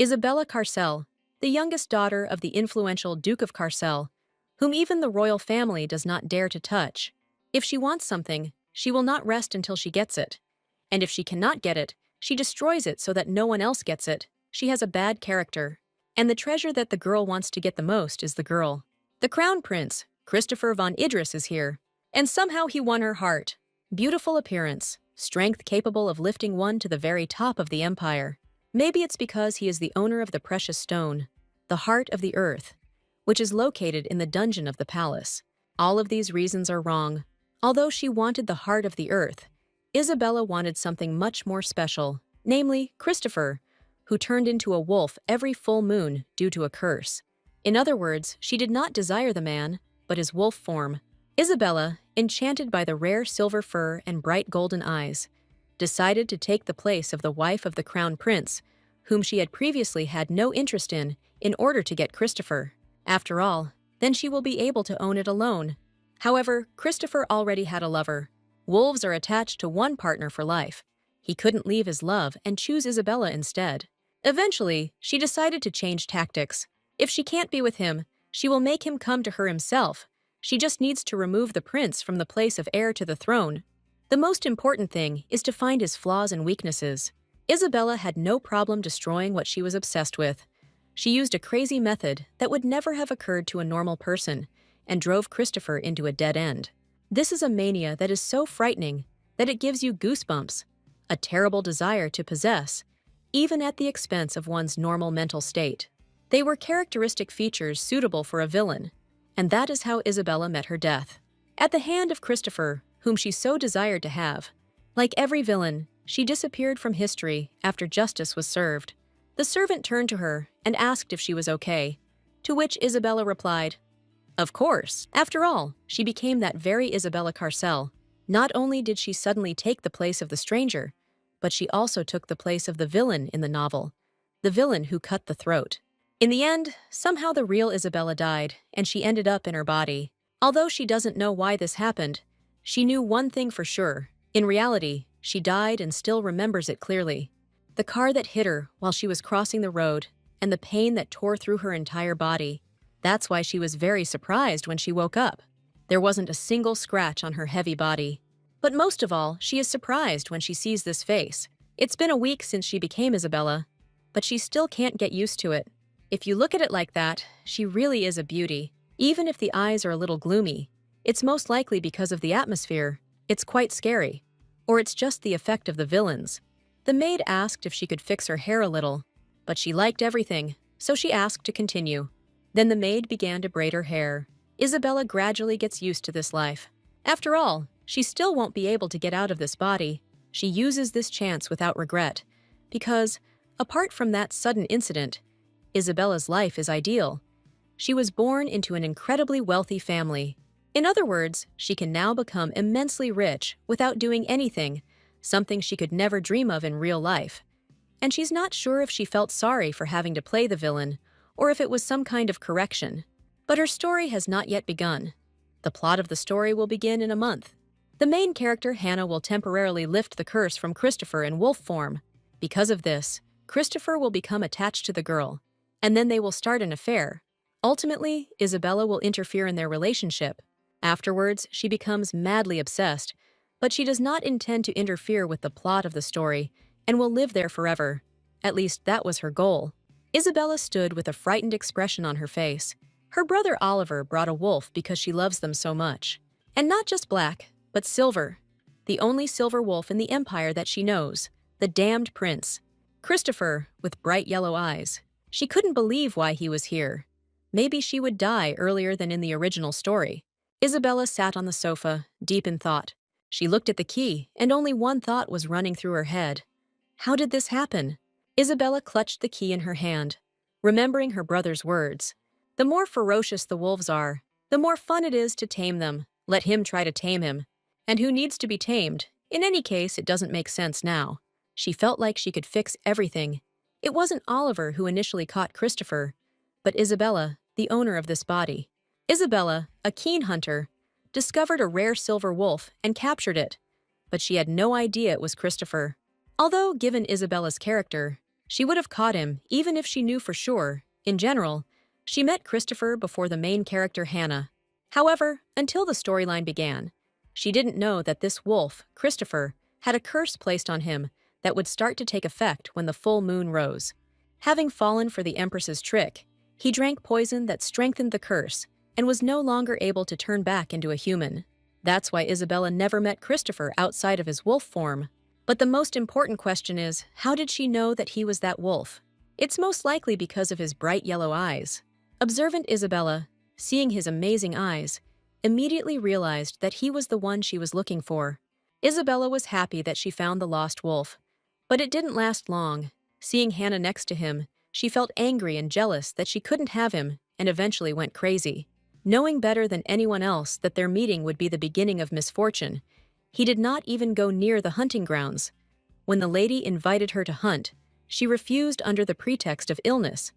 Isabella Carcel, the youngest daughter of the influential Duke of Carcel, whom even the royal family does not dare to touch. If she wants something, she will not rest until she gets it. And if she cannot get it, she destroys it so that no one else gets it. She has a bad character. And the treasure that the girl wants to get the most is the girl. The crown prince, Christopher von Idris, is here. And somehow he won her heart. Beautiful appearance, strength capable of lifting one to the very top of the empire. Maybe it's because he is the owner of the precious stone, the heart of the earth, which is located in the dungeon of the palace. All of these reasons are wrong. Although she wanted the heart of the earth, Isabella wanted something much more special, namely Christopher, who turned into a wolf every full moon due to a curse. In other words, she did not desire the man, but his wolf form. Isabella, enchanted by the rare silver fur and bright golden eyes, decided to take the place of the wife of the crown prince, whom she had previously had no interest in order to get Christopher. After all, then she will be able to own it alone. However, Christopher already had a lover. Wolves are attached to one partner for life. He couldn't leave his love and choose Isabella instead. Eventually, she decided to change tactics. If she can't be with him, she will make him come to her himself. She just needs to remove the prince from the place of heir to the throne. The most important thing is to find his flaws and weaknesses. Isabella had no problem destroying what she was obsessed with. She used a crazy method that would never have occurred to a normal person and drove Christopher into a dead end. This is a mania that is so frightening that it gives you goosebumps, a terrible desire to possess, even at the expense of one's normal mental state. They were characteristic features suitable for a villain, and that is how Isabella met her death. At the hand of Christopher, whom she so desired to have. Like every villain, she disappeared from history after justice was served. The servant turned to her and asked if she was okay, to which Isabella replied, "Of course." After all, she became that very Isabella Carcel. Not only did she suddenly take the place of the stranger, but she also took the place of the villain in the novel, the villain who cut the throat. In the end, somehow the real Isabella died, and she ended up in her body. Although she doesn't know why this happened, she knew one thing for sure. In reality, she died and still remembers it clearly. The car that hit her while she was crossing the road, and the pain that tore through her entire body. That's why she was very surprised when she woke up. There wasn't a single scratch on her heavy body. But most of all, she is surprised when she sees this face. It's been a week since she became Isabella, but she still can't get used to it. If you look at it like that, she really is a beauty. Even if the eyes are a little gloomy, it's most likely because of the atmosphere. It's quite scary. Or it's just the effect of the villains. The maid asked if she could fix her hair a little, but she liked everything, so she asked to continue. Then the maid began to braid her hair. Isabella gradually gets used to this life. After all, she still won't be able to get out of this body. She uses this chance without regret, because, apart from that sudden incident, Isabella's life is ideal. She was born into an incredibly wealthy family. In other words, she can now become immensely rich without doing anything, something she could never dream of in real life. And she's not sure if she felt sorry for having to play the villain, or if it was some kind of correction. But her story has not yet begun. The plot of the story will begin in a month. The main character, Hannah, will temporarily lift the curse from Christopher in wolf form. Because of this, Christopher will become attached to the girl, and then they will start an affair. Ultimately, Isabella will interfere in their relationship. Afterwards, she becomes madly obsessed, but she does not intend to interfere with the plot of the story and will live there forever. At least that was her goal. Isabella stood with a frightened expression on her face. Her brother Oliver brought a wolf because she loves them so much. And not just black, but silver. The only silver wolf in the empire that she knows, the damned prince. Christopher, with bright yellow eyes. She couldn't believe why he was here. Maybe she would die earlier than in the original story. Isabella sat on the sofa, deep in thought. She looked at the key, and only one thought was running through her head. How did this happen? Isabella clutched the key in her hand, remembering her brother's words. The more ferocious the wolves are, the more fun it is to tame them. Let him try to tame him. And who needs to be tamed? In any case, it doesn't make sense now. She felt like she could fix everything. It wasn't Oliver who initially caught Christopher, but Isabella, the owner of this body. Isabella, a keen hunter, discovered a rare silver wolf and captured it, but she had no idea it was Christopher. Although, given Isabella's character, She would have caught him, even if she knew for sure. In general, she met Christopher before the main character Hannah. However, until the storyline began, she didn't know that this wolf, Christopher, had a curse placed on him that would start to take effect when the full moon rose. Having fallen for the Empress's trick, he drank poison that strengthened the curse and was no longer able to turn back into a human. That's why Isabella never met Christopher outside of his wolf form. But the most important question is, how did she know that he was that wolf? It's most likely because of his bright yellow eyes. Observant Isabella, seeing his amazing eyes, immediately realized that he was the one she was looking for. Isabella was happy that she found the lost wolf. But it didn't last long. Seeing Hannah next to him, she felt angry and jealous that she couldn't have him and eventually went crazy. Knowing better than anyone else that their meeting would be the beginning of misfortune, he did not even go near the hunting grounds. When the lady invited her to hunt, she refused under the pretext of illness,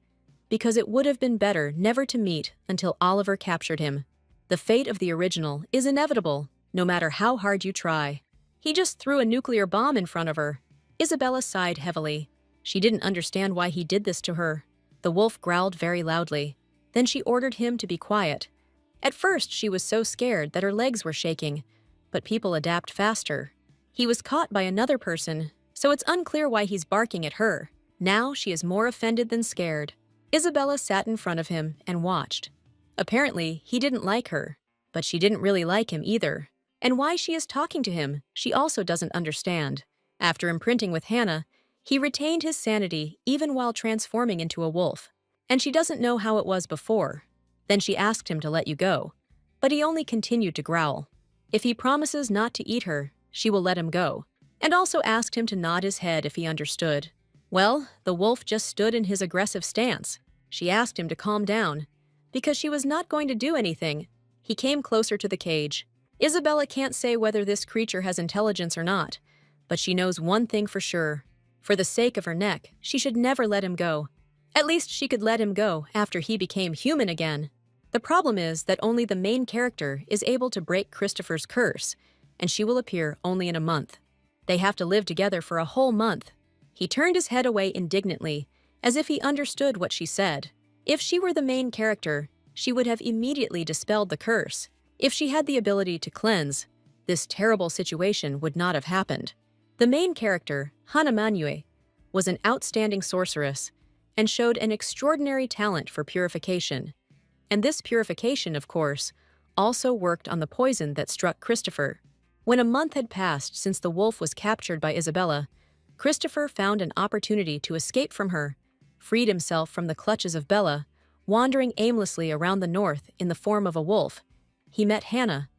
because it would have been better never to meet until Oliver captured him. The fate of the original is inevitable, no matter how hard you try. He just threw a nuclear bomb in front of her. Isabella sighed heavily. She didn't understand why he did this to her. The wolf growled very loudly. Then she ordered him to be quiet. At first, she was so scared that her legs were shaking, but people adapt faster. He was caught by another person, so it's unclear why he's barking at her. Now she is more offended than scared. Isabella sat in front of him and watched. Apparently, he didn't like her, but she didn't really like him either. And why she is talking to him, she also doesn't understand. After imprinting with Hannah, he retained his sanity even while transforming into a wolf. And she doesn't know how it was before. Then she asked him to let you go. But he only continued to growl. If he promises not to eat her, she will let him go. And also asked him to nod his head if he understood. Well, the wolf just stood in his aggressive stance. She asked him to calm down, because she was not going to do anything. He came closer to the cage. Isabella can't say whether this creature has intelligence or not, but she knows one thing for sure. For the sake of her neck, she should never let him go. At least she could let him go after he became human again. The problem is that only the main character is able to break Christopher's curse, and she will appear only in a month. They have to live together for a whole month. He turned his head away indignantly, as if he understood what she said. If she were the main character, she would have immediately dispelled the curse. If she had the ability to cleanse, this terrible situation would not have happened. The main character, Hana Manhwa, was an outstanding sorceress and showed an extraordinary talent for purification. And this purification, of course, also worked on the poison that struck Christopher. When a month had passed since the wolf was captured by Isabella, Christopher found an opportunity to escape from her, freed himself from the clutches of Bella, wandering aimlessly around the north in the form of a wolf. He met Hannah.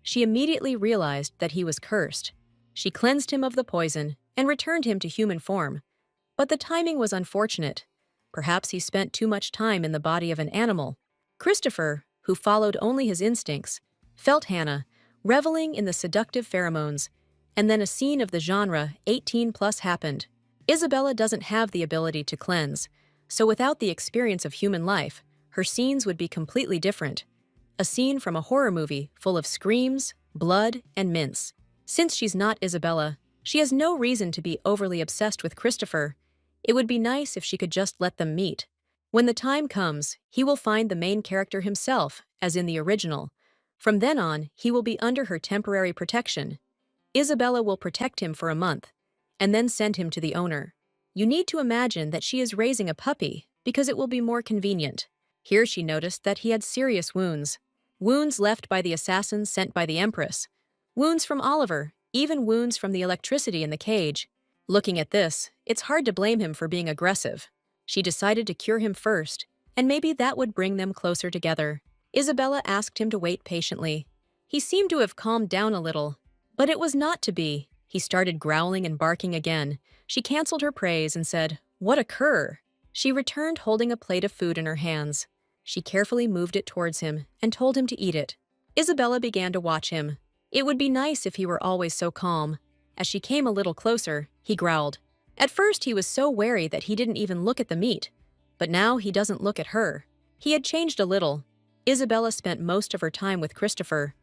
She immediately realized that he was cursed. She cleansed him of the poison and returned him to human form. But the timing was unfortunate. Perhaps he spent too much time in the body of an animal. Christopher, who followed only his instincts, felt Hannah, reveling in the seductive pheromones, and then a scene of the genre 18+ happened. Isabella doesn't have the ability to cleanse, so without the experience of human life, her scenes would be completely different. A scene from a horror movie full of screams, blood, and mints. Since she's not Isabella, she has no reason to be overly obsessed with Christopher. It would be nice if she could just let them meet. When the time comes, he will find the main character himself, as in the original. From then on, he will be under her temporary protection. Isabella will protect him for a month, and then send him to the owner. You need to imagine that she is raising a puppy, because it will be more convenient. Here she noticed that he had serious wounds. Wounds left by the assassins sent by the Empress. Wounds from Oliver, even wounds from the electricity in the cage. Looking at this, it's hard to blame him for being aggressive. She decided to cure him first, and maybe that would bring them closer together. Isabella asked him to wait patiently. He seemed to have calmed down a little, but it was not to be. He started growling and barking again. She canceled her praise and said, "What a cur!" She returned holding a plate of food in her hands. She carefully moved it towards him and told him to eat it. Isabella began to watch him. It would be nice if he were always so calm. As she came a little closer, he growled. At first, he was so wary that he didn't even look at the meat. But now he doesn't look at her. He had changed a little. Isabella spent most of her time with Christopher.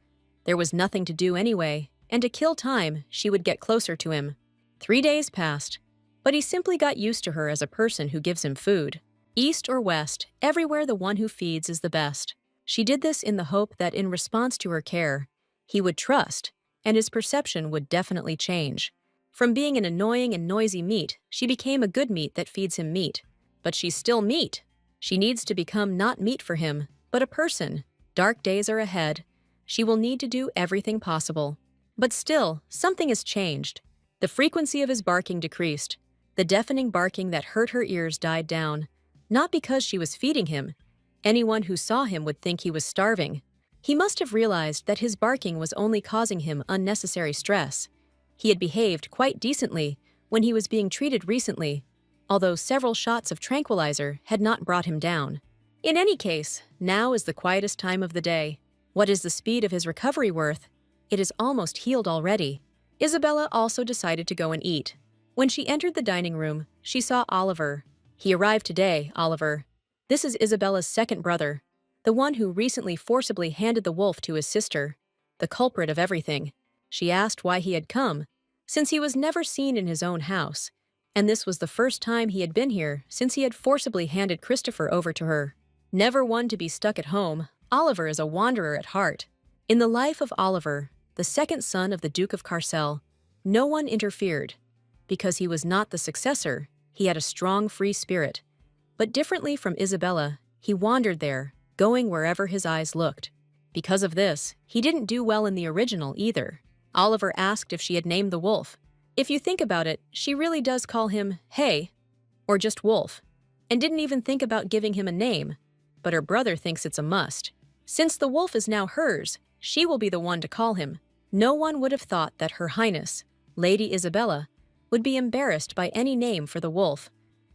There was nothing to do anyway, and to kill time, she would get closer to him. 3 days passed. but he simply got used to her as a person who gives him food. East or west, everywhere the one who feeds is the best. She did this in the hope that in response to her care, he would trust, and his perception would definitely change. From being an annoying and noisy meat, she became a good meat that feeds him meat. But she's still meat. She needs to become not meat for him, but a person. Dark days are ahead. She will need to do everything possible. But still, something has changed. The frequency of his barking decreased. The deafening barking that hurt her ears died down. Not because she was feeding him. Anyone who saw him would think he was starving. He must have realized that his barking was only causing him unnecessary stress. He had behaved quite decently when he was being treated recently, although several shots of tranquilizer had not brought him down. In any case, now is the quietest time of the day. What is the speed of his recovery worth? It is almost healed already. Isabella also decided to go and eat. When she entered the dining room, she saw Oliver. He arrived today, Oliver. This is Isabella's second brother, the one who recently forcibly handed the wolf to his sister, the culprit of everything. She asked why he had come, since he was never seen in his own house, and this was the first time he had been here since he had forcibly handed Christopher over to her. Never one to be stuck at home, Oliver is a wanderer at heart. In the life of Oliver, the second son of the Duke of Carcel, no one interfered. Because he was not the successor, he had a strong free spirit. But differently from Isabella, he wandered there, going wherever his eyes looked. Because of this, he didn't do well in the original either. Oliver asked if she had named the wolf. If you think about it, she really does call him Hey, or just Wolf, and didn't even think about giving him a name. But her brother thinks it's a must. Since the wolf is now hers, she will be the one to call him. No one would have thought that Her Highness, Lady Isabella, would be embarrassed by any name for the wolf,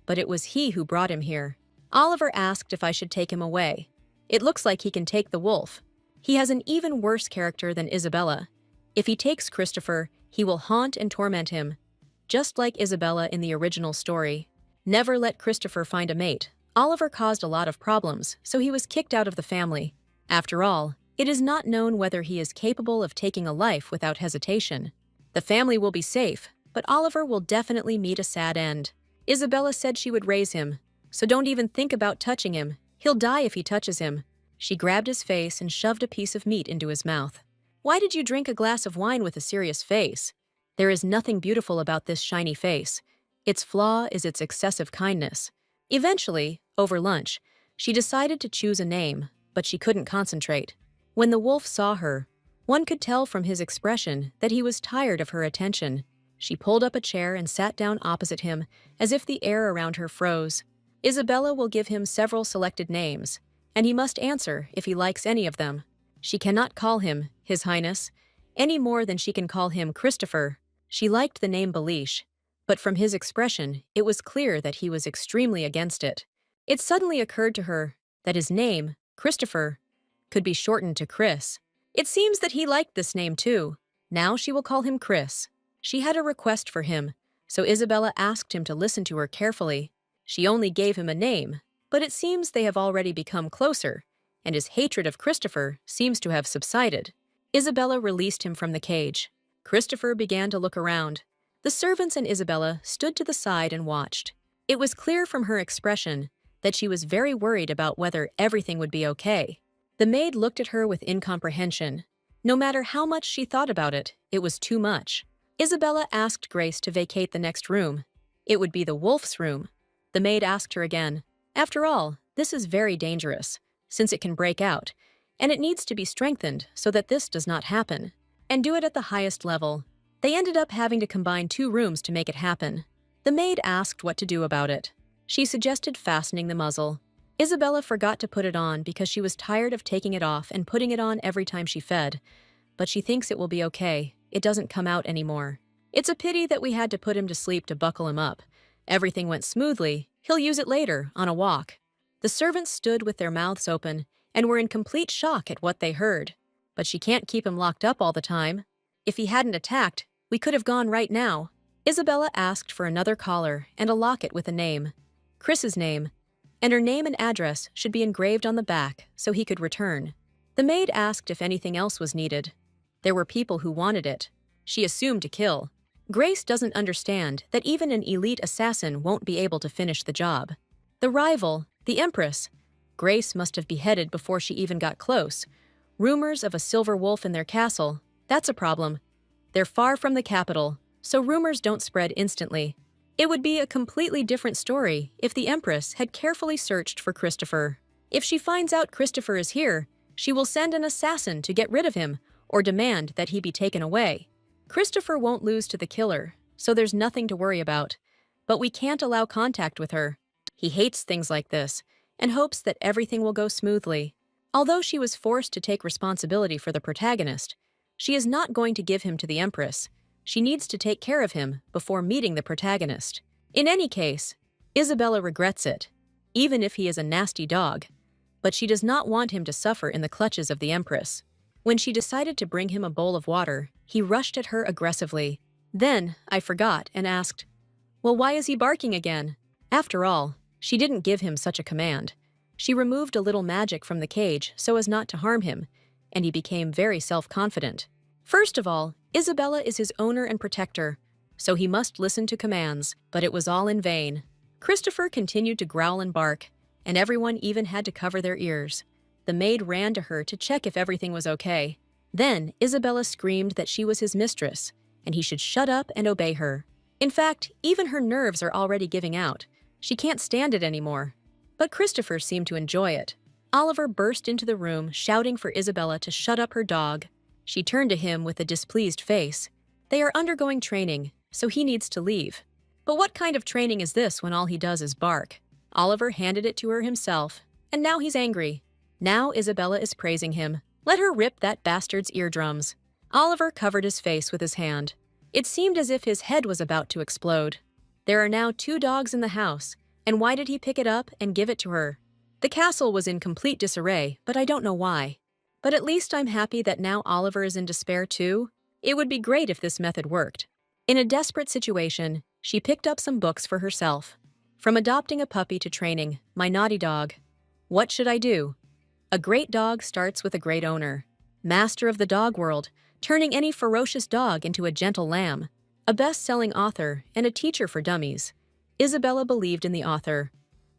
but it was he who brought him here. Oliver asked if I should take him away. It looks like he can take the wolf. He has an even worse character than Isabella. If he takes Christopher, he will haunt and torment him, just like Isabella in the original story. Never let Christopher find a mate. Oliver caused a lot of problems, so he was kicked out of the family. After all, it is not known whether he is capable of taking a life without hesitation. The family will be safe, but Oliver will definitely meet a sad end. Isabella said she would raise him, so don't even think about touching him. He'll die if he touches him. She grabbed his face and shoved a piece of meat into his mouth. Why did you drink a glass of wine with a serious face? There is nothing beautiful about this shiny face. Its flaw is its excessive kindness. Eventually, over lunch, she decided to choose a name, but she couldn't concentrate. When the wolf saw her, one could tell from his expression that he was tired of her attention. She pulled up a chair and sat down opposite him, as if the air around her froze. Isabella will give him several selected names, and he must answer if he likes any of them. She cannot call him His Highness, any more than she can call him Christopher. She liked the name Belish, but from his expression, it was clear that he was extremely against it. It suddenly occurred to her that his name, Christopher, could be shortened to Chris. It seems that he liked this name too. Now she will call him Chris. She had a request for him, so Isabella asked him to listen to her carefully. She only gave him a name, but it seems they have already become closer, and his hatred of Christopher seems to have subsided. Isabella released him from the cage. Christopher began to look around. The servants and Isabella stood to the side and watched. It was clear from her expression that she was very worried about whether everything would be okay. The maid looked at her with incomprehension. No matter how much she thought about it, it was too much. Isabella asked Grace to vacate the next room. It would be the wolf's room. The maid asked her again. After all, this is very dangerous, since it can break out, and it needs to be strengthened so that this does not happen, and do it at the highest level. They ended up having to combine 2 rooms to make it happen. The maid asked what to do about it. She suggested fastening the muzzle. Isabella forgot to put it on because she was tired of taking it off and putting it on every time she fed, but she thinks it will be okay. It doesn't come out anymore. It's a pity that we had to put him to sleep to buckle him up. Everything went smoothly. He'll use it later, on a walk. The servants stood with their mouths open and were in complete shock at what they heard. But she can't keep him locked up all the time. If he hadn't attacked, we could have gone right now. Isabella asked for another collar and a locket with a name. Chris's name, and her name and address should be engraved on the back so he could return. The maid asked if anything else was needed. There were people who wanted it. She assumed to kill. Grace doesn't understand that even an elite assassin won't be able to finish the job. The rival, the Empress. Grace must have beheaded before she even got close. Rumors of a silver wolf in their castle, that's a problem. They're far from the capital, so rumors don't spread instantly. It would be a completely different story if the Empress had carefully searched for Christopher. If she finds out Christopher is here, she will send an assassin to get rid of him or demand that he be taken away. Christopher won't lose to the killer, so there's nothing to worry about. But we can't allow contact with her. He hates things like this and hopes that everything will go smoothly. Although she was forced to take responsibility for the protagonist, she is not going to give him to the Empress. She needs to take care of him before meeting the protagonist. In any case, Isabella regrets it, even if he is a nasty dog. But she does not want him to suffer in the clutches of the Empress. When she decided to bring him a bowl of water, he rushed at her aggressively. Then, I forgot and asked, "Well, why is he barking again?" After all, she didn't give him such a command. She removed a little magic from the cage so as not to harm him, and he became very self-confident. First of all, Isabella is his owner and protector, so he must listen to commands, but it was all in vain. Christopher continued to growl and bark, and everyone even had to cover their ears. The maid ran to her to check if everything was okay. Then, Isabella screamed that she was his mistress, and he should shut up and obey her. In fact, even her nerves are already giving out. She can't stand it anymore. But Christopher seemed to enjoy it. Oliver burst into the room, shouting for Isabella to shut up her dog. She turned to him with a displeased face. They are undergoing training, so he needs to leave. But what kind of training is this when all he does is bark? Oliver handed it to her himself, and now he's angry. Now Isabella is praising him. Let her rip that bastard's eardrums. Oliver covered his face with his hand. It seemed as if his head was about to explode. There are now 2 dogs in the house, and why did he pick it up and give it to her? The castle was in complete disarray, but I don't know why. But at least I'm happy that now Oliver is in despair too. It would be great if this method worked. In a desperate situation, she picked up some books for herself. From adopting a puppy to training, my naughty dog. What should I do? A great dog starts with a great owner. Master of the dog world, turning any ferocious dog into a gentle lamb. A best-selling author and a teacher for dummies. Isabella believed in the author,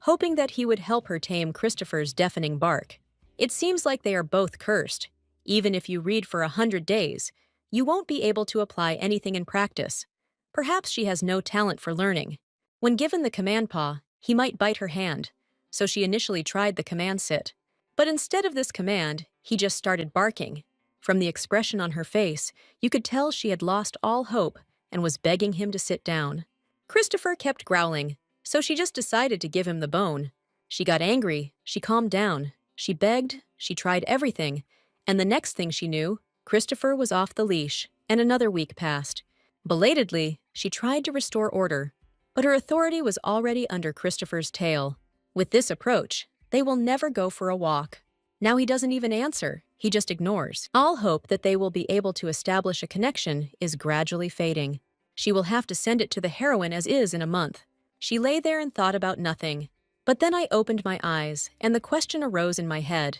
hoping that he would help her tame Christopher's deafening bark. It seems like they are both cursed. Even if you read for 100 days, you won't be able to apply anything in practice. Perhaps she has no talent for learning. When given the command paw, he might bite her hand, so she initially tried the command sit. But instead of this command, he just started barking. From the expression on her face, you could tell she had lost all hope and was begging him to sit down. Christopher kept growling, so she just decided to give him the bone. She got angry, she calmed down, she begged, she tried everything, and the next thing she knew, Christopher was off the leash, and another week passed. Belatedly, she tried to restore order, but her authority was already under Christopher's tail. With this approach, they will never go for a walk. Now he doesn't even answer, he just ignores. All hope that they will be able to establish a connection is gradually fading. She will have to send it to the heroine as is in a month. She lay there and thought about nothing. But then I opened my eyes, and the question arose in my head.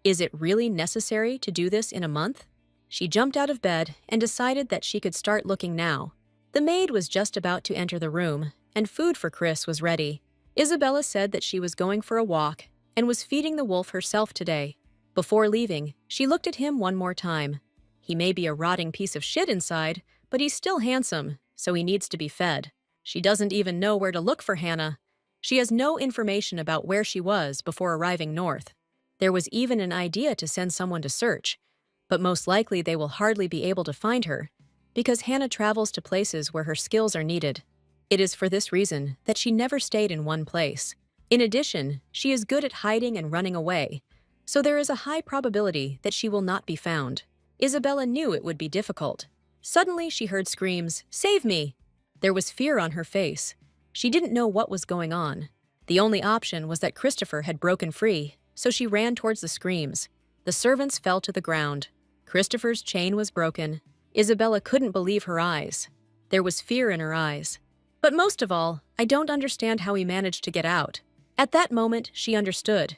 Is it really necessary to do this in a month? She jumped out of bed and decided that she could start looking now. The maid was just about to enter the room, and food for Chris was ready. Isabella said that she was going for a walk and was feeding the wolf herself today. Before leaving, she looked at him one more time. He may be a rotting piece of shit inside, but he's still handsome, so he needs to be fed. She doesn't even know where to look for Hannah. She has no information about where she was before arriving north. There was even an idea to send someone to search, but most likely they will hardly be able to find her, because Hannah travels to places where her skills are needed. It is for this reason that she never stayed in one place. In addition, she is good at hiding and running away, so there is a high probability that she will not be found. Isabella knew it would be difficult. Suddenly she heard screams, "Save me!" There was fear on her face. She didn't know what was going on. The only option was that Christopher had broken free, so she ran towards the screams. The servants fell to the ground. Christopher's chain was broken. Isabella couldn't believe her eyes. There was fear in her eyes. But most of all, I don't understand how he managed to get out. At that moment, she understood.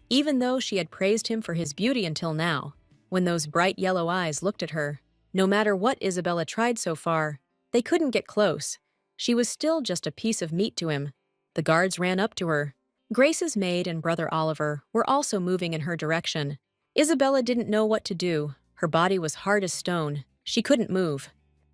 Even though she had praised him for his beauty until now, when those bright yellow eyes looked at her, no matter what Isabella tried so far, They couldn't get close. She was still just a piece of meat to him. The guards ran up to her. Grace's maid and brother Oliver were also moving in her direction. Isabella didn't know what to do. Her body was hard as stone. She couldn't move.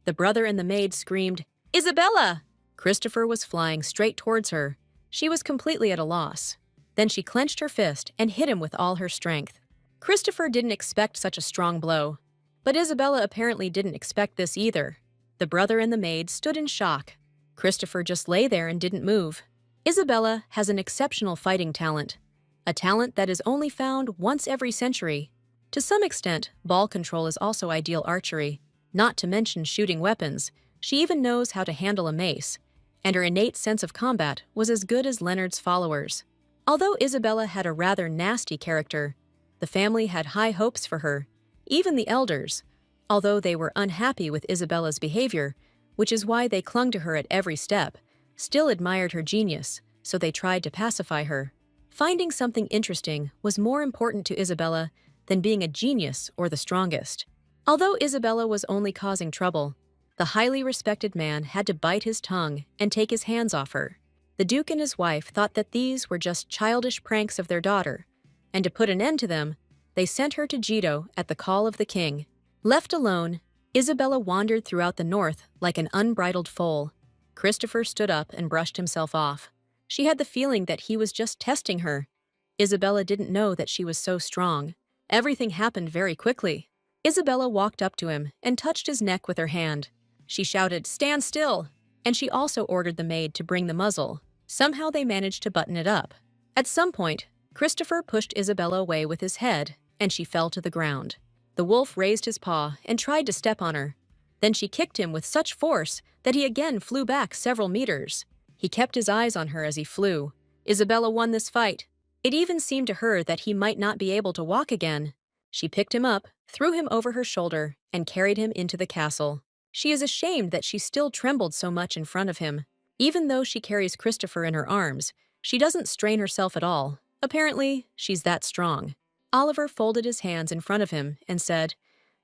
The brother and the maid screamed, "Isabella!" Christopher was flying straight towards her. She was completely at a loss. Then she clenched her fist and hit him with all her strength. Christopher didn't expect such a strong blow. But Isabella apparently didn't expect this either. The brother and the maid stood in shock. Christopher just lay there and didn't move. Isabella has an exceptional fighting talent, a talent that is only found once every century. To some extent, ball control is also ideal archery, not to mention shooting weapons. She even knows how to handle a mace, and her innate sense of combat was as good as Leonard's followers. Although Isabella had a rather nasty character, the family had high hopes for her, even the elders, although they were unhappy with Isabella's behavior, which is why they clung to her at every step, still admired her genius, so they tried to pacify her. Finding something interesting was more important to Isabella than being a genius or the strongest. Although Isabella was only causing trouble, the highly respected man had to bite his tongue and take his hands off her. The Duke and his wife thought that these were just childish pranks of their daughter, and to put an end to them, they sent her to Jito at the call of the king. Left alone, Isabella wandered throughout the north like an unbridled foal. Christopher stood up and brushed himself off. She had the feeling that he was just testing her. Isabella didn't know that she was so strong. Everything happened very quickly. Isabella walked up to him and touched his neck with her hand. She shouted, "Stand still!" And she also ordered the maid to bring the muzzle. Somehow they managed to button it up. At some point, Christopher pushed Isabella away with his head, and she fell to the ground. The wolf raised his paw and tried to step on her. Then she kicked him with such force that he again flew back several meters. He kept his eyes on her as he flew. Isabella won this fight. It even seemed to her that he might not be able to walk again. She picked him up, threw him over her shoulder, and carried him into the castle. She is ashamed that she still trembled so much in front of him. Even though she carries Christopher in her arms, she doesn't strain herself at all. Apparently, she's that strong. Oliver folded his hands in front of him and said,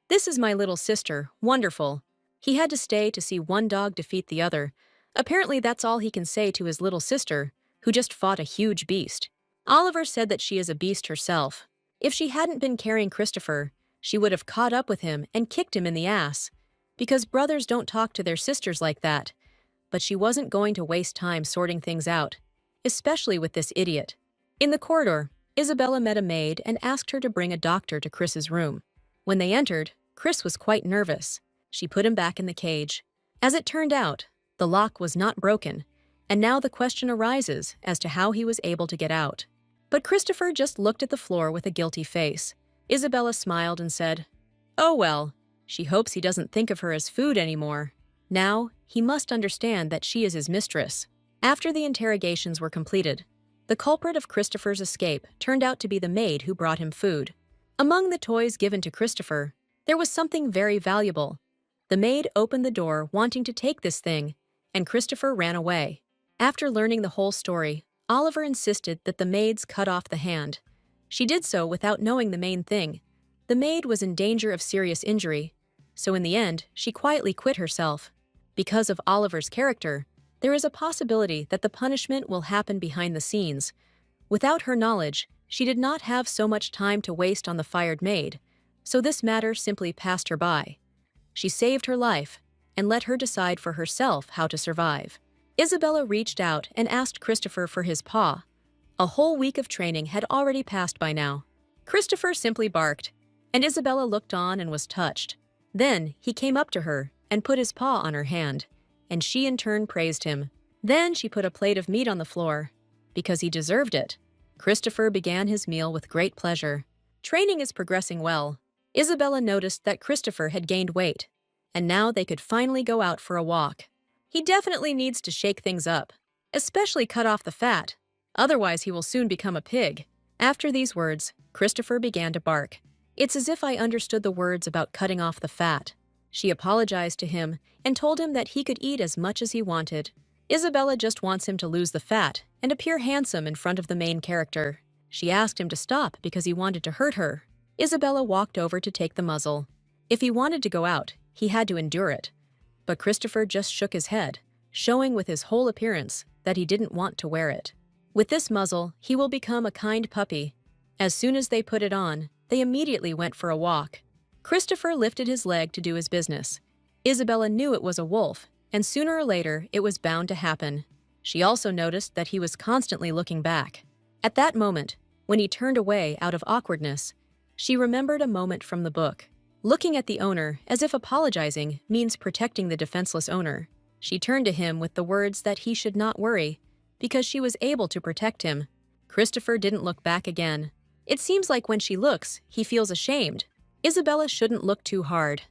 "This is my little sister, wonderful." He had to stay to see one dog defeat the other. Apparently that's all he can say to his little sister, who just fought a huge beast. Oliver said that she is a beast herself. If she hadn't been carrying Christopher, she would have caught up with him and kicked him in the ass. Because brothers don't talk to their sisters like that. But she wasn't going to waste time sorting things out, especially with this idiot. In the corridor, Isabella met a maid and asked her to bring a doctor to Chris's room. When they entered, Chris was quite nervous. She put him back in the cage. As it turned out, the lock was not broken, and now the question arises as to how he was able to get out. But Christopher just looked at the floor with a guilty face. Isabella smiled and said, "Oh well, she hopes he doesn't think of her as food anymore. Now, he must understand that she is his mistress." After the interrogations were completed, the culprit of Christopher's escape turned out to be the maid who brought him food. Among the toys given to Christopher, there was something very valuable. The maid opened the door wanting to take this thing, and Christopher ran away. After learning the whole story, Oliver insisted that the maids cut off the hand. She did so without knowing the main thing. The maid was in danger of serious injury, so in the end, she quietly quit herself. Because of Oliver's character, there is a possibility that the punishment will happen behind the scenes. Without her knowledge, she did not have so much time to waste on the fired maid, so this matter simply passed her by. She saved her life and let her decide for herself how to survive. Isabella reached out and asked Christopher for his paw. A whole week of training had already passed by now. Christopher simply barked, and Isabella looked on and was touched. Then he came up to her and put his paw on her hand, and she in turn praised him. Then she put a plate of meat on the floor, because he deserved it. Christopher began his meal with great pleasure. Training is progressing well. Isabella noticed that Christopher had gained weight, and now they could finally go out for a walk. He definitely needs to shake things up, especially cut off the fat. Otherwise, he will soon become a pig. After these words, Christopher began to bark. It's as if I understood the words about cutting off the fat. She apologized to him and told him that he could eat as much as he wanted. Isabella just wants him to lose the fat and appear handsome in front of the main character. She asked him to stop because he wanted to hurt her. Isabella walked over to take the muzzle. If he wanted to go out, he had to endure it. But Christopher just shook his head, showing with his whole appearance that he didn't want to wear it. With this muzzle, he will become a kind puppy. As soon as they put it on, they immediately went for a walk. Christopher lifted his leg to do his business. Isabella knew it was a wolf, and sooner or later it was bound to happen. She also noticed that he was constantly looking back. At that moment, when he turned away out of awkwardness, she remembered a moment from the book. Looking at the owner as if apologizing means protecting the defenseless owner. She turned to him with the words that he should not worry, because she was able to protect him. Christopher didn't look back again. It seems like when she looks, he feels ashamed. Isabella shouldn't look too hard.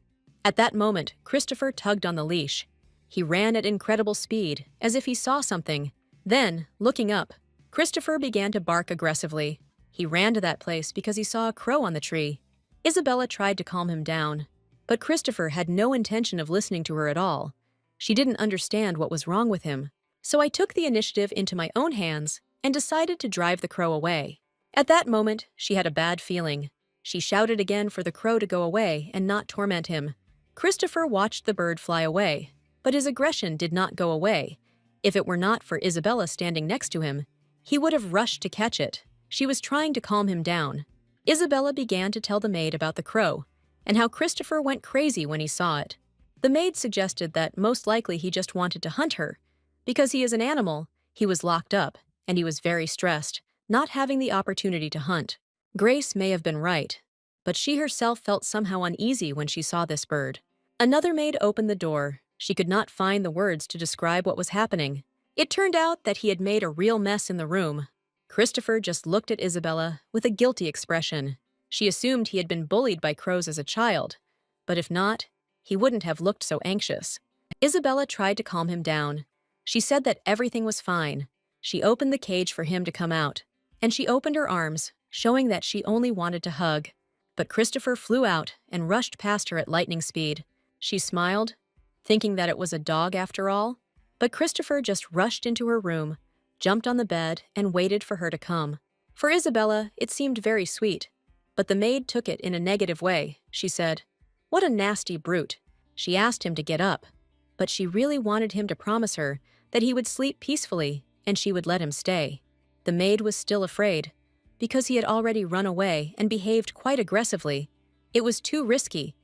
At that moment, Christopher tugged on the leash. He ran at incredible speed, as if he saw something. Then, looking up, Christopher began to bark aggressively. He ran to that place because he saw a crow on the tree. Isabella tried to calm him down, but Christopher had no intention of listening to her at all. She didn't understand what was wrong with him. So I took the initiative into my own hands and decided to drive the crow away. At that moment, she had a bad feeling. She shouted again for the crow to go away and not torment him. Christopher watched the bird fly away, but his aggression did not go away. If it were not for Isabella standing next to him, he would have rushed to catch it. She was trying to calm him down. Isabella began to tell the maid about the crow and how Christopher went crazy when he saw it. The maid suggested that most likely he just wanted to hunt her. Because he is an animal, he was locked up, and he was very stressed, not having the opportunity to hunt. Grace may have been right, but she herself felt somehow uneasy when she saw this bird. Another maid opened the door. She could not find the words to describe what was happening. It turned out that he had made a real mess in the room. Christopher just looked at Isabella with a guilty expression. She assumed he had been bullied by crows as a child, but if not, he wouldn't have looked so anxious. Isabella tried to calm him down. She said that everything was fine. She opened the cage for him to come out, and she opened her arms, showing that she only wanted to hug. But Christopher flew out and rushed past her at lightning speed. She smiled, thinking that it was a dog after all. But Christopher just rushed into her room, jumped on the bed, and waited for her to come. For Isabella, it seemed very sweet, but the maid took it in a negative way. She said, "What a nasty brute." She asked him to get up, but she really wanted him to promise her that he would sleep peacefully and she would let him stay. The maid was still afraid, because he had already run away and behaved quite aggressively. It was too risky,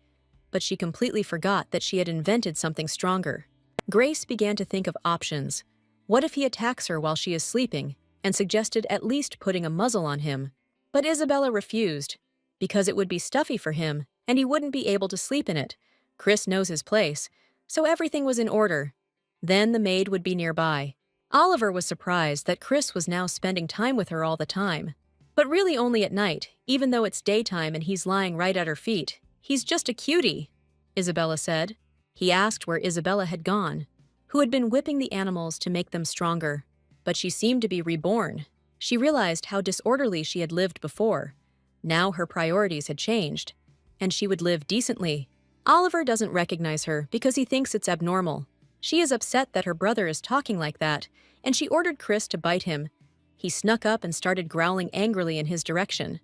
but she completely forgot that she had invented something stronger. Grace began to think of options. What if he attacks her while she is sleeping, and suggested at least putting a muzzle on him? But Isabella refused, because it would be stuffy for him, and he wouldn't be able to sleep in it. Chris knows his place, so everything was in order. Then the maid would be nearby. Oliver was surprised that Chris was now spending time with her all the time. But really only at night, even though it's daytime and he's lying right at her feet. "He's just a cutie," Isabella said. He asked where Isabella had gone, who had been whipping the animals to make them stronger. But she seemed to be reborn. She realized how disorderly she had lived before. Now her priorities had changed, and she would live decently. Oliver doesn't recognize her because he thinks it's abnormal. She is upset that her brother is talking like that, and she ordered Chris to bite him. He snuck up and started growling angrily in his direction.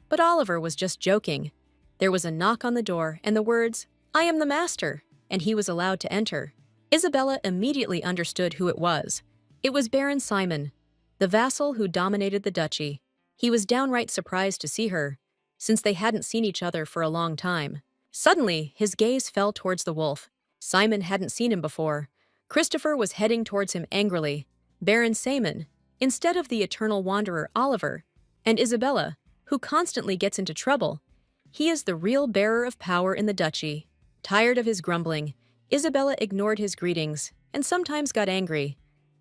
But Oliver was just joking. There was a knock on the door and the words, "I am the master," and he was allowed to enter. Isabella immediately understood who it was. It was Baron Simon, the vassal who dominated the duchy. He was downright surprised to see her, since they hadn't seen each other for a long time. Suddenly, his gaze fell towards the wolf. Simon hadn't seen him before. Christopher was heading towards him angrily. Baron Simon, instead of the eternal wanderer Oliver, and Isabella, who constantly gets into trouble. He is the real bearer of power in the duchy. Tired of his grumbling, Isabella ignored his greetings and sometimes got angry.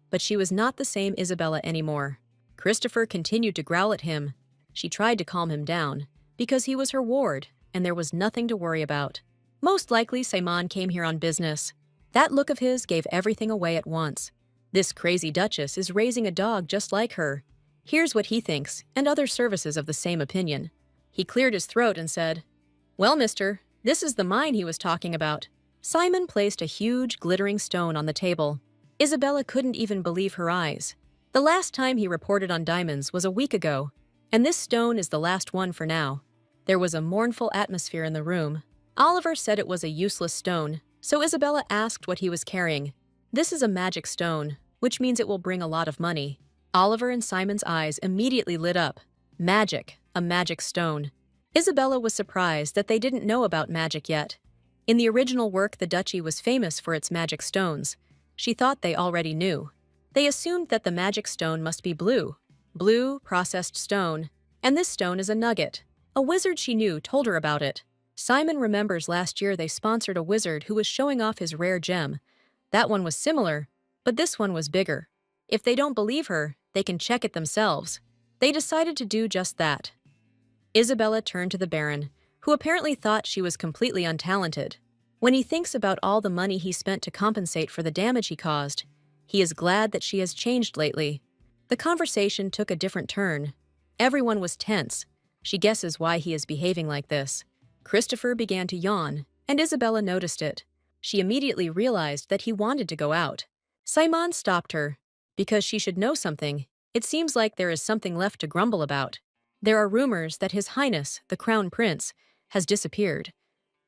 But she was not the same Isabella anymore. Christopher continued to growl at him. She tried to calm him down, because he was her ward, and there was nothing to worry about. Most likely Simon came here on business. That look of his gave everything away at once. This crazy duchess is raising a dog just like her. Here's what he thinks, and other services of the same opinion. He cleared his throat and said, "Well, mister, this is the mine he was talking about." Simon placed a huge, glittering stone on the table. Isabella couldn't even believe her eyes. The last time he reported on diamonds was a week ago, and this stone is the last one for now. There was a mournful atmosphere in the room. Oliver said it was a useless stone, So Isabella asked what he was carrying. This is a magic stone, which means it will bring a lot of money. Oliver and Simon's eyes immediately lit up. Magic, a magic stone. Isabella was surprised that they didn't know about magic yet. In the original work, the duchy was famous for its magic stones. She thought they already knew. They assumed that the magic stone must be blue. Blue, processed stone. And this stone is a nugget. A wizard she knew told her about it. Simon remembers last year they sponsored a wizard who was showing off his rare gem. That one was similar, but this one was bigger. If they don't believe her, they can check it themselves. They decided to do just that. Isabella turned to the Baron, who apparently thought she was completely untalented. When he thinks about all the money he spent to compensate for the damage he caused, he is glad that she has changed lately. The conversation took a different turn. Everyone was tense. She guesses why he is behaving like this. Christopher began to yawn, and Isabella noticed it. She immediately realized that he wanted to go out. Simon stopped her. Because she should know something, it seems like there is something left to grumble about. There are rumors that His Highness, the Crown Prince, has disappeared.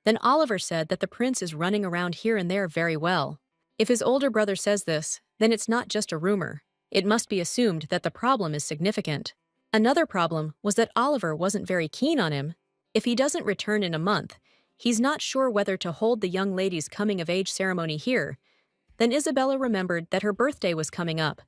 Then Oliver said that the prince is running around here and there very well. If his older brother says this, then it's not just a rumor. It must be assumed that the problem is significant. Another problem was that Oliver wasn't very keen on him. If he doesn't return in a month, he's not sure whether to hold the young lady's coming-of-age ceremony here. Then Isabella remembered that her birthday was coming up.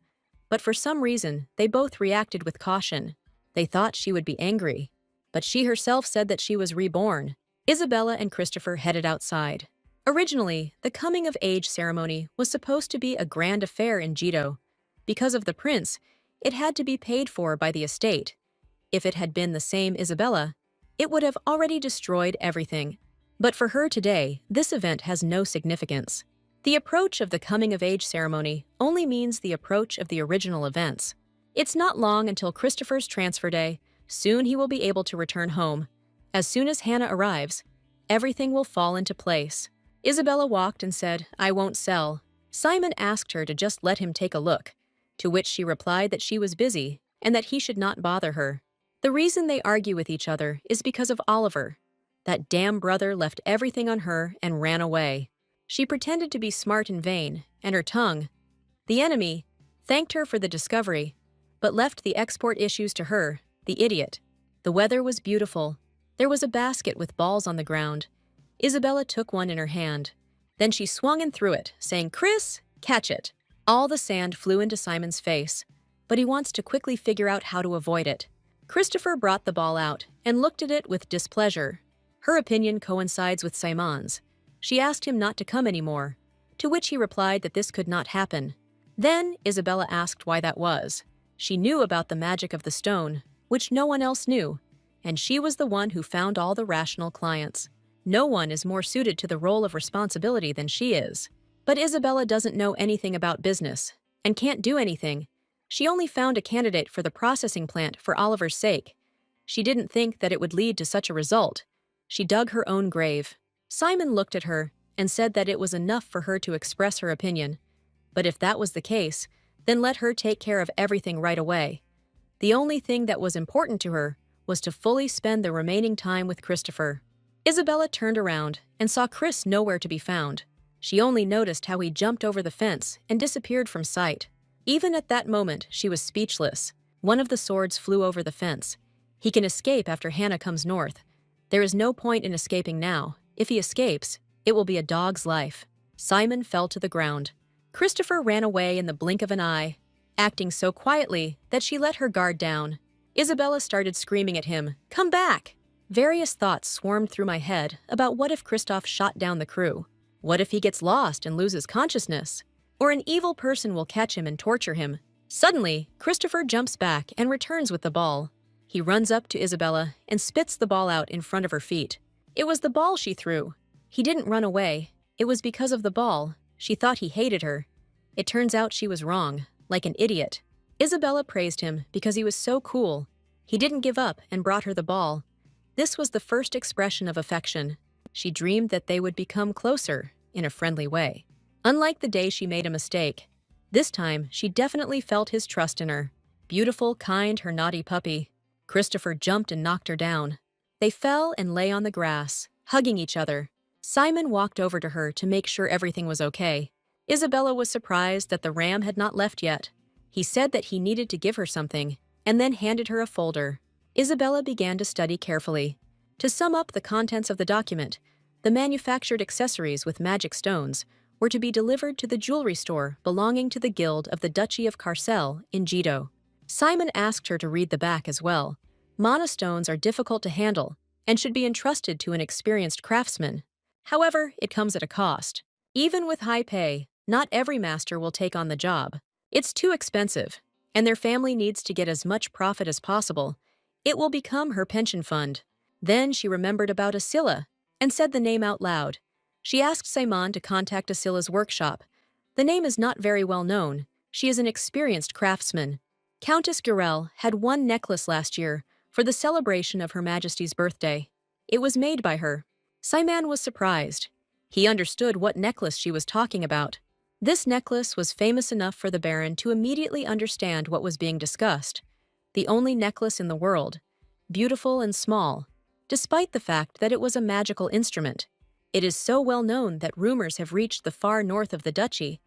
But for some reason, they both reacted with caution. They thought she would be angry. But she herself said that she was reborn. Isabella and Christopher headed outside. Originally, the coming-of-age ceremony was supposed to be a grand affair in Jito. Because of the prince, it had to be paid for by the estate. If it had been the same Isabella, it would have already destroyed everything. But for her today, this event has no significance. The approach of the coming-of-age ceremony only means the approach of the original events. It's not long until Christopher's transfer day. Soon he will be able to return home. As soon as Hannah arrives, everything will fall into place. Isabella walked and said, "I won't sell." Simon asked her to just let him take a look, to which she replied that she was busy and that he should not bother her. The reason they argue with each other is because of Oliver. That damn brother left everything on her and ran away. She pretended to be smart in vain, and her tongue, the enemy, thanked her for the discovery, but left the export issues to her, the idiot. The weather was beautiful. There was a basket with balls on the ground. Isabella took one in her hand. Then she swung and threw it, saying, "Chris, catch it." All the sand flew into Simon's face, but he wants to quickly figure out how to avoid it. Christopher brought the ball out and looked at it with displeasure. Her opinion coincides with Simon's. She asked him not to come anymore, to which he replied that this could not happen. Then Isabella asked why that was. She knew about the magic of the stone, which no one else knew, and she was the one who found all the rational clients. No one is more suited to the role of responsibility than she is. But Isabella doesn't know anything about business, and can't do anything. She only found a candidate for the processing plant for Oliver's sake. She didn't think that it would lead to such a result. She dug her own grave. Simon looked at her and said that it was enough for her to express her opinion. But if that was the case, then let her take care of everything right away. The only thing that was important to her was to fully spend the remaining time with Christopher. Isabella turned around and saw Chris nowhere to be found. She only noticed how he jumped over the fence and disappeared from sight. Even at that moment, she was speechless. One of the swords flew over the fence. He can escape after Hannah comes north. There is no point in escaping now. If he escapes, it will be a dog's life. Simon fell to the ground. Christopher ran away in the blink of an eye, acting so quietly that she let her guard down. Isabella started screaming at him, "Come back!" Various thoughts swarmed through my head about what if Christoph shot down the crew? What if he gets lost and loses consciousness? Or an evil person will catch him and torture him? Suddenly, Christopher jumps back and returns with the ball. He runs up to Isabella and spits the ball out in front of her feet. It was the ball she threw. He didn't run away. It was because of the ball. She thought he hated her. It turns out she was wrong, like an idiot. Isabella praised him because he was so cool. He didn't give up and brought her the ball. This was the first expression of affection. She dreamed that they would become closer in a friendly way. Unlike the day she made a mistake, this time she definitely felt his trust in her. Beautiful, kind, her naughty puppy. Christopher jumped and knocked her down. They fell and lay on the grass, hugging each other. Simon walked over to her to make sure everything was okay. Isabella was surprised that the ram had not left yet. He said that he needed to give her something, and then handed her a folder. Isabella began to study carefully. To sum up the contents of the document, the manufactured accessories with magic stones were to be delivered to the jewelry store belonging to the Guild of the Duchy of Carcel in Jito. Simon asked her to read the back as well. Mana stones are difficult to handle and should be entrusted to an experienced craftsman. However, it comes at a cost. Even with high pay, not every master will take on the job. It's too expensive, and their family needs to get as much profit as possible. It will become her pension fund. Then she remembered about Asila and said the name out loud. She asked Simon to contact Asila's workshop. The name is not very well known. She is an experienced craftsman. Countess Gurel had one necklace last year for the celebration of Her Majesty's birthday. It was made by her. Simon was surprised. He understood what necklace she was talking about. This necklace was famous enough for the Baron to immediately understand what was being discussed. The only necklace in the world, beautiful and small, despite the fact that it was a magical instrument. It is so well known that rumors have reached the far north of the duchy,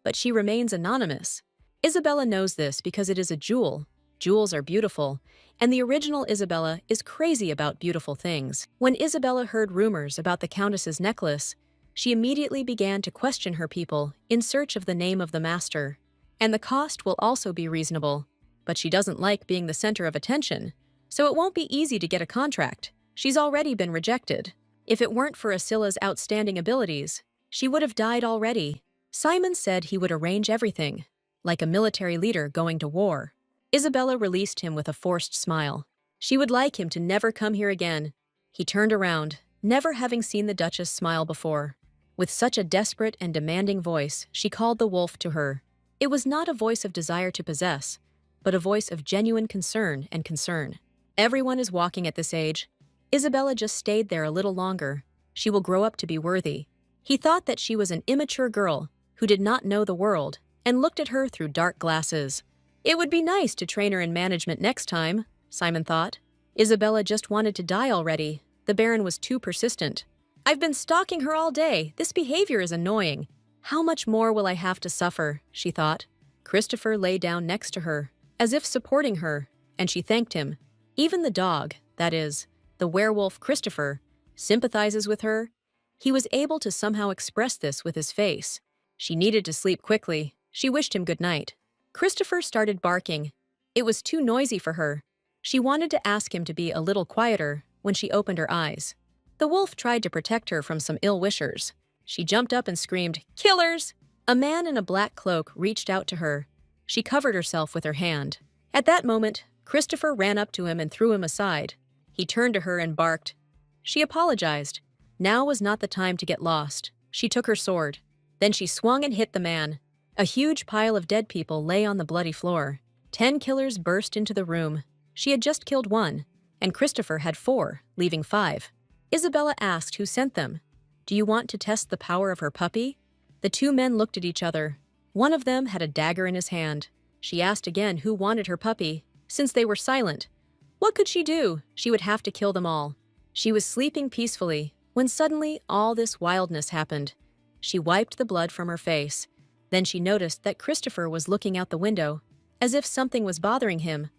but she remains anonymous. Isabella knows this because it is a jewel. Jewels are beautiful, and the original Isabella is crazy about beautiful things. When Isabella heard rumors about the Countess's necklace, she immediately began to question her people in search of the name of the master. And the cost will also be reasonable. But she doesn't like being the center of attention, so it won't be easy to get a contract. She's already been rejected. If it weren't for Asila's outstanding abilities, she would have died already. Simon said he would arrange everything, like a military leader going to war. Isabella released him with a forced smile. She would like him to never come here again. He turned around, never having seen the Duchess smile before. With such a desperate and demanding voice, she called the wolf to her. It was not a voice of desire to possess, but a voice of genuine concern and concern. Everyone is walking at this age. Isabella just stayed there a little longer. She will grow up to be worthy. He thought that she was an immature girl who did not know the world and looked at her through dark glasses. It would be nice to train her in management next time, Simon thought. Isabella just wanted to die already. The Baron was too persistent. I've been stalking her all day. This behavior is annoying. How much more will I have to suffer, she thought. Christopher lay down next to her, as if supporting her, and she thanked him. Even the dog, that is, the werewolf Christopher, sympathizes with her. He was able to somehow express this with his face. She needed to sleep quickly. She wished him good night. Christopher started barking. It was too noisy for her. She wanted to ask him to be a little quieter when she opened her eyes. The wolf tried to protect her from some ill-wishers. She jumped up and screamed, "Killers!" A man in a black cloak reached out to her. She covered herself with her hand. At that moment, Christopher ran up to him and threw him aside. He turned to her and barked. She apologized. Now was not the time to get lost. She took her sword. Then she swung and hit the man. A huge pile of dead people lay on the bloody floor. 10 killers burst into the room. She had just killed 1, and Christopher had 4, leaving 5. Isabella asked who sent them. Do you want to test the power of her puppy? The 2 men looked at each other. One of them had a dagger in his hand. She asked again who wanted her puppy. Since they were silent, what could she do? She would have to kill them all. She was sleeping peacefully when suddenly all this wildness happened. She wiped the blood from her face. Then she noticed that Christopher was looking out the window, as if something was bothering him,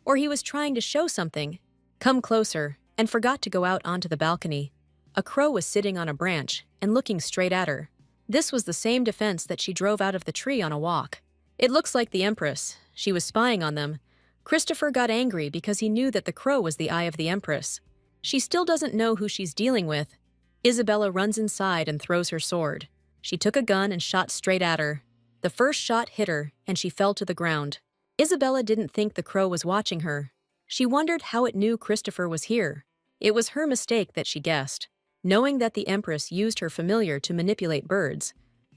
or he was trying to show something. Come closer, and forgot to go out onto the balcony. A crow was sitting on a branch and looking straight at her. This was the same defense that she drove out of the tree on a walk. It looks like the Empress. She was spying on them. Christopher got angry because he knew that the crow was the eye of the Empress. She still doesn't know who she's dealing with. Isabella runs inside and throws her sword. She took a gun and shot straight at her. The first shot hit her, and she fell to the ground. Isabella didn't think the crow was watching her. She wondered how it knew Christopher was here. It was her mistake that she guessed. Knowing that the Empress used her familiar to manipulate birds,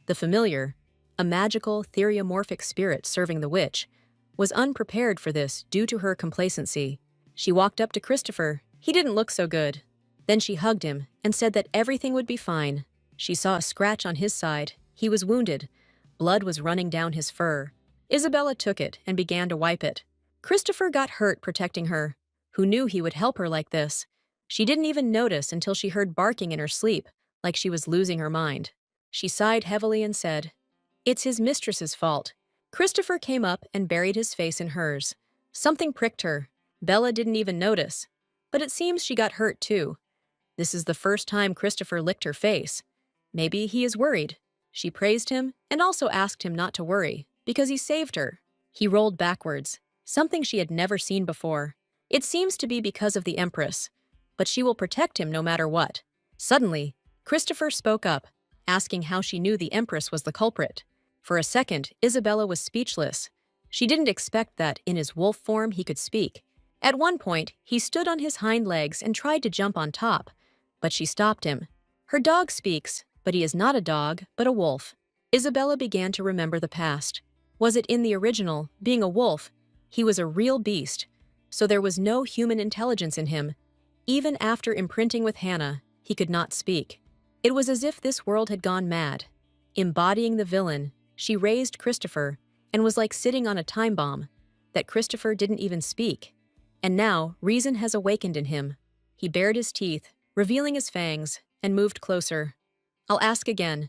the familiar, a magical, theriomorphic spirit serving the witch, was unprepared for this due to her complacency. She walked up to Christopher. He didn't look so good. Then she hugged him and said that everything would be fine. She saw a scratch on his side. He was wounded. Blood was running down his fur. Isabella took it and began to wipe it. Christopher got hurt protecting her. Who knew he would help her like this? She didn't even notice until she heard barking in her sleep, like she was losing her mind. She sighed heavily and said, "It's his mistress's fault." Christopher came up and buried his face in hers. Something pricked her. Bella didn't even notice. But it seems she got hurt too. This is the first time Christopher licked her face. Maybe he is worried. She praised him and also asked him not to worry, because he saved her. He rolled backwards, something she had never seen before. It seems to be because of the Empress, but she will protect him no matter what. Suddenly, Christopher spoke up, asking how she knew the Empress was the culprit. For a second, Isabella was speechless. She didn't expect that, in his wolf form, he could speak. At one point, he stood on his hind legs and tried to jump on top, but she stopped him. Her dog speaks, but he is not a dog, but a wolf. Isabella began to remember the past. Was it in the original, being a wolf? He was a real beast, so there was no human intelligence in him. Even after imprinting with Hannah, he could not speak. It was as if this world had gone mad. Embodying the villain, she raised Christopher and was like sitting on a time bomb, that Christopher didn't even speak. And now, reason has awakened in him. He bared his teeth, revealing his fangs, and moved closer. "I'll ask again."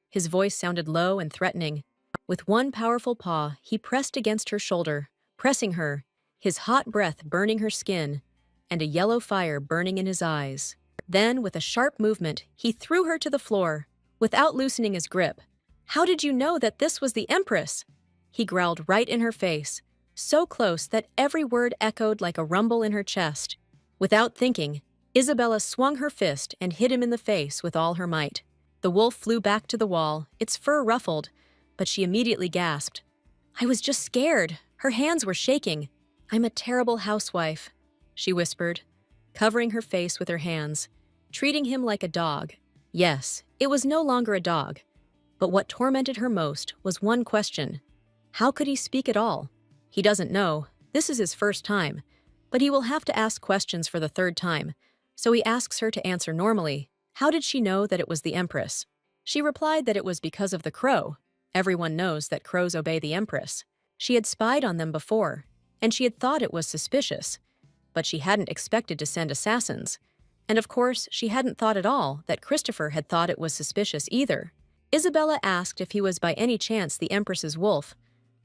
His voice sounded low and threatening. With one powerful paw, he pressed against her shoulder, pressing her, his hot breath burning her skin, and a yellow fire burning in his eyes. Then, with a sharp movement, he threw her to the floor, without loosening his grip. "How did you know that this was the Empress?" He growled right in her face, so close that every word echoed like a rumble in her chest. Without thinking, Isabella swung her fist and hit him in the face with all her might. The wolf flew back to the wall, its fur ruffled, but she immediately gasped. "I was just scared." Her hands were shaking. "I'm a terrible housewife," she whispered, covering her face with her hands, treating him like a dog. Yes, it was no longer a dog. But what tormented her most was one question. How could he speak at all? He doesn't know. This is his first time. But he will have to ask questions for the third time, so he asks her to answer normally. How did she know that it was the Empress? She replied that it was because of the crow. Everyone knows that crows obey the Empress. She had spied on them before, and she had thought it was suspicious. But she hadn't expected to send assassins. And of course, she hadn't thought at all that Christopher had thought it was suspicious either. Isabella asked if he was by any chance the Empress's wolf,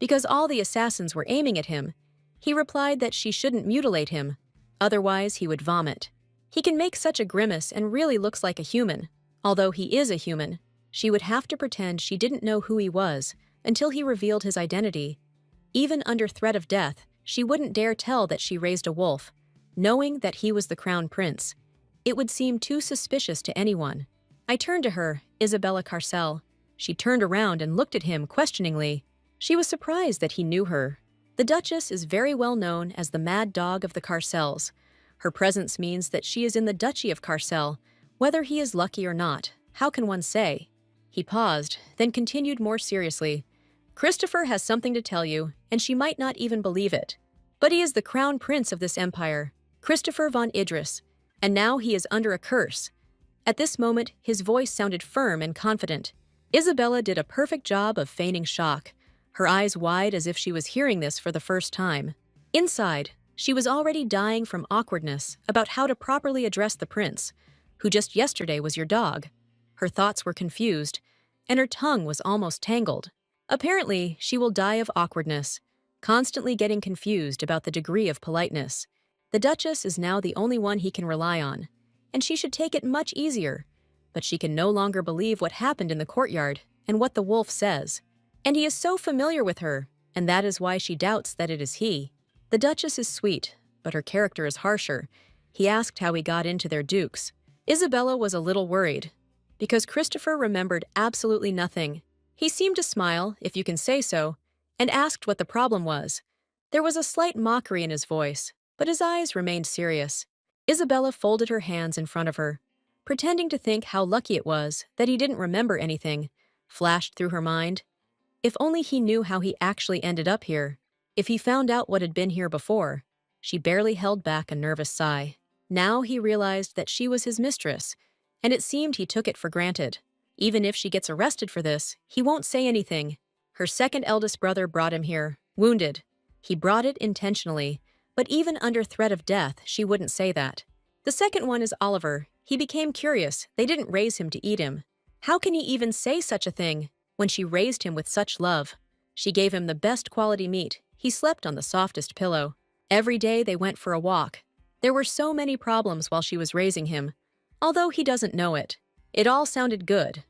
because all the assassins were aiming at him. He replied that she shouldn't mutilate him, otherwise he would vomit. He can make such a grimace and really looks like a human. Although he is a human, she would have to pretend she didn't know who he was until he revealed his identity. Even under threat of death, she wouldn't dare tell that she raised a wolf, knowing that he was the crown prince. It would seem too suspicious to anyone. I turned to her, Isabella Carcel. She turned around and looked at him questioningly. She was surprised that he knew her. The Duchess is very well known as the mad dog of the Carcels. Her presence means that she is in the Duchy of Carcel. Whether he is lucky or not, how can one say? He paused, then continued more seriously. Christopher has something to tell you, and she might not even believe it. But he is the crown prince of this empire, Christopher von Idris, and now he is under a curse. At this moment, his voice sounded firm and confident. Isabella did a perfect job of feigning shock, her eyes wide as if she was hearing this for the first time. Inside, she was already dying from awkwardness about how to properly address the prince, who just yesterday was your dog. Her thoughts were confused, and her tongue was almost tangled. Apparently, she will die of awkwardness, constantly getting confused about the degree of politeness. The Duchess is now the only one he can rely on, and she should take it much easier. But she can no longer believe what happened in the courtyard and what the wolf says. And he is so familiar with her, and that is why she doubts that it is he. The Duchess is sweet, but her character is harsher. He asked how he got into their dukes. Isabella was a little worried, because Christopher remembered absolutely nothing. He seemed to smile, if you can say so, and asked what the problem was. There was a slight mockery in his voice, but his eyes remained serious. Isabella folded her hands in front of her, pretending to think how lucky it was that he didn't remember anything. Flashed through her mind. If only he knew how he actually ended up here. If he found out what had been here before. She barely held back a nervous sigh. Now he realized that she was his mistress, and it seemed he took it for granted. Even if she gets arrested for this, he won't say anything. Her second eldest brother brought him here, wounded. He brought it intentionally, but even under threat of death, she wouldn't say that. The second one is Oliver. He became curious. They didn't raise him to eat him. How can he even say such a thing when she raised him with such love? She gave him the best quality meat. He slept on the softest pillow. Every day they went for a walk. There were so many problems while she was raising him, although he doesn't know it. It all sounded good.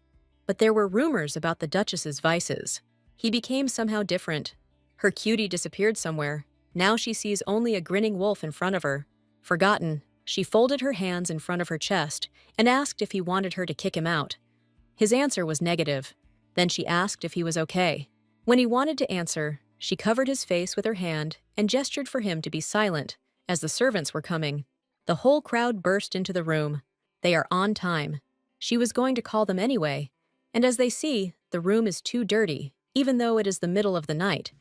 But there were rumors about the Duchess's vices. He became somehow different. Her cutie disappeared somewhere. Now she sees only a grinning wolf in front of her. Forgotten, she folded her hands in front of her chest and asked if he wanted her to kick him out. His answer was negative. Then she asked if he was okay. When he wanted to answer, she covered his face with her hand and gestured for him to be silent as the servants were coming. The whole crowd burst into the room. They are on time. She was going to call them anyway, and as they see, the room is too dirty, even though it is the middle of the night,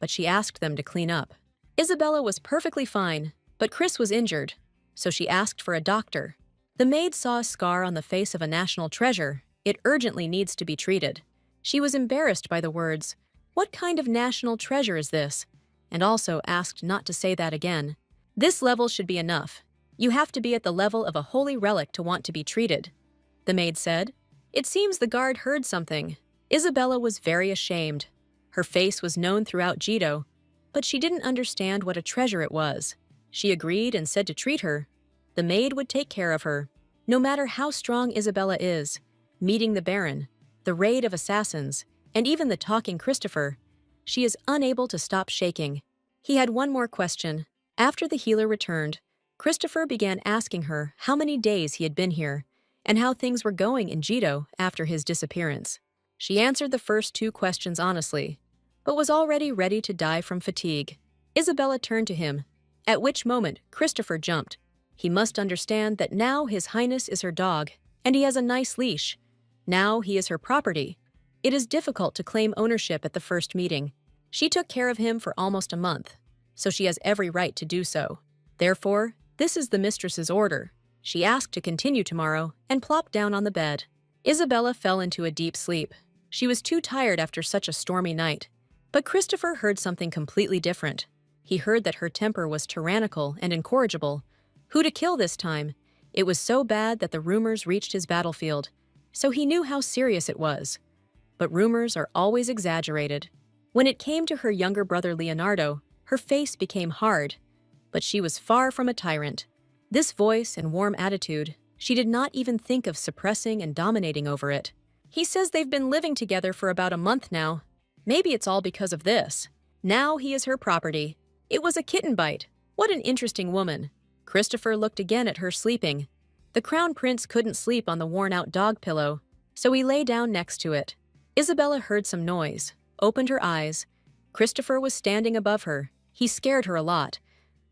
but she asked them to clean up. Isabella was perfectly fine, but Chris was injured, so she asked for a doctor. The maid saw a scar on the face of a national treasure. It urgently needs to be treated. She was embarrassed by the words, "What kind of national treasure is this?" and also asked not to say that again. This level should be enough. You have to be at the level of a holy relic to want to be treated, the maid said. It seems the guard heard something. Isabella was very ashamed. Her face was known throughout Jito, but she didn't understand what a treasure it was. She agreed and said to treat her. The maid would take care of her. No matter how strong Isabella is, meeting the Baron, the raid of assassins, and even the talking Christopher, she is unable to stop shaking. He had one more question. After the healer returned, Christopher began asking her how many days he had been here and how things were going in Jito after his disappearance. She answered the first two questions honestly, but was already ready to die from fatigue. Isabella turned to him, at which moment Christopher jumped. He must understand that now His Highness is her dog, and he has a nice leash. Now he is her property. It is difficult to claim ownership at the first meeting. She took care of him for almost a month, so she has every right to do so. Therefore, this is the mistress's order. She asked to continue tomorrow and plopped down on the bed. Isabella fell into a deep sleep. She was too tired after such a stormy night. But Christopher heard something completely different. He heard that her temper was tyrannical and incorrigible. Who to kill this time? It was so bad that the rumors reached his battlefield, so he knew how serious it was. But rumors are always exaggerated. When it came to her younger brother Leonardo, her face became hard, but she was far from a tyrant. This voice and warm attitude, she did not even think of suppressing and dominating over it. He says they've been living together for about a month now. Maybe it's all because of this. Now he is her property. It was a kitten bite. What an interesting woman. Christopher looked again at her sleeping. The crown prince couldn't sleep on the worn-out dog pillow, so he lay down next to it. Isabella heard some noise, opened her eyes. Christopher was standing above her. He scared her a lot,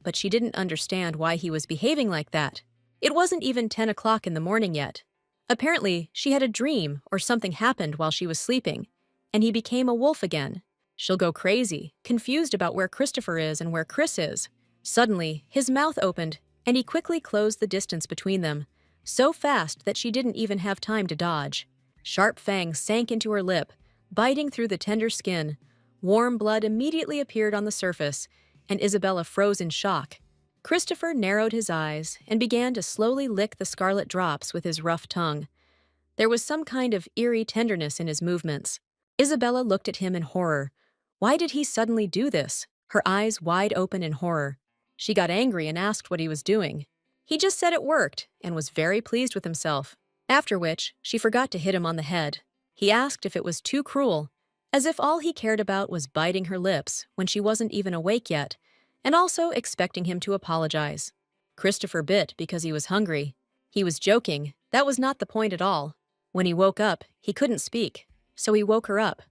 but she didn't understand why he was behaving like that. It wasn't even 10 o'clock in the morning yet. Apparently, she had a dream or something happened while she was sleeping, and he became a wolf again. She'll go crazy, confused about where Christopher is and where Chris is. Suddenly, his mouth opened, and he quickly closed the distance between them, so fast that she didn't even have time to dodge. Sharp fangs sank into her lip, biting through the tender skin. Warm blood immediately appeared on the surface, and Isabella froze in shock. Christopher narrowed his eyes and began to slowly lick the scarlet drops with his rough tongue. There was some kind of eerie tenderness in his movements. Isabella looked at him in horror. Why did he suddenly do this? Her eyes wide open in horror. She got angry and asked what he was doing. He just said it worked and was very pleased with himself. After which, she forgot to hit him on the head. He asked if it was too cruel, as if all he cared about was biting her lips when she wasn't even awake yet, and also expecting him to apologize. Christopher bit because he was hungry. He was joking. That was not the point at all. When he woke up, he couldn't speak, so he woke her up.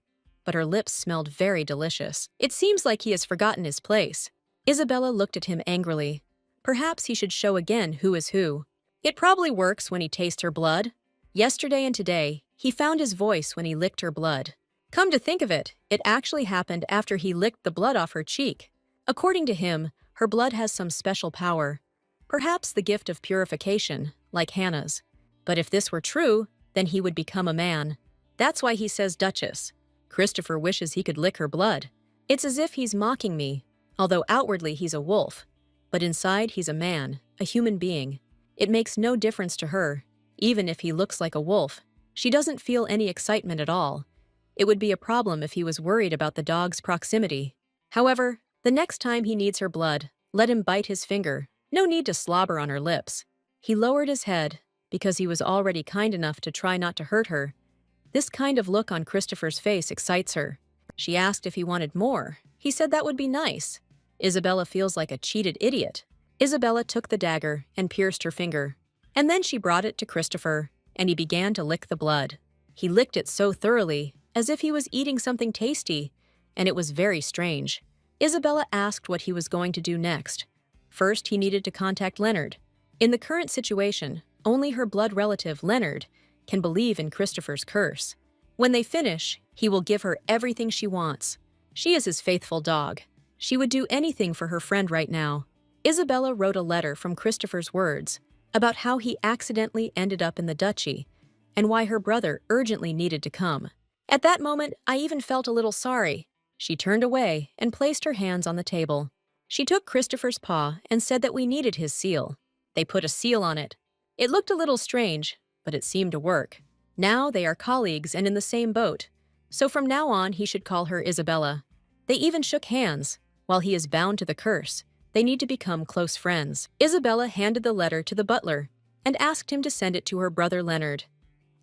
But her lips smelled very delicious. It seems like he has forgotten his place. Isabella looked at him angrily. Perhaps he should show again who is who. It probably works when he tastes her blood. Yesterday and today, he found his voice when he licked her blood. Come to think of it, it actually happened after he licked the blood off her cheek. According to him, her blood has some special power. Perhaps the gift of purification, like Hannah's. But if this were true, then he would become a man. That's why he says Duchess. Christopher wishes he could lick her blood. It's as if he's mocking me, although outwardly he's a wolf. But inside he's a man, a human being. It makes no difference to her, even if he looks like a wolf. She doesn't feel any excitement at all. It would be a problem if he was worried about the dog's proximity. However, the next time he needs her blood, let him bite his finger. No need to slobber on her lips. He lowered his head, because he was already kind enough to try not to hurt her. This kind of look on Christopher's face excites her. She asked if he wanted more. He said that would be nice. Isabella feels like a cheated idiot. Isabella took the dagger and pierced her finger. And then she brought it to Christopher, and he began to lick the blood. He licked it so thoroughly, as if he was eating something tasty, and it was very strange. Isabella asked what he was going to do next. First, he needed to contact Leonard. In the current situation, only her blood relative, Leonard, can believe in Christopher's curse. When they finish, he will give her everything she wants. She is his faithful dog. She would do anything for her friend right now. Isabella wrote a letter from Christopher's words about how he accidentally ended up in the duchy and why her brother urgently needed to come. At that moment, I even felt a little sorry. She turned away and placed her hands on the table. She took Christopher's paw and said that we needed his seal. They put a seal on it. It looked a little strange, but it seemed to work. Now they are colleagues and in the same boat, so from now on he should call her Isabella. They even shook hands. While he is bound to the curse, they need to become close friends. Isabella handed the letter to the butler and asked him to send it to her brother Leonard.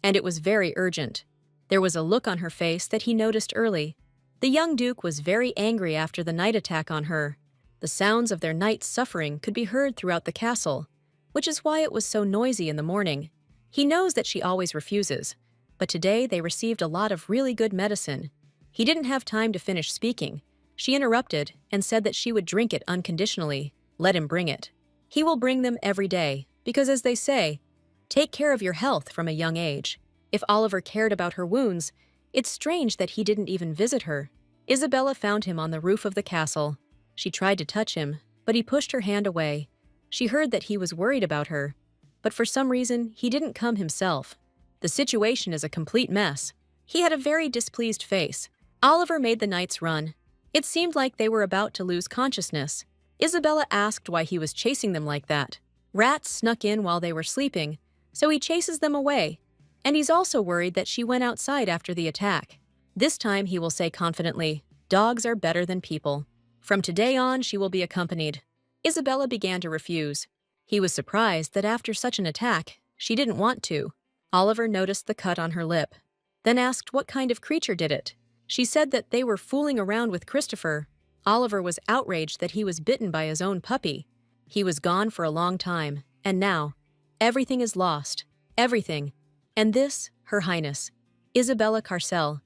And it was very urgent. There was a look on her face that he noticed early. The young duke was very angry after the night attack on her. The sounds of their night's suffering could be heard throughout the castle, which is why it was so noisy in the morning. He knows that she always refuses, but today they received a lot of really good medicine. He didn't have time to finish speaking. She interrupted and said that she would drink it unconditionally. Let him bring it. He will bring them every day, because as they say, take care of your health from a young age. If Oliver cared about her wounds, it's strange that he didn't even visit her. Isabella found him on the roof of the castle. She tried to touch him, but he pushed her hand away. She heard that he was worried about her, but for some reason, he didn't come himself. The situation is a complete mess. He had a very displeased face. Oliver made the knights run. It seemed like they were about to lose consciousness. Isabella asked why he was chasing them like that. Rats snuck in while they were sleeping, so he chases them away. And he's also worried that she went outside after the attack. This time he will say confidently, dogs are better than people. From today on, she will be accompanied. Isabella began to refuse. He was surprised that after such an attack, she didn't want to. Oliver noticed the cut on her lip, then asked what kind of creature did it. She said that they were fooling around with Christopher. Oliver was outraged that he was bitten by his own puppy. He was gone for a long time, and now, everything is lost. Everything. And this, Her Highness, Isabella Carcel.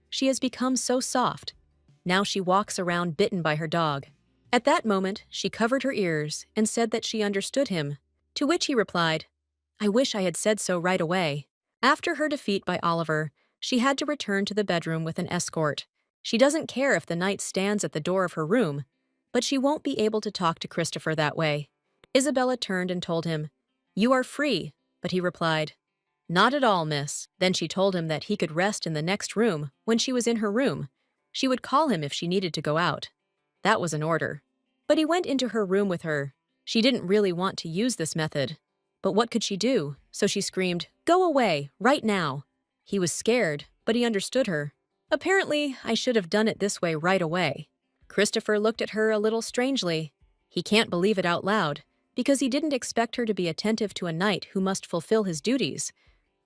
She has become so soft. Now she walks around bitten by her dog. At that moment, she covered her ears and said that she understood him, to which he replied, I wish I had said so right away. After her defeat by Oliver, she had to return to the bedroom with an escort. She doesn't care if the knight stands at the door of her room, but she won't be able to talk to Christopher that way. Isabella turned and told him, You are free, but he replied, Not at all, miss. Then she told him that he could rest in the next room when she was in her room. She would call him if she needed to go out. That was an order. But he went into her room with her. She didn't really want to use this method. But what could she do? So she screamed, Go away, right now. He was scared, but he understood her. Apparently, I should have done it this way right away. Christopher looked at her a little strangely. He can't believe it out loud, because he didn't expect her to be attentive to a knight who must fulfill his duties.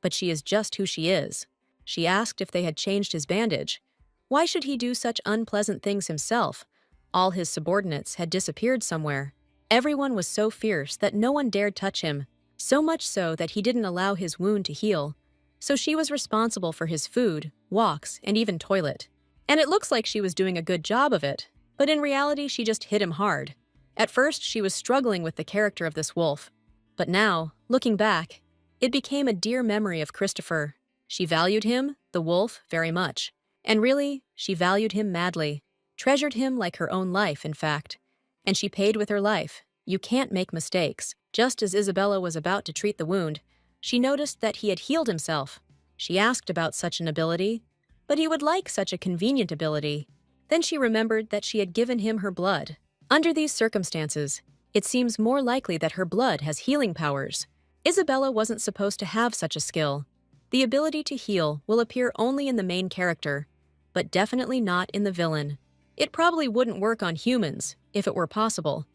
But she is just who she is. She asked if they had changed his bandage. Why should he do such unpleasant things himself? All his subordinates had disappeared somewhere. Everyone was so fierce that no one dared touch him, so much so that he didn't allow his wound to heal. So she was responsible for his food, walks, and even toilet. And it looks like she was doing a good job of it, but in reality she just hit him hard. At first she was struggling with the character of this wolf, but now, looking back, it became a dear memory of Christopher. She valued him, the wolf, very much. And really, she valued him madly, treasured him like her own life, in fact. And she paid with her life. You can't make mistakes. Just as Isabella was about to treat the wound, she noticed that he had healed himself. She asked about such an ability, but he would like such a convenient ability. Then she remembered that she had given him her blood. Under these circumstances, it seems more likely that her blood has healing powers. Isabella wasn't supposed to have such a skill. The ability to heal will appear only in the main character, but definitely not in the villain. It probably wouldn't work on humans, if it were possible.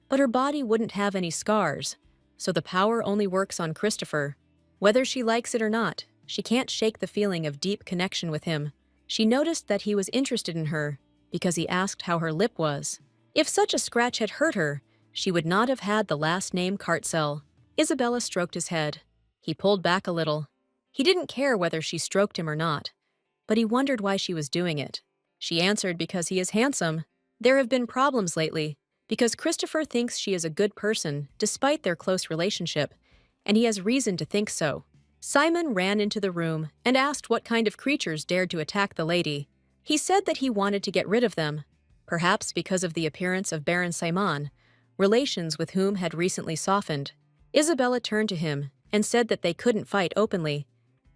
But her body wouldn't have any scars, so the power only works on Christopher. Whether she likes it or not, she can't shake the feeling of deep connection with him. She noticed that he was interested in her because he asked how her lip was. If such a scratch had hurt her, she would not have had the last name Cartcell. Isabella stroked his head. He pulled back a little. He didn't care whether she stroked him or not, but he wondered why she was doing it. She answered because he is handsome. There have been problems lately, because Christopher thinks she is a good person despite their close relationship, and he has reason to think so. Simon ran into the room and asked what kind of creatures dared to attack the lady. He said that he wanted to get rid of them, perhaps because of the appearance of Baron Simon, relations with whom had recently softened. Isabella turned to him and said that they couldn't fight openly.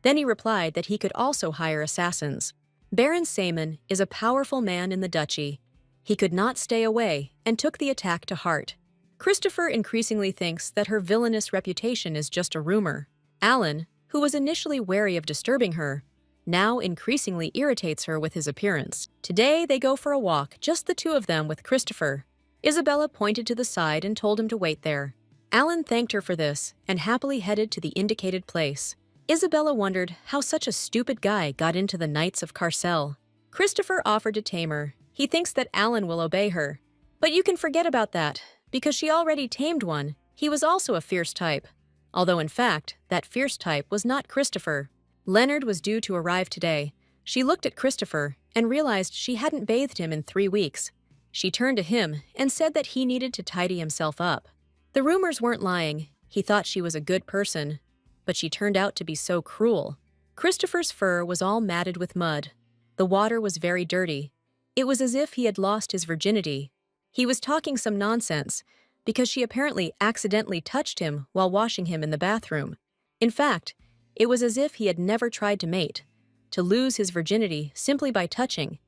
Then he replied that he could also hire assassins. Baron Simon is a powerful man in the duchy. He could not stay away and took the attack to heart. Christopher increasingly thinks that her villainous reputation is just a rumor. Alan, who was initially wary of disturbing her, now increasingly irritates her with his appearance. Today they go for a walk, just the two of them with Christopher. Isabella pointed to the side and told him to wait there. Alan thanked her for this and happily headed to the indicated place. Isabella wondered how such a stupid guy got into the Knights of Carcel. Christopher offered to tame her. He thinks that Alan will obey her. But you can forget about that, because she already tamed one. He was also a fierce type. Although in fact, that fierce type was not Christopher. Leonard was due to arrive today. She looked at Christopher and realized she hadn't bathed him in 3 weeks. She turned to him and said that he needed to tidy himself up. The rumors weren't lying. He thought she was a good person, but she turned out to be so cruel. Christopher's fur was all matted with mud. The water was very dirty. It was as if he had lost his virginity. He was talking some nonsense, because she apparently accidentally touched him while washing him in the bathroom. In fact, it was as if he had never tried to mate, to lose his virginity simply by touching.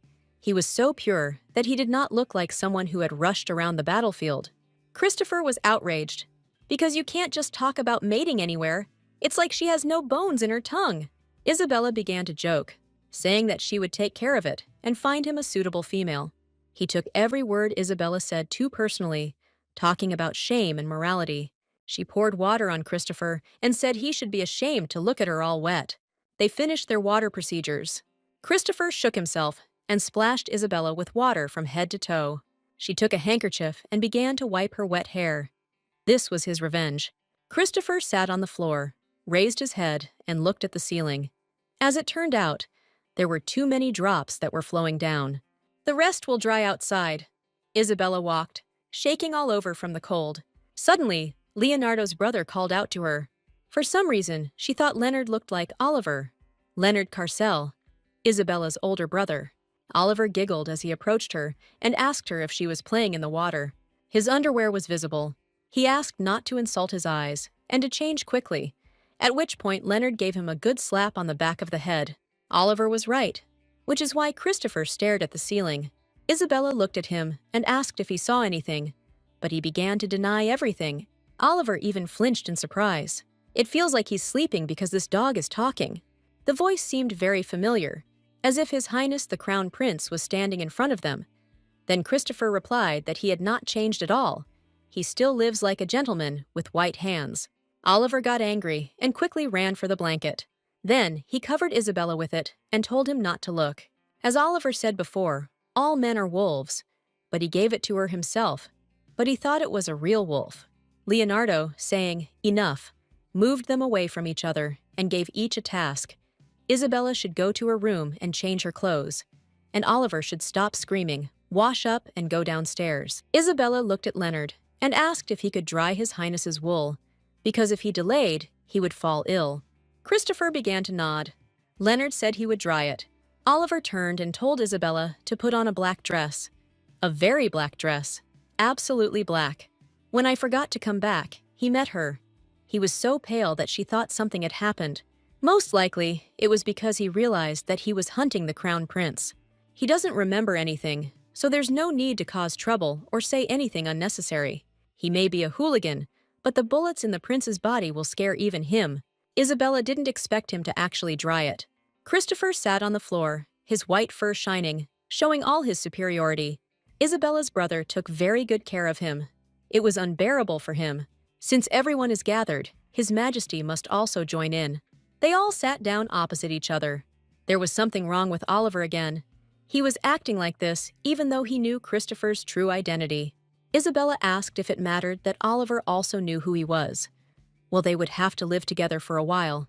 He was so pure that he did not look like someone who had rushed around the battlefield. Christopher was outraged, because you can't just talk about mating anywhere. It's like she has no bones in her tongue. Isabella began to joke, saying that she would take care of it and find him a suitable female. He took every word Isabella said too personally, talking about shame and morality. She poured water on Christopher and said he should be ashamed to look at her all wet. They finished their water procedures. Christopher shook himself and splashed Isabella with water from head to toe. She took a handkerchief and began to wipe her wet hair. This was his revenge. Christopher sat on the floor, raised his head, and looked at the ceiling. As it turned out, there were too many drops that were flowing down. The rest will dry outside. Isabella walked, shaking all over from the cold. Suddenly, Leonardo's brother called out to her. For some reason, she thought Leonard looked like Oliver. Leonard Carcel, Isabella's older brother. Oliver giggled as he approached her and asked her if she was playing in the water. His underwear was visible. He asked not to insult his eyes and to change quickly, at which point Leonard gave him a good slap on the back of the head. Oliver was right, which is why Christopher stared at the ceiling. Isabella looked at him and asked if he saw anything, but he began to deny everything. Oliver even flinched in surprise. It feels like he's sleeping because this dog is talking. The voice seemed very familiar, as if His Highness the Crown Prince was standing in front of them. Then Christopher replied that he had not changed at all. He still lives like a gentleman with white hands. Oliver got angry and quickly ran for the blanket. Then he covered Isabella with it and told him not to look. As Oliver said before, all men are wolves, but he gave it to her himself. But he thought it was a real wolf. Leonardo, saying, "Enough," moved them away from each other and gave each a task. Isabella should go to her room and change her clothes, and Oliver should stop screaming, wash up, and go downstairs. Isabella looked at Leonard and asked if he could dry His Highness's wool, because if he delayed, he would fall ill. Christopher began to nod. Leonard said he would dry it. Oliver turned and told Isabella to put on a black dress. A very black dress. Absolutely black. When I forgot to come back, he met her. He was so pale that she thought something had happened. Most likely, it was because he realized that he was hunting the Crown Prince. He doesn't remember anything, so there's no need to cause trouble or say anything unnecessary. He may be a hooligan, but the bullets in the prince's body will scare even him. Isabella didn't expect him to actually dry it. Christopher sat on the floor, his white fur shining, showing all his superiority. Isabella's brother took very good care of him. It was unbearable for him. Since everyone is gathered, His Majesty must also join in. They all sat down opposite each other. There was something wrong with Oliver again. He was acting like this even though he knew Christopher's true identity. Isabella asked if it mattered that Oliver also knew who he was. Well, they would have to live together for a while.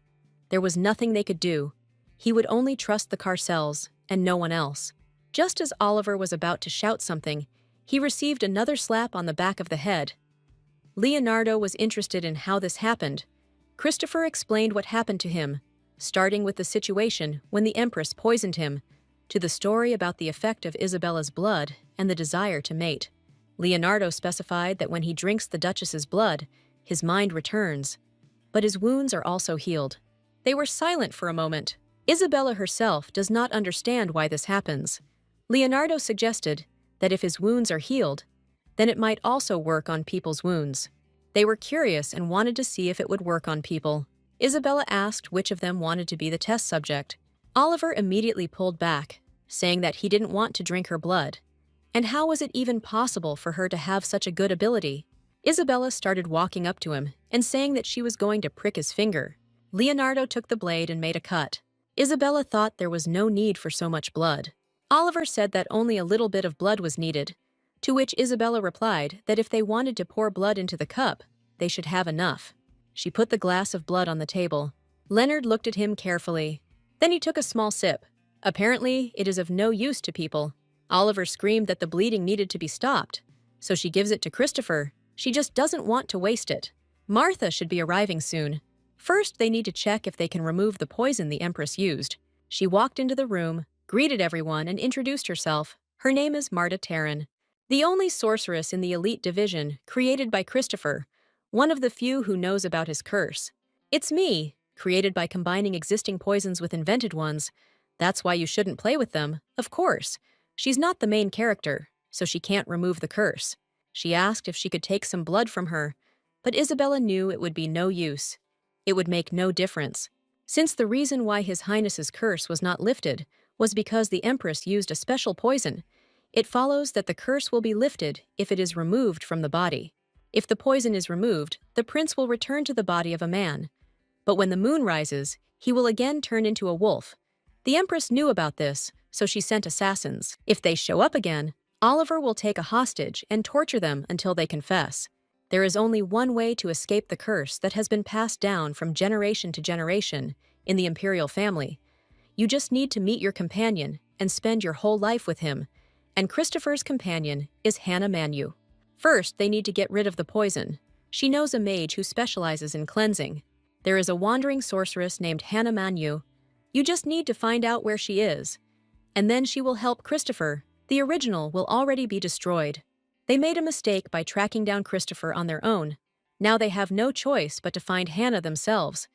There was nothing they could do. He would only trust the Carcels and no one else. Just as Oliver was about to shout something, he received another slap on the back of the head. Leonardo was interested in how this happened. Christopher explained what happened to him, starting with the situation when the Empress poisoned him, to the story about the effect of Isabella's blood and the desire to mate. Leonardo specified that when he drinks the Duchess's blood, his mind returns, but his wounds are also healed. They were silent for a moment. Isabella herself does not understand why this happens. Leonardo suggested that if his wounds are healed, then it might also work on people's wounds. They were curious and wanted to see if it would work on people. Isabella asked which of them wanted to be the test subject. Oliver immediately pulled back, saying that he didn't want to drink her blood. And how was it even possible for her to have such a good ability? Isabella started walking up to him and saying that she was going to prick his finger. Leonardo took the blade and made a cut. Isabella thought there was no need for so much blood. Oliver said that only a little bit of blood was needed, to which Isabella replied that if they wanted to pour blood into the cup, they should have enough. She put the glass of blood on the table. Leonard looked at him carefully. Then he took a small sip. Apparently, it is of no use to people. Oliver screamed that the bleeding needed to be stopped, so she gives it to Christopher. She just doesn't want to waste it. Martha should be arriving soon. First, they need to check if they can remove the poison the Empress used. She walked into the room, greeted everyone, and introduced herself. Her name is Marta Terran, the only sorceress in the elite division created by Christopher, one of the few who knows about his curse. It's me, created by combining existing poisons with invented ones. That's why you shouldn't play with them, of course. She's not the main character, so she can't remove the curse. She asked if she could take some blood from her, but Isabella knew it would be no use. It would make no difference, since the reason why His Highness's curse was not lifted was because the Empress used a special poison. It follows that the curse will be lifted if it is removed from the body. If the poison is removed, the prince will return to the body of a man. But when the moon rises, he will again turn into a wolf. The Empress knew about this, so she sent assassins. If they show up again, Oliver will take a hostage and torture them until they confess. There is only one way to escape the curse that has been passed down from generation to generation in the imperial family. You just need to meet your companion and spend your whole life with him, and Christopher's companion is Hannah Manhwa. First, they need to get rid of the poison. She knows a mage who specializes in cleansing. There is a wandering sorceress named Hannah Manhwa. You just need to find out where she is, and then she will help Christopher. The original will already be destroyed. They made a mistake by tracking down Christopher on their own. Now they have no choice but to find Hannah themselves.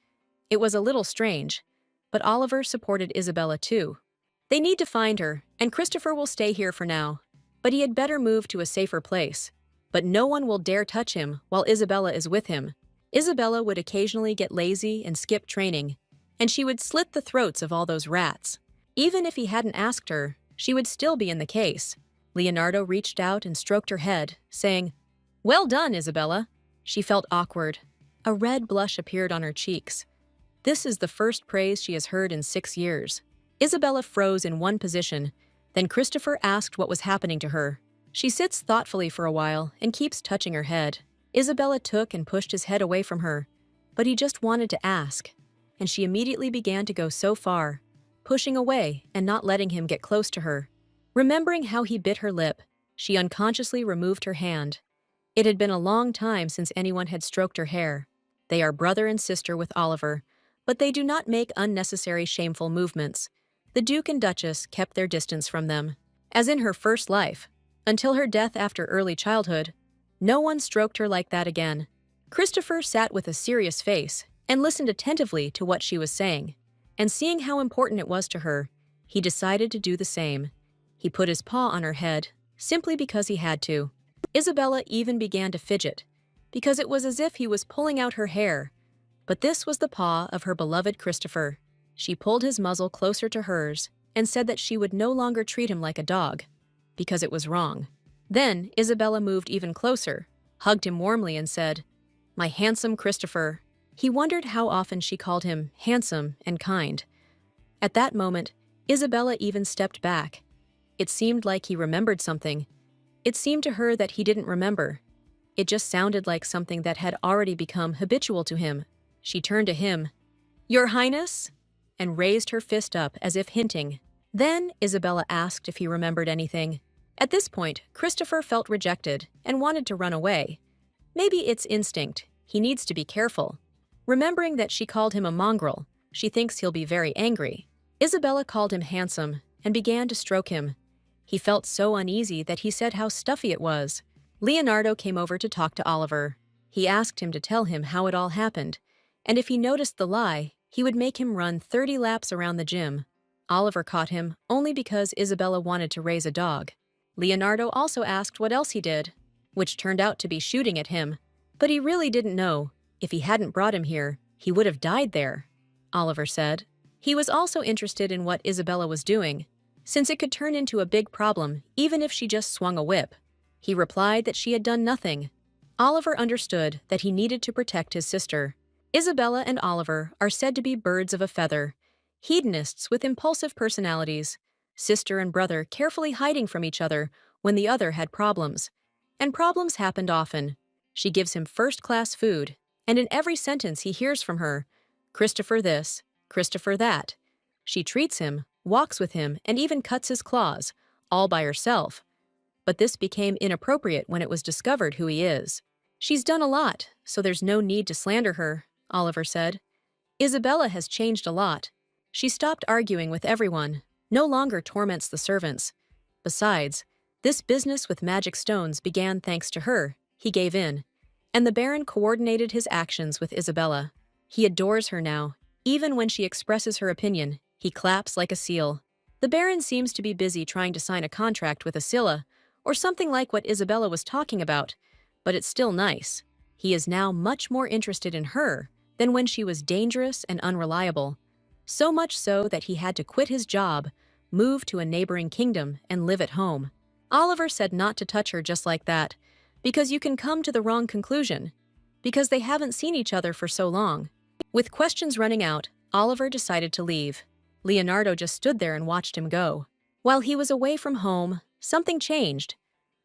It was a little strange, but Oliver supported Isabella too. They need to find her, and Christopher will stay here for now. But he had better move to a safer place. But no one will dare touch him while Isabella is with him. Isabella would occasionally get lazy and skip training, and she would slit the throats of all those rats. Even if he hadn't asked her, she would still be in the case. Leonardo reached out and stroked her head, saying, "Well done, Isabella." She felt awkward. A red blush appeared on her cheeks. This is the first praise she has heard in 6 years. Isabella froze in one position. Then Christopher asked what was happening to her. She sits thoughtfully for a while and keeps touching her head. Isabella took and pushed his head away from her, but he just wanted to ask, and she immediately began to go so far, pushing away and not letting him get close to her. Remembering how he bit her lip, she unconsciously removed her hand. It had been a long time since anyone had stroked her hair. They are brother and sister with Oliver, but they do not make unnecessary shameful movements. The Duke and Duchess kept their distance from them. As in her first life, until her death after early childhood, no one stroked her like that again. Christopher sat with a serious face and listened attentively to what she was saying, and seeing how important it was to her, he decided to do the same. He put his paw on her head, simply because he had to. Isabella even began to fidget, because it was as if he was pulling out her hair. But this was the paw of her beloved Christopher. She pulled his muzzle closer to hers and said that she would no longer treat him like a dog, because it was wrong. Then Isabella moved even closer, hugged him warmly and said, "My handsome Christopher." He wondered how often she called him handsome and kind. At that moment, Isabella even stepped back. It seemed like he remembered something. It seemed to her that he didn't remember. It just sounded like something that had already become habitual to him. She turned to him, "Your Highness?" and raised her fist up as if hinting. Then Isabella asked if he remembered anything. At this point, Christopher felt rejected and wanted to run away. Maybe it's instinct. He needs to be careful. Remembering that she called him a mongrel, she thinks he'll be very angry. Isabella called him handsome and began to stroke him. He felt so uneasy that he said how stuffy it was. Leonardo came over to talk to Oliver. He asked him to tell him how it all happened, and if he noticed the lie, he would make him run 30 laps around the gym. Oliver caught him only because Isabella wanted to raise a dog. Leonardo also asked what else he did, which turned out to be shooting at him, but he really didn't know. If he hadn't brought him here, he would have died there, Oliver said. He was also interested in what Isabella was doing, since it could turn into a big problem even if she just swung a whip. He replied that she had done nothing. Oliver understood that he needed to protect his sister. Isabella and Oliver are said to be birds of a feather, hedonists with impulsive personalities, sister and brother carefully hiding from each other when the other had problems. And problems happened often. She gives him first-class food, and in every sentence he hears from her, "Christopher this, Christopher that." She treats him, walks with him, and even cuts his claws, all by herself. But this became inappropriate when it was discovered who he is. "She's done a lot, so there's no need to slander her," Oliver said. "Isabella has changed a lot. She stopped arguing with everyone, no longer torments the servants. Besides, this business with magic stones began thanks to her." He gave in, and the Baron coordinated his actions with Isabella. He adores her now. Even when she expresses her opinion, he claps like a seal. The Baron seems to be busy trying to sign a contract with Asilla, or something like what Isabella was talking about, but it's still nice. He is now much more interested in her than when she was dangerous and unreliable. So much so that he had to quit his job, move to a neighboring kingdom, and live at home. Oliver said not to touch her just like that, because you can come to the wrong conclusion, because they haven't seen each other for so long. With questions running out, Oliver decided to leave. Leonardo just stood there and watched him go. While he was away from home, something changed.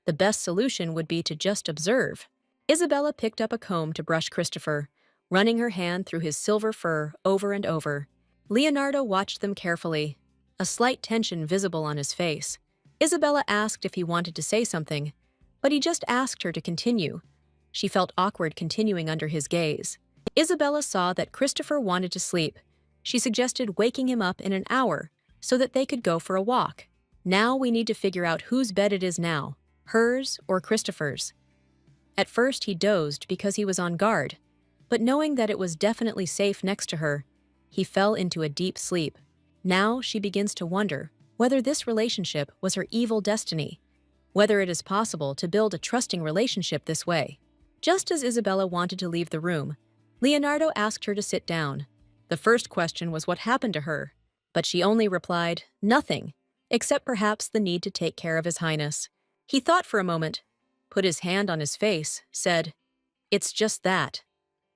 The best solution would be to just observe. Isabella picked up a comb to brush Christopher, running her hand through his silver fur over and over. Leonardo watched them carefully, a slight tension visible on his face. Isabella asked if he wanted to say something, but he just asked her to continue. She felt awkward continuing under his gaze. Isabella saw that Christopher wanted to sleep. She suggested waking him up in an hour so that they could go for a walk. "Now we need to figure out whose bed it is now, hers or Christopher's." At first he dozed because he was on guard, but knowing that it was definitely safe next to her, he fell into a deep sleep. Now she begins to wonder whether this relationship was her evil destiny, whether it is possible to build a trusting relationship this way. Just as Isabella wanted to leave the room, Leonardo asked her to sit down. The first question was what happened to her, but she only replied, "Nothing, except perhaps the need to take care of His Highness." He thought for a moment, put his hand on his face, said, "It's just that,"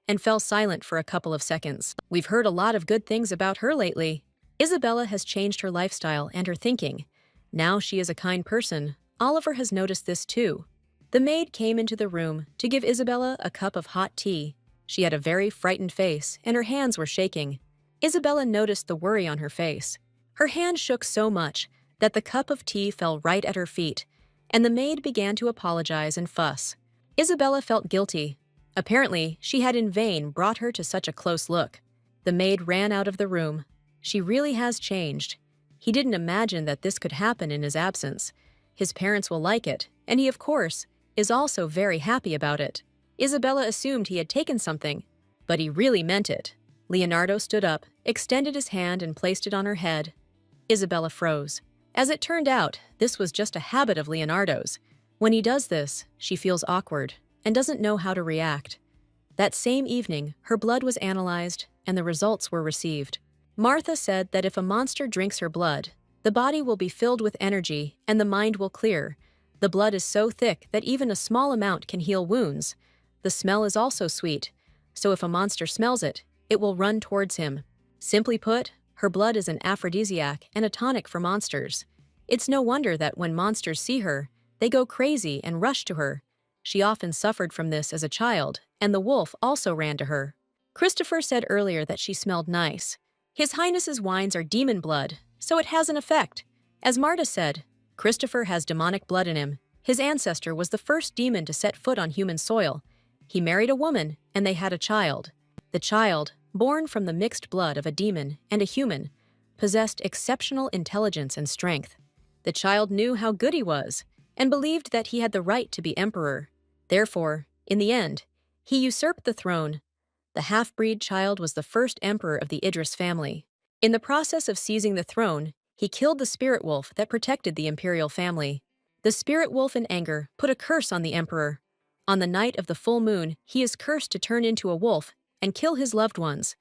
and fell silent for a couple of seconds. "We've heard a lot of good things about her lately. Isabella has changed her lifestyle and her thinking. Now she is a kind person. Oliver has noticed this too." The maid came into the room to give Isabella a cup of hot tea. She had a very frightened face, and her hands were shaking. Isabella noticed the worry on her face. Her hand shook so much that the cup of tea fell right at her feet, and the maid began to apologize and fuss. Isabella felt guilty. Apparently, she had in vain brought her to such a close look. The maid ran out of the room. She really has changed. He didn't imagine that this could happen in his absence. His parents will like it, and he, of course, is also very happy about it. Isabella assumed he had taken something, but he really meant it. Leonardo stood up, extended his hand, and placed it on her head. Isabella froze. As it turned out, this was just a habit of Leonardo's. When he does this, she feels awkward, and doesn't know how to react. That same evening, her blood was analyzed and the results were received. Martha said that if a monster drinks her blood, the body will be filled with energy and the mind will clear. The blood is so thick that even a small amount can heal wounds. The smell is also sweet, so if a monster smells it, it will run towards him. Simply put, her blood is an aphrodisiac and a tonic for monsters. It's no wonder that when monsters see her, they go crazy and rush to her. She often suffered from this as a child, and the wolf also ran to her. Christopher said earlier that she smelled nice. His Highness's wines are demon blood, so it has an effect. As Marta said, Christopher has demonic blood in him. His ancestor was the first demon to set foot on human soil. He married a woman, and they had a child. The child, born from the mixed blood of a demon and a human, possessed exceptional intelligence and strength. The child knew how good he was, and believed that he had the right to be emperor. Therefore, in the end, he usurped the throne. The half-breed child was the first emperor of the Idris family. In the process of seizing the throne, he killed the spirit wolf that protected the imperial family. The spirit wolf in anger put a curse on the emperor. On the night of the full moon, he is cursed to turn into a wolf and kill his loved ones.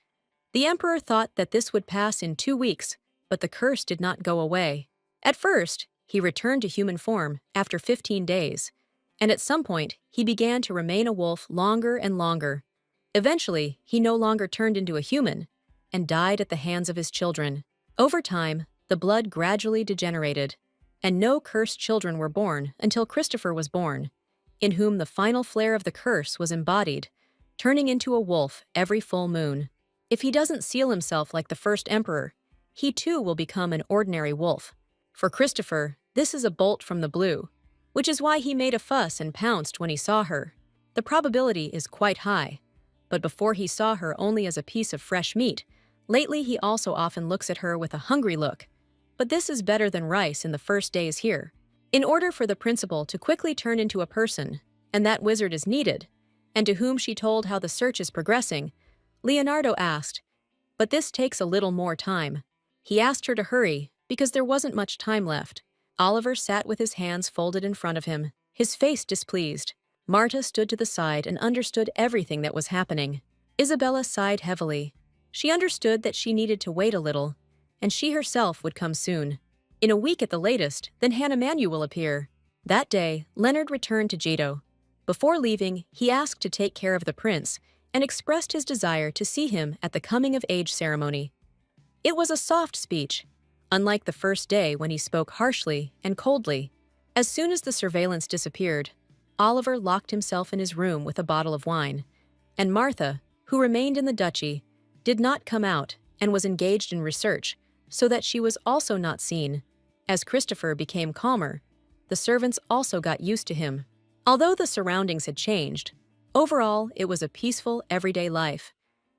The emperor thought that this would pass in 2 weeks, but the curse did not go away. At first, he returned to human form after 15 days, and at some point, he began to remain a wolf longer and longer. Eventually, he no longer turned into a human and died at the hands of his children. Over time, the blood gradually degenerated, and no cursed children were born until Christopher was born, in whom the final flare of the curse was embodied, turning into a wolf every full moon. If he doesn't seal himself like the first emperor, he too will become an ordinary wolf. For Christopher, this is a bolt from the blue, which is why he made a fuss and pounced when he saw her. The probability is quite high, but before he saw her only as a piece of fresh meat. Lately he also often looks at her with a hungry look. But this is better than rice in the first days here. In order for the principal to quickly turn into a person, and that wizard is needed, and to whom she told how the search is progressing, Leonardo asked, but this takes a little more time. He asked her to hurry, because there wasn't much time left. Oliver sat with his hands folded in front of him, his face displeased. Marta stood to the side and understood everything that was happening. Isabella sighed heavily. She understood that she needed to wait a little, and she herself would come soon. In a week at the latest, then Hannah Manu will appear. That day, Leonard returned to Jado. Before leaving, he asked to take care of the prince and expressed his desire to see him at the coming-of-age ceremony. It was a soft speech, unlike the first day when he spoke harshly and coldly. As soon as the surveillance disappeared, Oliver locked himself in his room with a bottle of wine, and Martha, who remained in the duchy, did not come out and was engaged in research, so that she was also not seen. As Christopher became calmer, the servants also got used to him. Although the surroundings had changed, overall it was a peaceful, everyday life.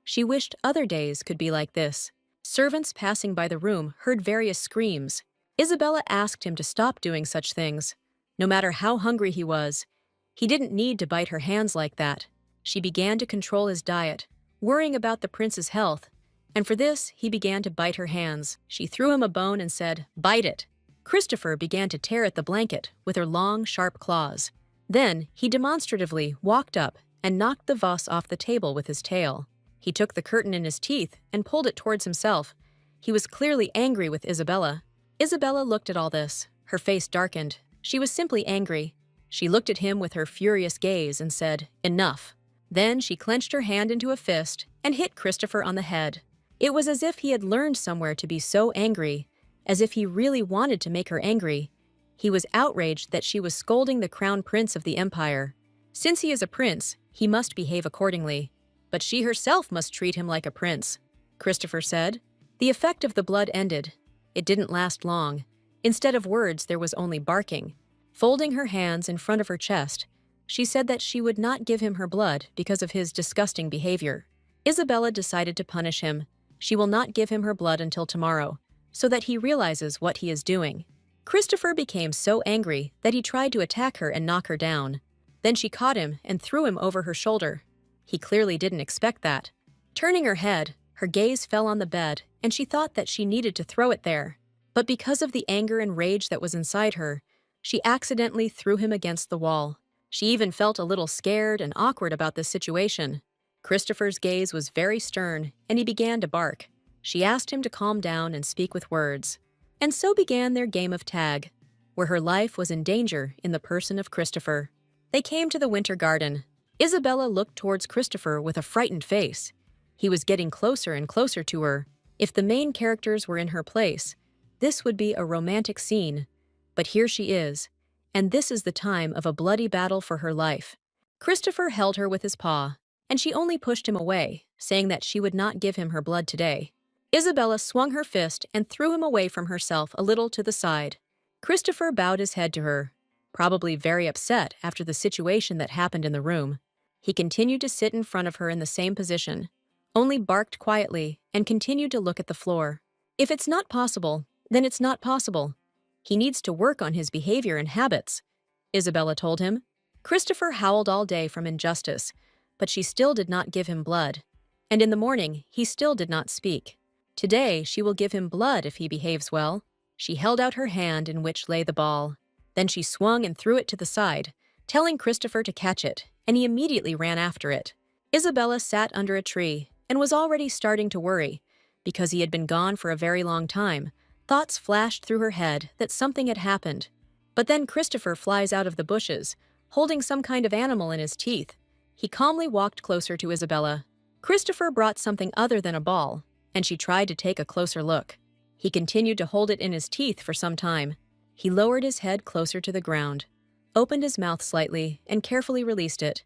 She wished other days could be like this. Servants passing by the room heard various screams. Isabella asked him to stop doing such things. No matter how hungry he was, he didn't need to bite her hands like that. She began to control his diet, worrying about the prince's health, and for this he began to bite her hands. She threw him a bone and said, "Bite it." Christopher began to tear at the blanket with her long, sharp claws. Then he demonstratively walked up and knocked the vase off the table with his tail. He took the curtain in his teeth and pulled it towards himself. He was clearly angry with Isabella. Isabella looked at all this. Her face darkened. She was simply angry. She looked at him with her furious gaze and said, "Enough." Then she clenched her hand into a fist and hit Christopher on the head. It was as if he had learned somewhere to be so angry, as if he really wanted to make her angry. He was outraged that she was scolding the crown prince of the empire. Since he is a prince, he must behave accordingly. But she herself must treat him like a prince, Christopher said. The effect of the blood ended. It didn't last long. Instead of words, there was only barking. Folding her hands in front of her chest, she said that she would not give him her blood because of his disgusting behavior. Isabella decided to punish him. She will not give him her blood until tomorrow, so that he realizes what he is doing. Christopher became so angry that he tried to attack her and knock her down. Then she caught him and threw him over her shoulder. He clearly didn't expect that. Turning her head, her gaze fell on the bed, and she thought that she needed to throw it there. But because of the anger and rage that was inside her, she accidentally threw him against the wall. She even felt a little scared and awkward about this situation. Christopher's gaze was very stern, and he began to bark. She asked him to calm down and speak with words. And so began their game of tag, where her life was in danger in the person of Christopher. They came to the winter garden. Isabella looked towards Christopher with a frightened face. He was getting closer and closer to her. If the main characters were in her place, this would be a romantic scene. But here she is, and this is the time of a bloody battle for her life. Christopher held her with his paw, and she only pushed him away, saying that she would not give him her blood today. Isabella swung her fist and threw him away from herself a little to the side. Christopher bowed his head to her, probably very upset after the situation that happened in the room. He continued to sit in front of her in the same position, only barked quietly and continued to look at the floor. If it's not possible, then it's not possible. He needs to work on his behavior and habits, Isabella told him. Christopher howled all day from injustice, but she still did not give him blood. And in the morning, he still did not speak. Today, she will give him blood if he behaves well. She held out her hand in which lay the ball. Then she swung and threw it to the side, telling Christopher to catch it, and he immediately ran after it. Isabella sat under a tree and was already starting to worry. Because he had been gone for a very long time, thoughts flashed through her head that something had happened. But then Christopher flies out of the bushes, holding some kind of animal in his teeth. He calmly walked closer to Isabella. Christopher brought something other than a ball, and she tried to take a closer look. He continued to hold it in his teeth for some time. He lowered his head closer to the ground, opened his mouth slightly, and carefully released it.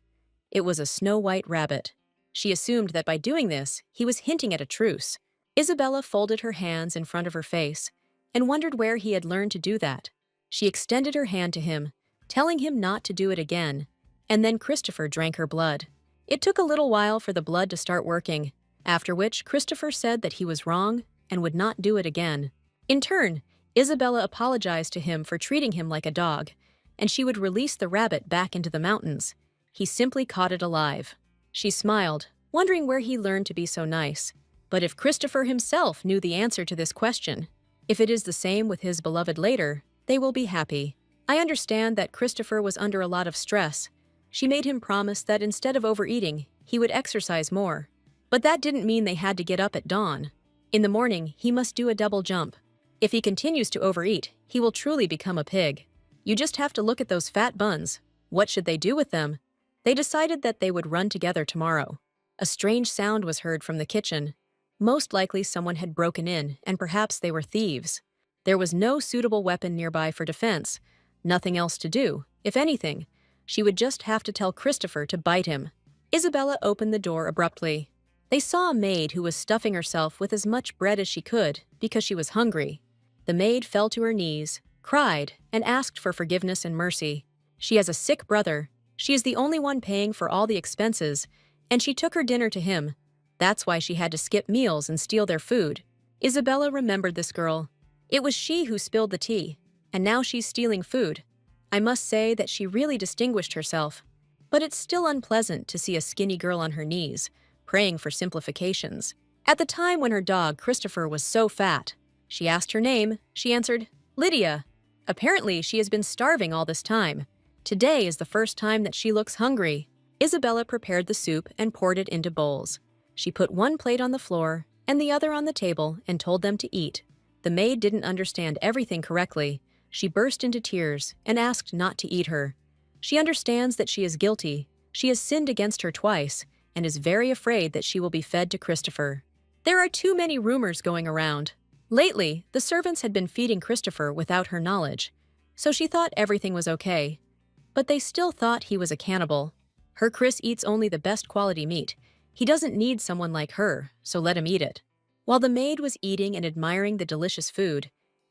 It was a snow-white rabbit. She assumed that by doing this, he was hinting at a truce. Isabella folded her hands in front of her face and wondered where he had learned to do that. She extended her hand to him, telling him not to do it again, and then Christopher drank her blood. It took a little while for the blood to start working, after which Christopher said that he was wrong and would not do it again. In turn, Isabella apologized to him for treating him like a dog, and she would release the rabbit back into the mountains. He simply caught it alive. She smiled, wondering where he learned to be so nice. But if Christopher himself knew the answer to this question, if it is the same with his beloved later, they will be happy. I understand that Christopher was under a lot of stress. She made him promise that instead of overeating, he would exercise more. But that didn't mean they had to get up at dawn. In the morning, he must do a double jump. If he continues to overeat, he will truly become a pig. You just have to look at those fat buns. What should they do with them? They decided that they would run together tomorrow. A strange sound was heard from the kitchen. Most likely someone had broken in, and perhaps they were thieves. There was no suitable weapon nearby for defense. Nothing else to do. If anything, she would just have to tell Christopher to bite him. Isabella opened the door abruptly. They saw a maid who was stuffing herself with as much bread as she could because she was hungry. The maid fell to her knees, cried, and asked for forgiveness and mercy. She has a sick brother. She is the only one paying for all the expenses, and she took her dinner to him. That's why she had to skip meals and steal their food. Isabella remembered this girl. It was she who spilled the tea, and now she's stealing food. I must say that she really distinguished herself. But it's still unpleasant to see a skinny girl on her knees, praying for simplifications. At the time when her dog, Christopher, was so fat, she asked her name. She answered, Lydia. Apparently, she has been starving all this time. Today is the first time that she looks hungry. Isabella prepared the soup and poured it into bowls. She put one plate on the floor and the other on the table and told them to eat. The maid didn't understand everything correctly. She burst into tears and asked not to eat her. She understands that she is guilty. She has sinned against her twice and is very afraid that she will be fed to Christopher. There are too many rumors going around. Lately, the servants had been feeding Christopher without her knowledge, so she thought everything was okay. But they still thought he was a cannibal. Her Chris eats only the best quality meat. He doesn't need someone like her, so let him eat it. While the maid was eating and admiring the delicious food,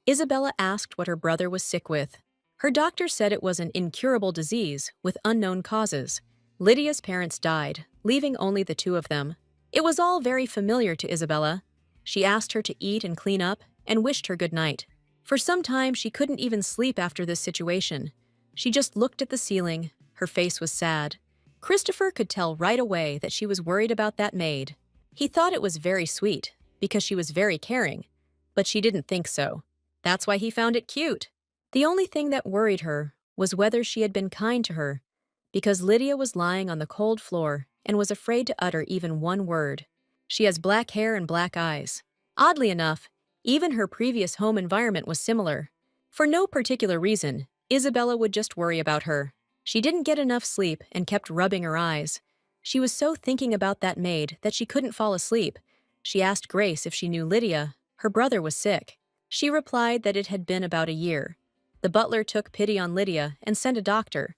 Isabella asked what her brother was sick with. Her doctor said it was an incurable disease with unknown causes. Lydia's parents died, leaving only the two of them. It was all very familiar to Isabella. She asked her to eat and clean up and wished her good night. For some time, she couldn't even sleep after this situation. She just looked at the ceiling. Her face was sad. Christopher could tell right away that she was worried about that maid. He thought it was very sweet, because she was very caring, but she didn't think so. That's why he found it cute. The only thing that worried her was whether she had been kind to her, because Lydia was lying on the cold floor and was afraid to utter even one word. She has black hair and black eyes. Oddly enough, even her previous home environment was similar. For no particular reason, Isabella would just worry about her. She didn't get enough sleep and kept rubbing her eyes. She was so thinking about that maid that she couldn't fall asleep. She asked Grace if she knew Lydia. Her brother was sick. She replied that it had been about a year. The butler took pity on Lydia and sent a doctor.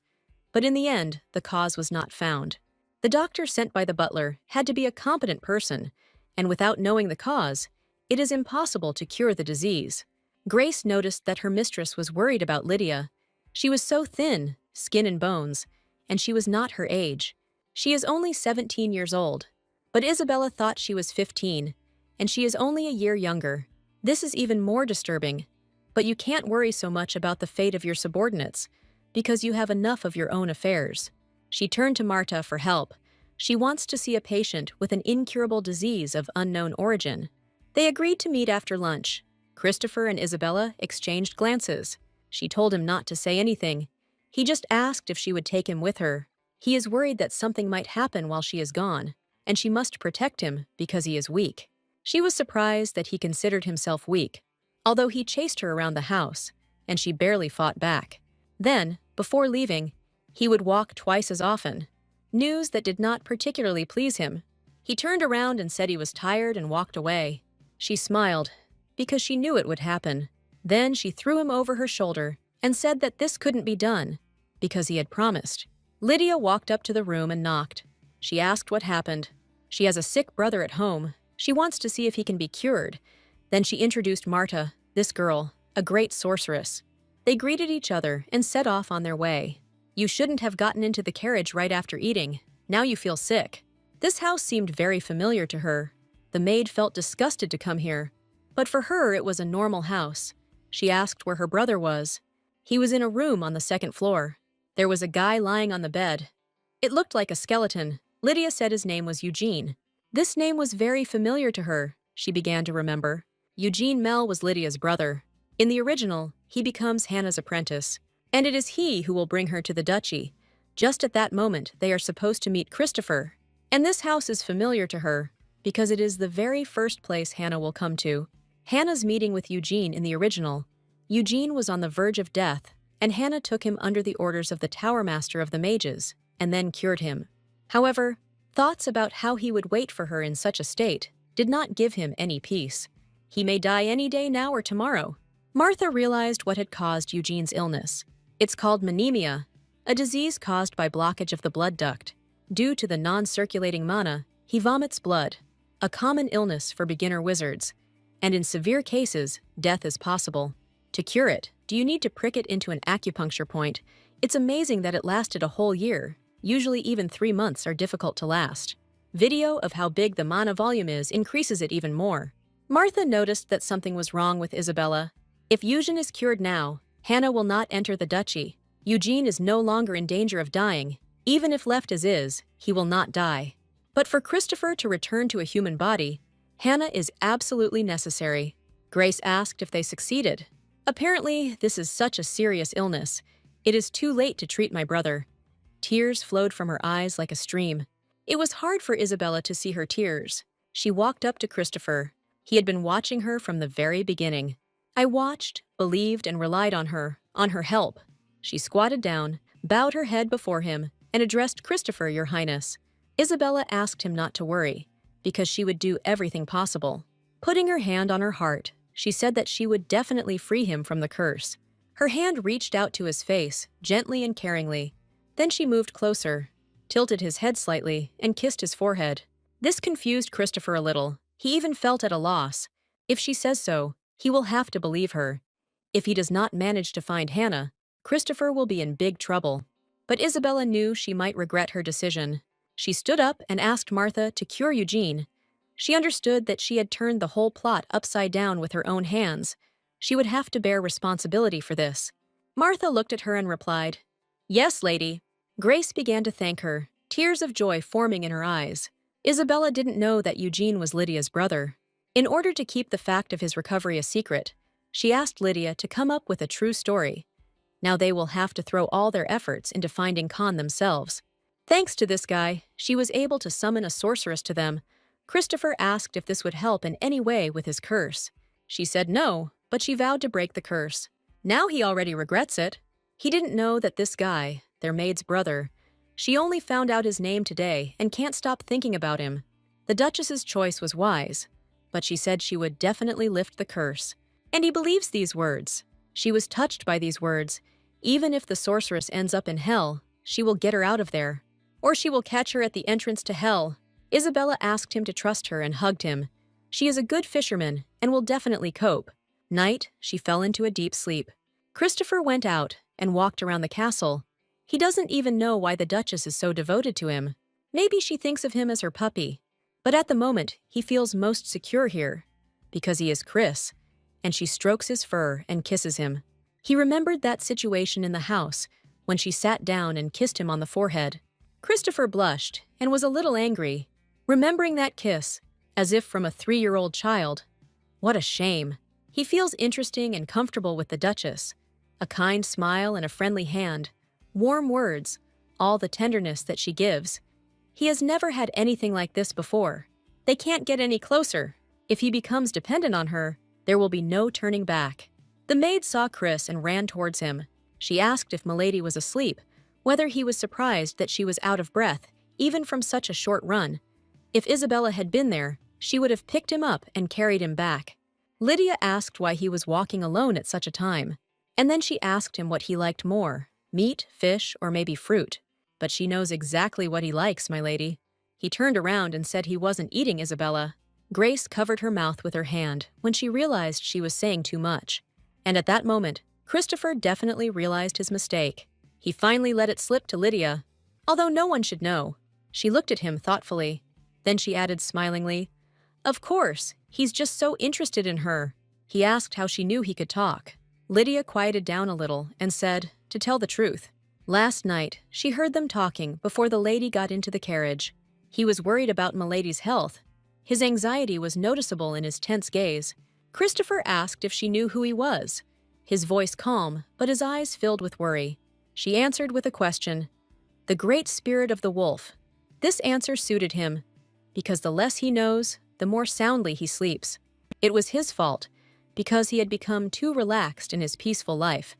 But in the end, the cause was not found. The doctor sent by the butler had to be a competent person, and without knowing the cause, it is impossible to cure the disease. Grace noticed that her mistress was worried about Lydia. She was so thin, skin and bones, and she was not her age. She is only 17 years old, but Isabella thought she was 15, and she is only a year younger. This is even more disturbing. But you can't worry so much about the fate of your subordinates, because you have enough of your own affairs. She turned to Marta for help. She wants to see a patient with an incurable disease of unknown origin. They agreed to meet after lunch. Christopher and Isabella exchanged glances. She told him not to say anything. He just asked if she would take him with her. He is worried that something might happen while she is gone, and she must protect him because he is weak. She was surprised that he considered himself weak, although he chased her around the house, and she barely fought back. Then, before leaving, he would walk twice as often. News that did not particularly please him. He turned around and said he was tired and walked away. She smiled, because she knew it would happen. Then she threw him over her shoulder and said that this couldn't be done, because he had promised. Lydia walked up to the room and knocked. She asked what happened. She has a sick brother at home. She wants to see if he can be cured. Then she introduced Marta, this girl, a great sorceress. They greeted each other and set off on their way. You shouldn't have gotten into the carriage right after eating. Now you feel sick. This house seemed very familiar to her. The maid felt disgusted to come here. But for her, it was a normal house. She asked where her brother was. He was in a room on the second floor. There was a guy lying on the bed. It looked like a skeleton. Lydia said his name was Eugene. This name was very familiar to her, she began to remember. Eugene Mell was Lydia's brother. In the original, he becomes Hannah's apprentice, and it is he who will bring her to the duchy. Just at that moment, they are supposed to meet Christopher. And this house is familiar to her, because it is the very first place Hannah will come to. Hannah's meeting with Eugene in the original. Eugene was on the verge of death, and Hannah took him under the orders of the Tower Master of the Mages, and then cured him. However, thoughts about how he would wait for her in such a state did not give him any peace. He may die any day now or tomorrow. Martha realized what had caused Eugene's illness. It's called mnemia, a disease caused by blockage of the blood duct. Due to the non-circulating mana, he vomits blood, a common illness for beginner wizards, and in severe cases, death is possible. To cure it, do you need to prick it into an acupuncture point? It's amazing that it lasted a whole year. Usually even 3 months are difficult to last. Video of how big the mana volume is increases it even more. Martha noticed that something was wrong with Isabella. If Eugene is cured now, Hannah will not enter the duchy. Eugene is no longer in danger of dying. Even if left as is, he will not die. But for Christopher to return to a human body, Hannah is absolutely necessary. Grace asked if they succeeded. Apparently, this is such a serious illness. It is too late to treat my brother. Tears flowed from her eyes like a stream. It was hard for Isabella to see her tears. She walked up to Christopher. He had been watching her from the very beginning. I watched, believed, and relied on her help. She squatted down, bowed her head before him, and addressed Christopher, Your Highness. Isabella asked him not to worry, because she would do everything possible. Putting her hand on her heart, she said that she would definitely free him from the curse. Her hand reached out to his face, gently and caringly. Then she moved closer, tilted his head slightly, and kissed his forehead. This confused Christopher a little. He even felt at a loss. If she says so, he will have to believe her. If he does not manage to find Hannah, Christopher will be in big trouble. But Isabella knew she might regret her decision. She stood up and asked Martha to cure Eugene. She understood that she had turned the whole plot upside down with her own hands. She would have to bear responsibility for this. Martha looked at her and replied, Yes, lady. Grace began to thank her, tears of joy forming in her eyes. Isabella didn't know that Eugene was Lydia's brother. In order to keep the fact of his recovery a secret, she asked Lydia to come up with a true story. Now they will have to throw all their efforts into finding Khan themselves. Thanks to this guy, she was able to summon a sorceress to them. Christopher asked if this would help in any way with his curse. She said no, but she vowed to break the curse. Now he already regrets it. He didn't know that this guy, their maid's brother, she only found out his name today and can't stop thinking about him. The Duchess's choice was wise, but she said she would definitely lift the curse. And he believes these words. She was touched by these words. Even if the sorceress ends up in hell, she will get her out of there. Or she will catch her at the entrance to hell. Isabella asked him to trust her and hugged him. She is a good fisherman and will definitely cope. Night, she fell into a deep sleep. Christopher went out and walked around the castle. He doesn't even know why the Duchess is so devoted to him. Maybe she thinks of him as her puppy. But at the moment, he feels most secure here. Because he is Chris, and she strokes his fur and kisses him. He remembered that situation in the house when she sat down and kissed him on the forehead. Christopher blushed and was a little angry, remembering that kiss, as if from a 3-year-old child. What a shame. He feels interesting and comfortable with the Duchess. A kind smile and a friendly hand, warm words, all the tenderness that she gives. He has never had anything like this before. They can't get any closer. If he becomes dependent on her, there will be no turning back. The maid saw Chris and ran towards him. She asked if Milady was asleep, whether he was surprised that she was out of breath, even from such a short run. If Isabella had been there, she would have picked him up and carried him back. Lydia asked why he was walking alone at such a time, and then she asked him what he liked more, meat, fish, or maybe fruit. But she knows exactly what he likes, my lady. He turned around and said he wasn't eating Isabella. Grace covered her mouth with her hand when she realized she was saying too much. And at that moment, Christopher definitely realized his mistake. He finally let it slip to Lydia, although no one should know. She looked at him thoughtfully. Then she added smilingly, "Of course, he's just so interested in her." He asked how she knew he could talk. Lydia quieted down a little and said, to tell the truth. Last night, she heard them talking before the lady got into the carriage. He was worried about Milady's health. His anxiety was noticeable in his tense gaze. Christopher asked if she knew who he was. His voice calm, but his eyes filled with worry. She answered with a question. The great spirit of the wolf. This answer suited him, because the less he knows, the more soundly he sleeps. It was his fault, because he had become too relaxed in his peaceful life,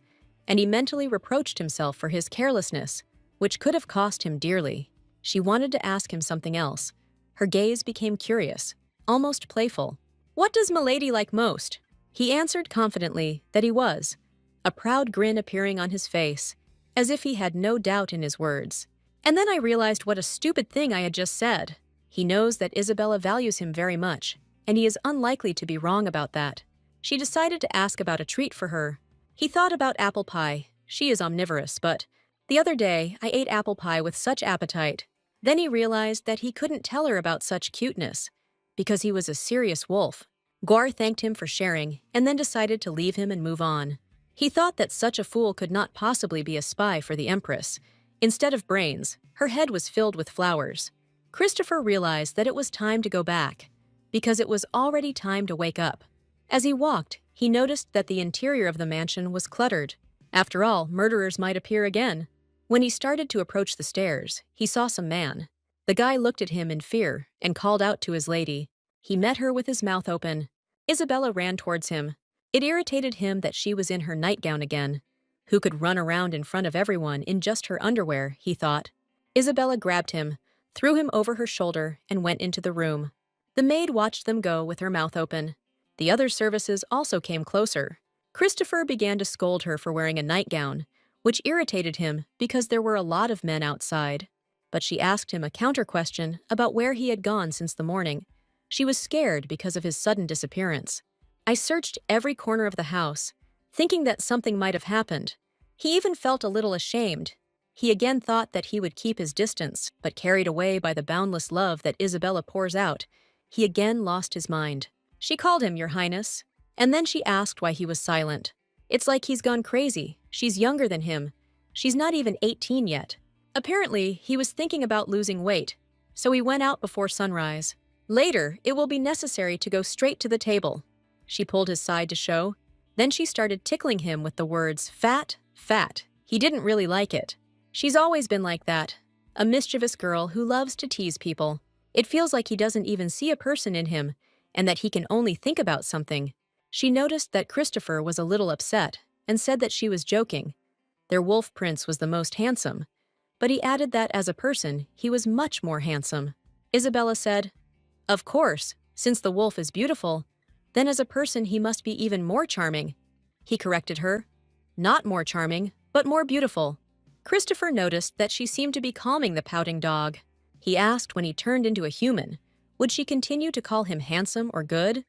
and he mentally reproached himself for his carelessness, which could have cost him dearly. She wanted to ask him something else. Her gaze became curious, almost playful. What does Milady like most? He answered confidently that he was, a proud grin appearing on his face, as if he had no doubt in his words. And then I realized what a stupid thing I had just said. He knows that Isabella values him very much, and he is unlikely to be wrong about that. She decided to ask about a treat for her. He thought about apple pie. She is omnivorous, but the other day I ate apple pie with such appetite. Then he realized that he couldn't tell her about such cuteness, because he was a serious wolf. Guar thanked him for sharing, and then decided to leave him and move on. He thought that such a fool could not possibly be a spy for the Empress. Instead of brains, her head was filled with flowers. Christopher realized that it was time to go back, because it was already time to wake up. As he walked, he noticed that the interior of the mansion was cluttered. After all, murderers might appear again. When he started to approach the stairs, he saw some man. The guy looked at him in fear and called out to his lady. He met her with his mouth open. Isabella ran towards him. It irritated him that she was in her nightgown again. Who could run around in front of everyone in just her underwear, he thought. Isabella grabbed him, threw him over her shoulder, and went into the room. The maid watched them go with her mouth open. The other services also came closer. Christopher began to scold her for wearing a nightgown, which irritated him because there were a lot of men outside. But she asked him a counter-question about where he had gone since the morning. She was scared because of his sudden disappearance. I searched every corner of the house, thinking that something might have happened. He even felt a little ashamed. He again thought that he would keep his distance, but carried away by the boundless love that Isabella pours out, he again lost his mind. She called him, Your Highness, and then she asked why he was silent. It's like he's gone crazy. She's younger than him. She's not even 18 yet. Apparently, he was thinking about losing weight, so he went out before sunrise. Later, it will be necessary to go straight to the table. She pulled his side to show. Then she started tickling him with the words fat, Fat. He didn't really like it. She's always been like that. A mischievous girl who loves to tease people. It feels like he doesn't even see a person in him, and that he can only think about something. She noticed that Christopher was a little upset, and said that she was joking. Their wolf prince was the most handsome, but he added that as a person, he was much more handsome. Isabella said, "Of course, since the wolf is beautiful, then as a person he must be even more charming." He corrected her. "Not more charming, but more beautiful." Christopher noticed that she seemed to be calming the pouting dog. He asked when he turned into a human, would she continue to call him handsome or good?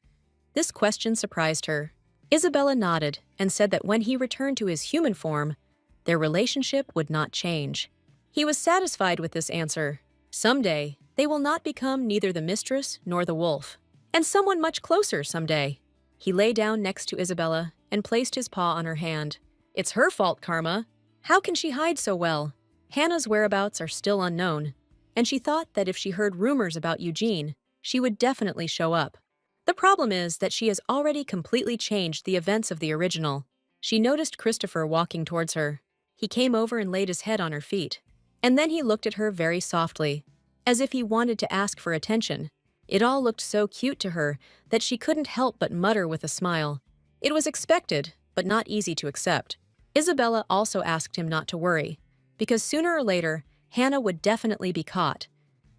This question surprised her. Isabella nodded and said that when he returned to his human form, their relationship would not change. He was satisfied with this answer. Someday, they will not become neither the mistress nor the wolf, and someone much closer someday. He lay down next to Isabella and placed his paw on her hand. "It's her fault, Karma. How can she hide so well?" Hannah's whereabouts are still unknown, and she thought that if she heard rumors about Eugene, she would definitely show up. The problem is that she has already completely changed the events of the original. She noticed Christopher walking towards her. He came over and laid his head on her feet, and then he looked at her very softly, as if he wanted to ask for attention. It all looked so cute to her that she couldn't help but mutter with a smile. It was expected, but not easy to accept. Isabella also asked him not to worry, because sooner or later, Hannah would definitely be caught.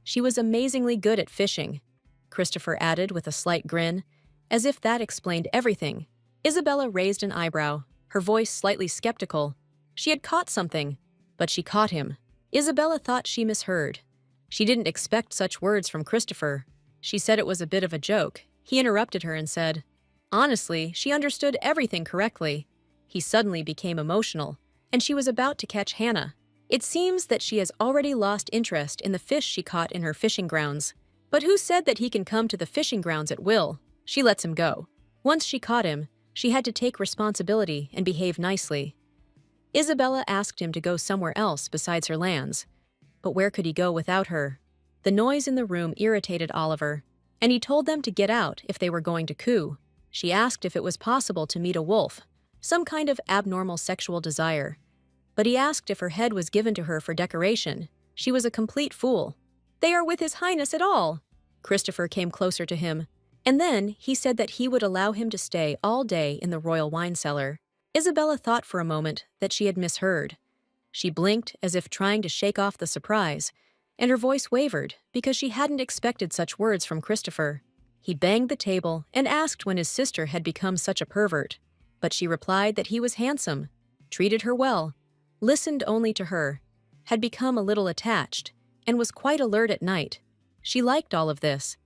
She was amazingly good at fishing, Christopher added with a slight grin, as if that explained everything. Isabella raised an eyebrow, her voice slightly skeptical. She had caught something, but she caught him. Isabella thought she misheard. She didn't expect such words from Christopher. She said it was a bit of a joke. He interrupted her and said, honestly, she understood everything correctly. He suddenly became emotional, and she was about to catch Hannah. It seems that she has already lost interest in the fish she caught in her fishing grounds. But who said that he can come to the fishing grounds at will? She lets him go. Once she caught him, she had to take responsibility and behave nicely. Isabella asked him to go somewhere else besides her lands. But where could he go without her? The noise in the room irritated Oliver, and he told them to get out if they were going to coo. She asked if it was possible to meet a wolf, some kind of abnormal sexual desire. But he asked if her head was given to her for decoration. She was a complete fool. "They are with His Highness at all." Christopher came closer to him, and then he said that he would allow him to stay all day in the royal wine cellar. Isabella thought for a moment that she had misheard. She blinked as if trying to shake off the surprise, and her voice wavered because she hadn't expected such words from Christopher. He banged the table and asked when his sister had become such a pervert, but she replied that he was handsome, treated her well, listened only to her, had become a little attached, and was quite alert at night. She liked all of this,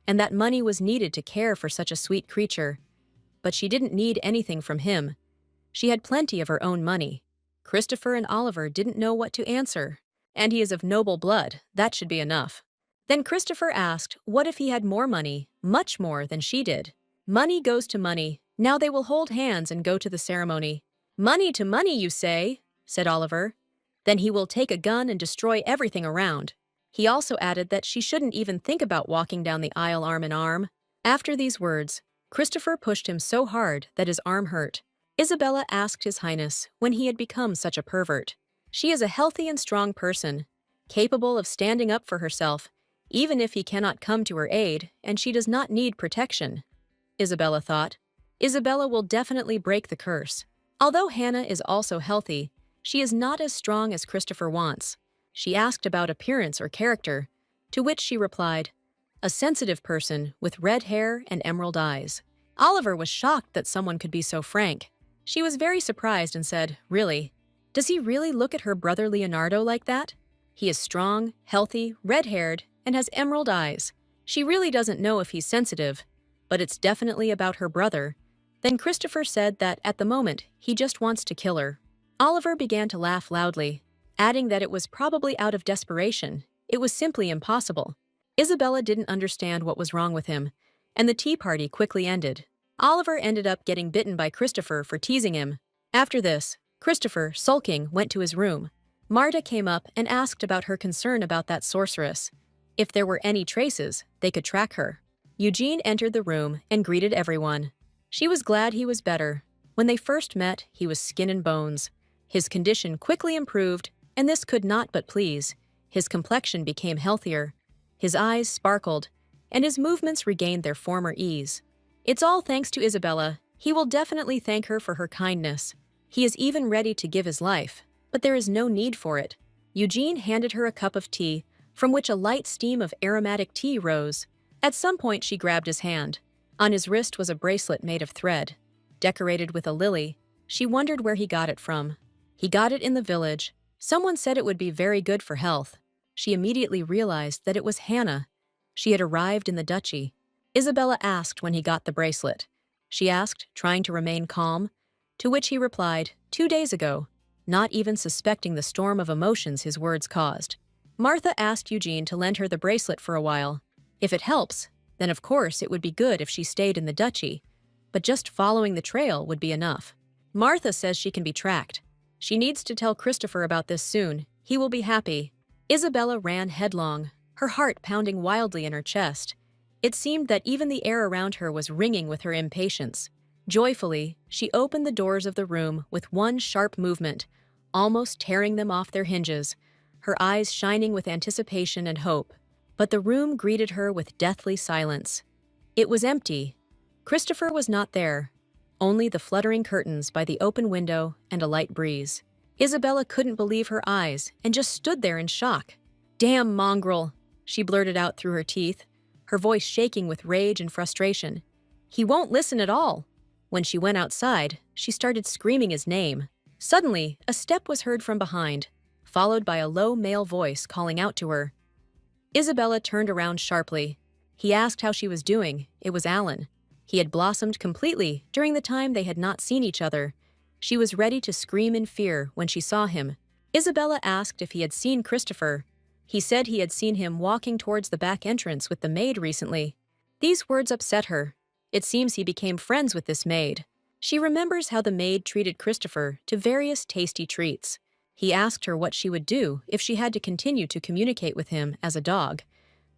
and that money was needed to care for such a sweet creature. But she didn't need anything from him. She had plenty of her own money. Christopher and Oliver didn't know what to answer. And he is of noble blood, that should be enough. Then Christopher asked what if he had more money, much more than she did. Money goes to money. Now they will hold hands and go to the ceremony. "Money to money, you say?" said Oliver. "Then he will take a gun and destroy everything around." He also added that she shouldn't even think about walking down the aisle arm in arm. After these words, Christopher pushed him so hard that his arm hurt. Isabella asked His Highness when he had become such a pervert. She is a healthy and strong person, capable of standing up for herself, even if he cannot come to her aid, and she does not need protection. Isabella thought. Isabella will definitely break the curse. Although Hannah is also healthy, she is not as strong as Christopher wants. She asked about appearance or character, to which she replied, "A sensitive person with red hair and emerald eyes." Oliver was shocked that someone could be so frank. She was very surprised and said, "Really? Does he really look at her brother Leonardo like that? He is strong, healthy, red-haired, and has emerald eyes. She really doesn't know if he's sensitive, but it's definitely about her brother." Then Christopher said that at the moment, he just wants to kill her. Oliver began to laugh loudly, adding that it was probably out of desperation. It was simply impossible. Isabella didn't understand what was wrong with him, and the tea party quickly ended. Oliver ended up getting bitten by Christopher for teasing him. After this, Christopher, sulking, went to his room. Marta came up and asked about her concern about that sorceress. If there were any traces, they could track her. Eugene entered the room and greeted everyone. She was glad he was better. When they first met, he was skin and bones. His condition quickly improved, and this could not but please. His complexion became healthier, his eyes sparkled, and his movements regained their former ease. It's all thanks to Isabella. He will definitely thank her for her kindness. He is even ready to give his life, but there is no need for it. Eugene handed her a cup of tea, from which a light steam of aromatic tea rose. At some point she grabbed his hand. On his wrist was a bracelet made of thread, decorated with a lily. She wondered where he got it from. He got it in the village. Someone said it would be very good for health. She immediately realized that it was Hannah. She had arrived in the duchy. Isabella asked when he got the bracelet. She asked, trying to remain calm, to which he replied, 2 days ago, not even suspecting the storm of emotions his words caused. Martha asked Eugene to lend her the bracelet for a while. If it helps, then of course it would be good if she stayed in the duchy, but just following the trail would be enough. Martha says she can be tracked. She needs to tell Christopher about this soon. He will be happy. Isabella ran headlong, her heart pounding wildly in her chest. It seemed that even the air around her was ringing with her impatience. Joyfully, she opened the doors of the room with one sharp movement, almost tearing them off their hinges, her eyes shining with anticipation and hope. But the room greeted her with deathly silence. It was empty. Christopher was not there. Only the fluttering curtains by the open window and a light breeze. Isabella couldn't believe her eyes and just stood there in shock. "Damn mongrel," she blurted out through her teeth, her voice shaking with rage and frustration. "He won't listen at all." When she went outside, she started screaming his name. Suddenly, a step was heard from behind, followed by a low male voice calling out to her. Isabella turned around sharply. He asked how she was doing. It was Alan. He had blossomed completely during the time they had not seen each other. She was ready to scream in fear when she saw him. Isabella asked if he had seen Christopher. He said he had seen him walking towards the back entrance with the maid recently. These words upset her. It seems he became friends with this maid. She remembers how the maid treated Christopher to various tasty treats. He asked her what she would do if she had to continue to communicate with him as a dog,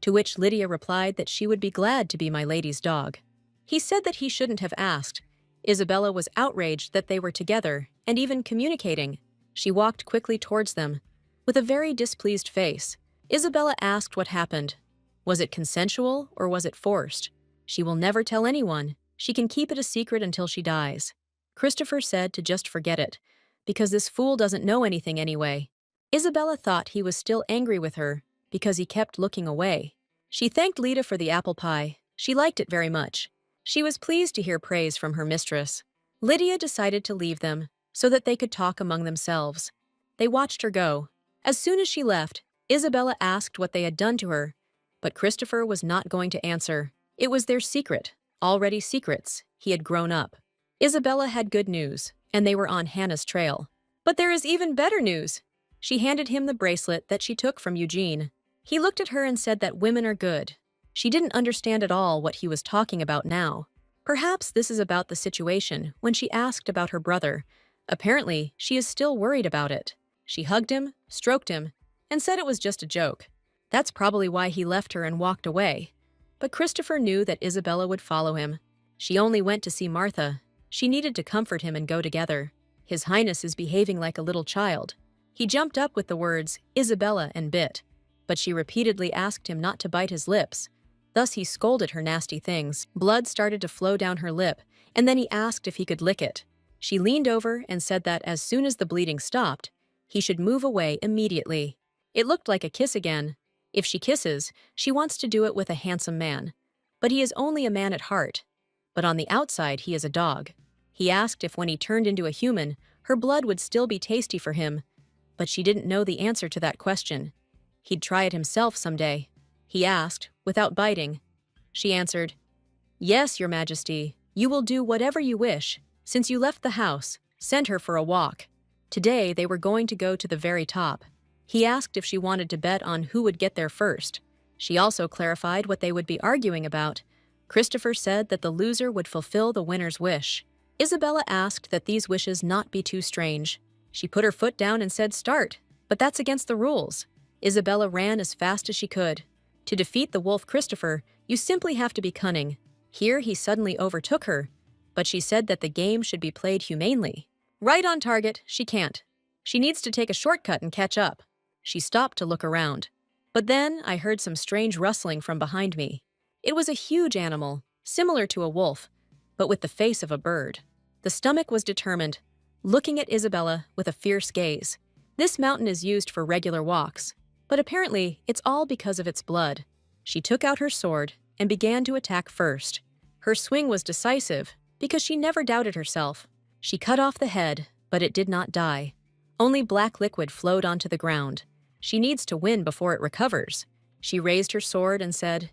to which Lydia replied that she would be glad to be my lady's dog. He said that he shouldn't have asked. Isabella was outraged that they were together and even communicating. She walked quickly towards them. With a very displeased face, Isabella asked what happened. Was it consensual or was it forced? She will never tell anyone. She can keep it a secret until she dies. Christopher said to just forget it, because this fool doesn't know anything anyway. Isabella thought he was still angry with her because he kept looking away. She thanked Lita for the apple pie. She liked it very much. She was pleased to hear praise from her mistress. Lydia decided to leave them so that they could talk among themselves. They watched her go. As soon as she left, Isabella asked what they had done to her, but Christopher was not going to answer. It was their secret, already secrets. He had grown up. Isabella had good news, and they were on Hannah's trail. But there is even better news. She handed him the bracelet that she took from Eugene. He looked at her and said that women are good. She didn't understand at all what he was talking about now. Perhaps this is about the situation when she asked about her brother. Apparently, she is still worried about it. She hugged him, stroked him, and said it was just a joke. That's probably why he left her and walked away. But Christopher knew that Isabella would follow him. She only went to see Martha. She needed to comfort him and go together. His Highness is behaving like a little child. He jumped up with the words, Isabella, and bit. But she repeatedly asked him not to bite his lips. Thus he scolded her nasty things. Blood started to flow down her lip, and then he asked if he could lick it. She leaned over and said that as soon as the bleeding stopped, he should move away immediately. It looked like a kiss again. If she kisses, she wants to do it with a handsome man. But he is only a man at heart. But on the outside, he is a dog. He asked if when he turned into a human, her blood would still be tasty for him. But she didn't know the answer to that question. He'd try it himself someday. He asked, without biting. She answered, Yes, Your Majesty, you will do whatever you wish. Since you left the house, send her for a walk. Today they were going to go to the very top. He asked if she wanted to bet on who would get there first. She also clarified what they would be arguing about. Christopher said that the loser would fulfill the winner's wish. Isabella asked that these wishes not be too strange. She put her foot down and said start, but that's against the rules. Isabella ran as fast as she could. To defeat the wolf Christopher, you simply have to be cunning. Here he suddenly overtook her, but she said that the game should be played humanely. Right on target, she can't. She needs to take a shortcut and catch up. She stopped to look around. But then I heard some strange rustling from behind me. It was a huge animal, similar to a wolf, but with the face of a bird. The stomach was determined, looking at Isabella with a fierce gaze. This mountain is used for regular walks, but apparently it's all because of its blood. She took out her sword and began to attack first. Her swing was decisive because she never doubted herself. She cut off the head, but it did not die. Only black liquid flowed onto the ground. She needs to win before it recovers. She raised her sword and said,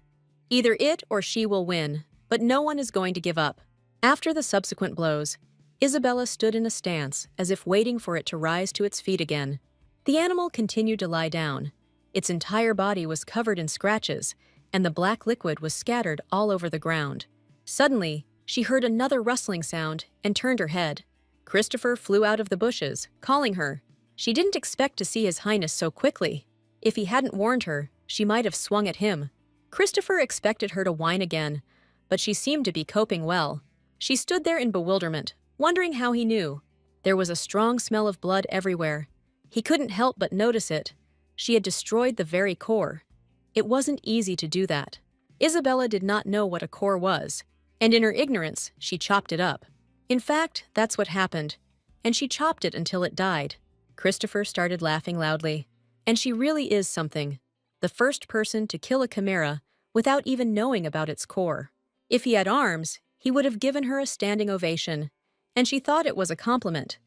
"Either it or she will win, but no one is going to give up." After the subsequent blows, Isabella stood in a stance as if waiting for it to rise to its feet again. The animal continued to lie down. Its entire body was covered in scratches, and the black liquid was scattered all over the ground. Suddenly, she heard another rustling sound and turned her head. Christopher flew out of the bushes, calling her. She didn't expect to see His Highness so quickly. If he hadn't warned her, she might have swung at him. Christopher expected her to whine again, but she seemed to be coping well. She stood there in bewilderment, wondering how he knew. There was a strong smell of blood everywhere. He couldn't help but notice it. She had destroyed the very core. It wasn't easy to do that. Isabella did not know what a core was, and in her ignorance, she chopped it up. In fact, that's what happened, and she chopped it until it died. Christopher started laughing loudly. And she really is something. The first person to kill a chimera without even knowing about its core. If he had arms, he would have given her a standing ovation, and she thought it was a compliment.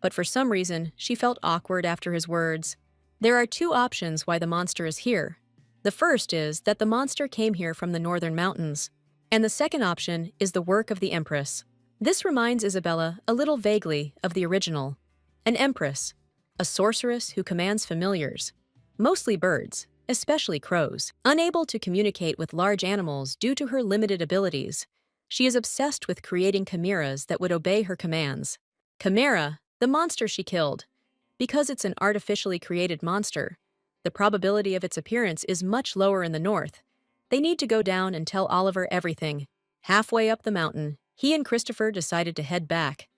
But for some reason, she felt awkward after his words. There are two options why the monster is here. The first is that the monster came here from the northern mountains, and the second option is the work of the Empress. This reminds Isabella a little vaguely of the original. An Empress, a sorceress who commands familiars, mostly birds, especially crows. Unable to communicate with large animals due to her limited abilities, she is obsessed with creating chimeras that would obey her commands. Chimera, the monster she killed. Because it's an artificially created monster, the probability of its appearance is much lower in the north. They need to go down and tell Oliver everything. Halfway up the mountain, he and Christopher decided to head back.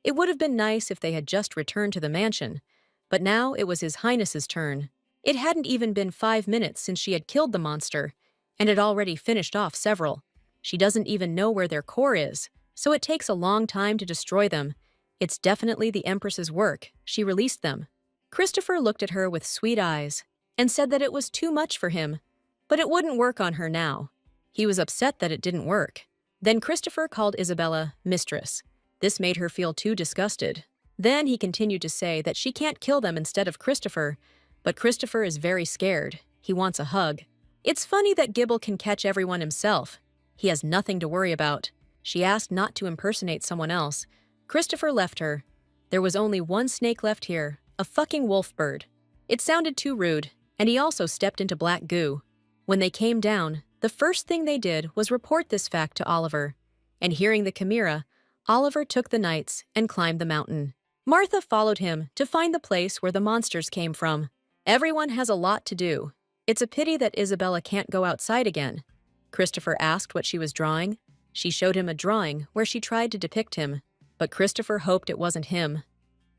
It would have been nice if they had just returned to the mansion, but now it was His Highness's turn. It hadn't even been 5 minutes since she had killed the monster, and had already finished off several. She doesn't even know where their core is, so it takes a long time to destroy them. It's definitely the Empress's work. She released them. Christopher looked at her with sweet eyes and said that it was too much for him, but it wouldn't work on her now. He was upset that it didn't work. Then Christopher called Isabella mistress. This made her feel too disgusted. Then he continued to say that she can't kill them instead of Christopher, but Christopher is very scared. He wants a hug. It's funny that Gibble can catch everyone himself. He has nothing to worry about. She asked not to impersonate someone else. Christopher left her. There was only one snake left here, a fucking wolf bird. It sounded too rude, and he also stepped into black goo. When they came down, the first thing they did was report this fact to Oliver. And hearing the chimera, Oliver took the knights and climbed the mountain. Martha followed him to find the place where the monsters came from. Everyone has a lot to do. It's a pity that Isabella can't go outside again. Christopher asked what she was drawing. She showed him a drawing where she tried to depict him, but Christopher hoped it wasn't him.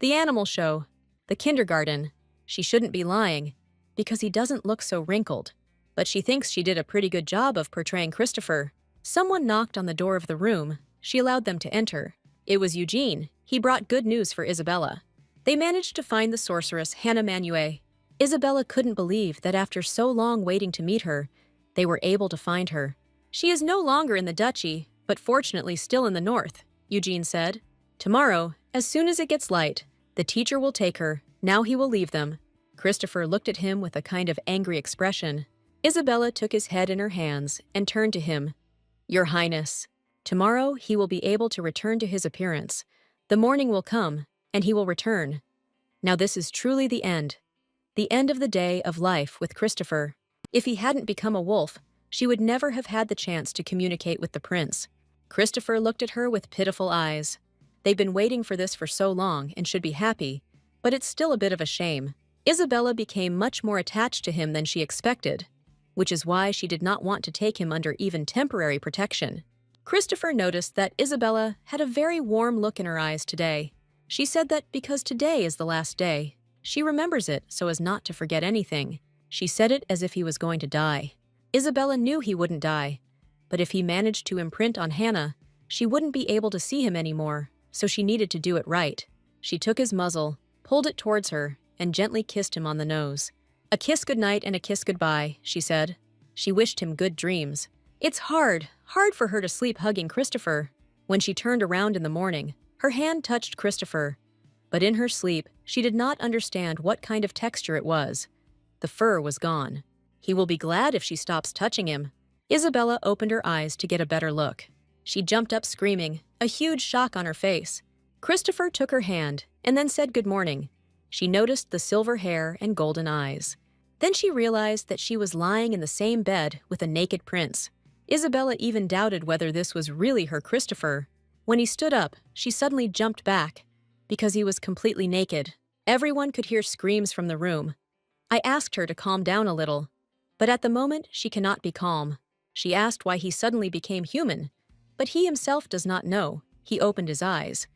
The animal show, the kindergarten. She shouldn't be lying, because he doesn't look so wrinkled. But she thinks she did a pretty good job of portraying Christopher. Someone knocked on the door of the room. She allowed them to enter. It was Eugene. He brought good news for Isabella. They managed to find the sorceress Hannah Manhwa. Isabella couldn't believe that after so long waiting to meet her, they were able to find her. She is no longer in the duchy, but fortunately still in the north, Eugene said. Tomorrow, as soon as it gets light, the teacher will take her. Now he will leave them. Christopher looked at him with a kind of angry expression. Isabella took his head in her hands and turned to him. Your Highness, tomorrow he will be able to return to his appearance. The morning will come, and he will return. Now this is truly the end of the day of life with Christopher. If he hadn't become a wolf, she would never have had the chance to communicate with the prince. Christopher looked at her with pitiful eyes. They've been waiting for this for so long and should be happy, but it's still a bit of a shame. Isabella became much more attached to him than she expected, which is why she did not want to take him under even temporary protection. Christopher noticed that Isabella had a very warm look in her eyes today. She said that because today is the last day, she remembers it so as not to forget anything. She said it as if he was going to die. Isabella knew he wouldn't die, but if he managed to imprint on Hannah, she wouldn't be able to see him anymore, so she needed to do it right. She took his muzzle, pulled it towards her, and gently kissed him on the nose. A kiss goodnight and a kiss goodbye, she said. She wished him good dreams. It's hard for her to sleep hugging Christopher. When she turned around in the morning, her hand touched Christopher, but in her sleep, she did not understand what kind of texture it was. The fur was gone. He will be glad if she stops touching him. Isabella opened her eyes to get a better look. She jumped up screaming, a huge shock on her face. Christopher took her hand and then said good morning. She noticed the silver hair and golden eyes. Then she realized that she was lying in the same bed with a naked prince. Isabella even doubted whether this was really her Christopher. When he stood up, she suddenly jumped back, because he was completely naked. Everyone could hear screams from the room. I asked her to calm down a little, but at the moment she cannot be calm. She asked why he suddenly became human, but he himself does not know. He opened his eyes.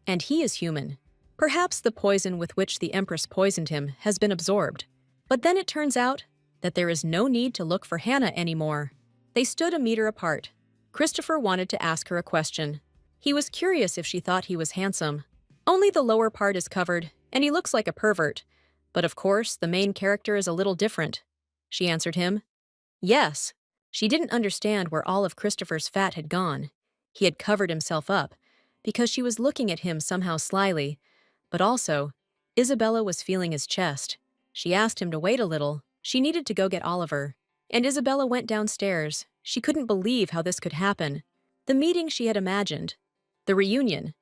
And he is human. Perhaps the poison with which the Empress poisoned him has been absorbed. But then it turns out that there is no need to look for Hannah anymore. They stood a meter apart. Christopher wanted to ask her a question. He was curious if she thought he was handsome. Only the lower part is covered, and he looks like a pervert. But of course, the main character is a little different. She answered him. Yes. She didn't understand where all of Christopher's fat had gone. He had covered himself up, because she was looking at him somehow slyly. But also, Isabella was feeling his chest. She asked him to wait a little. She needed to go get Oliver. And Isabella went downstairs. She couldn't believe how this could happen. The meeting she had imagined. The reunion.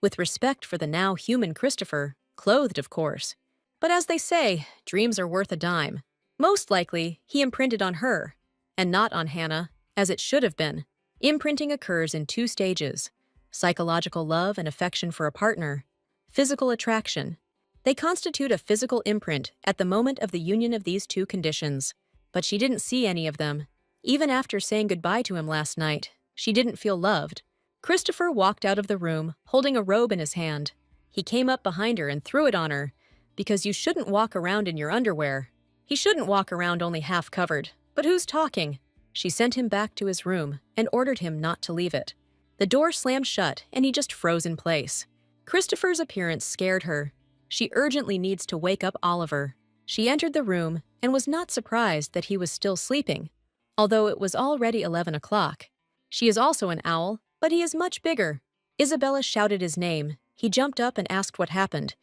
With respect for the now human Christopher, clothed of course. But as they say, dreams are worth a dime. Most likely, he imprinted on her, and not on Hannah, as it should have been. Imprinting occurs in 2 stages: psychological love and affection for a partner, physical attraction. They constitute a physical imprint at the moment of the union of these 2 conditions. But she didn't see any of them. Even after saying goodbye to him last night, she didn't feel loved. Christopher walked out of the room, holding a robe in his hand. He came up behind her and threw it on her, because you shouldn't walk around in your underwear. He shouldn't walk around only half covered. But who's talking? She sent him back to his room and ordered him not to leave it. The door slammed shut and he just froze in place. Christopher's appearance scared her. She urgently needs to wake up Oliver. She entered the room and was not surprised that he was still sleeping, although it was already 11 o'clock. She is also an owl, but he is much bigger. Isabella shouted his name. He jumped up and asked what happened.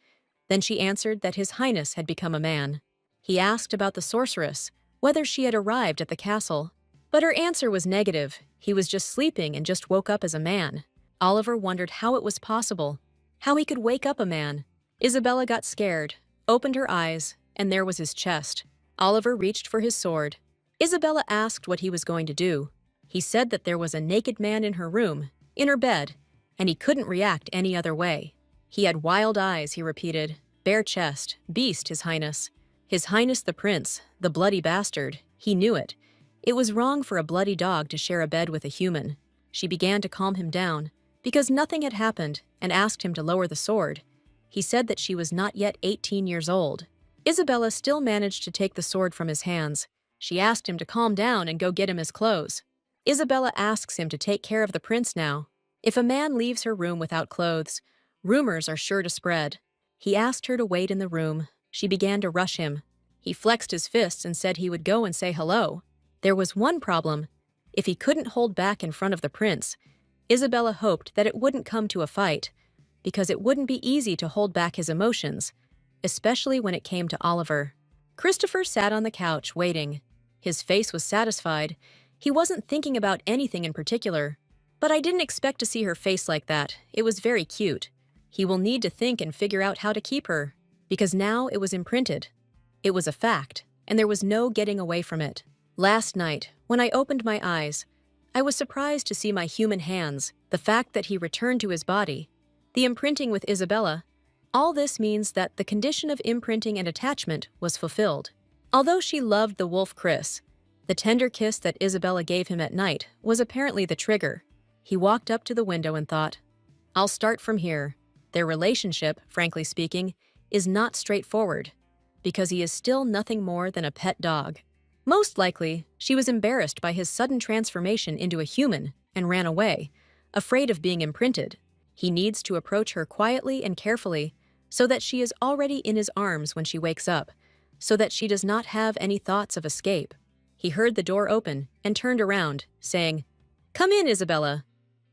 Then she answered that His Highness had become a man. He asked about the sorceress, whether she had arrived at the castle. But her answer was negative. He was just sleeping and just woke up as a man. Oliver wondered how it was possible, how he could wake up a man. Isabella got scared, opened her eyes, and there was his chest. Oliver reached for his sword. Isabella asked what he was going to do. He said that there was a naked man in her room, in her bed, and he couldn't react any other way. He had wild eyes, he repeated, bare chest, beast, His Highness. His Highness the Prince, the bloody bastard, he knew it. It was wrong for a bloody dog to share a bed with a human. She began to calm him down, because nothing had happened, and asked him to lower the sword. He said that she was not yet 18 years old. Isabella still managed to take the sword from his hands. She asked him to calm down and go get him his clothes. Isabella asks him to take care of the prince now. If a man leaves her room without clothes, rumors are sure to spread. He asked her to wait in the room. She began to rush him. He flexed his fists and said he would go and say hello. There was one problem. If he couldn't hold back in front of the prince, Isabella hoped that it wouldn't come to a fight, because it wouldn't be easy to hold back his emotions, especially when it came to Oliver. Christopher sat on the couch, waiting. His face was satisfied. He wasn't thinking about anything in particular. But I didn't expect to see her face like that. It was very cute. He will need to think and figure out how to keep her, because now it was imprinted. It was a fact, and there was no getting away from it. Last night, when I opened my eyes, I was surprised to see my human hands, the fact that he returned to his body, the imprinting with Isabella. All this means that the condition of imprinting and attachment was fulfilled. Although she loved the wolf Chris, the tender kiss that Isabella gave him at night was apparently the trigger. He walked up to the window and thought, I'll start from here. Their relationship, frankly speaking, is not straightforward, because he is still nothing more than a pet dog. Most likely, she was embarrassed by his sudden transformation into a human and ran away, afraid of being imprinted. He needs to approach her quietly and carefully so that she is already in his arms when she wakes up, so that she does not have any thoughts of escape. He heard the door open and turned around, saying, "Come in, Isabella."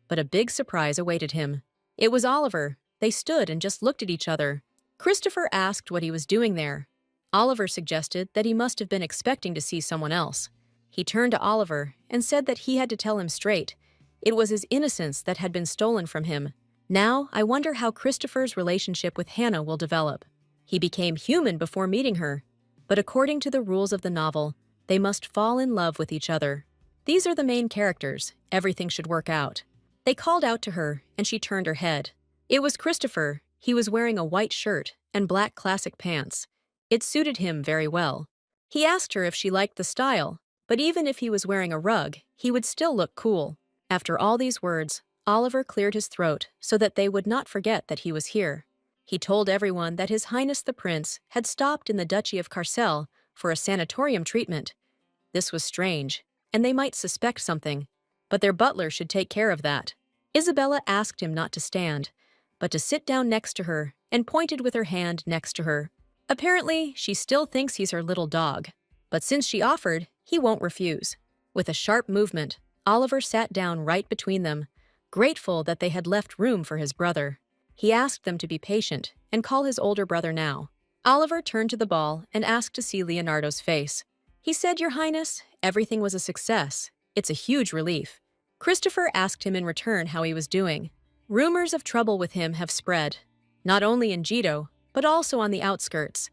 But a big surprise awaited him. It was Oliver. They stood and just looked at each other. Christopher asked what he was doing there. Oliver suggested that he must have been expecting to see someone else. He turned to Oliver and said that he had to tell him straight. It was his innocence that had been stolen from him. Now, I wonder how Christopher's relationship with Hannah will develop. He became human before meeting her, but according to the rules of the novel, they must fall in love with each other. These are the main characters. Everything should work out. They called out to her, and she turned her head. It was Christopher. He was wearing a white shirt and black classic pants. It suited him very well. He asked her if she liked the style, but even if he was wearing a rug, he would still look cool. After all these words, Oliver cleared his throat so that they would not forget that he was here. He told everyone that His Highness the Prince had stopped in the Duchy of Carcel for a sanatorium treatment. This was strange, and they might suspect something, but their butler should take care of that. Isabella asked him not to stand, but to sit down next to her and pointed with her hand next to her. Apparently, she still thinks he's her little dog, but since she offered, he won't refuse. With a sharp movement, Oliver sat down right between them, grateful that they had left room for his brother. He asked them to be patient and call his older brother now. Oliver turned to the ball and asked to see Leonardo's face. He said, "Your Highness, everything was a success. It's a huge relief." Christopher asked him in return how he was doing. Rumors of trouble with him have spread, not only in Jito, but also on the outskirts.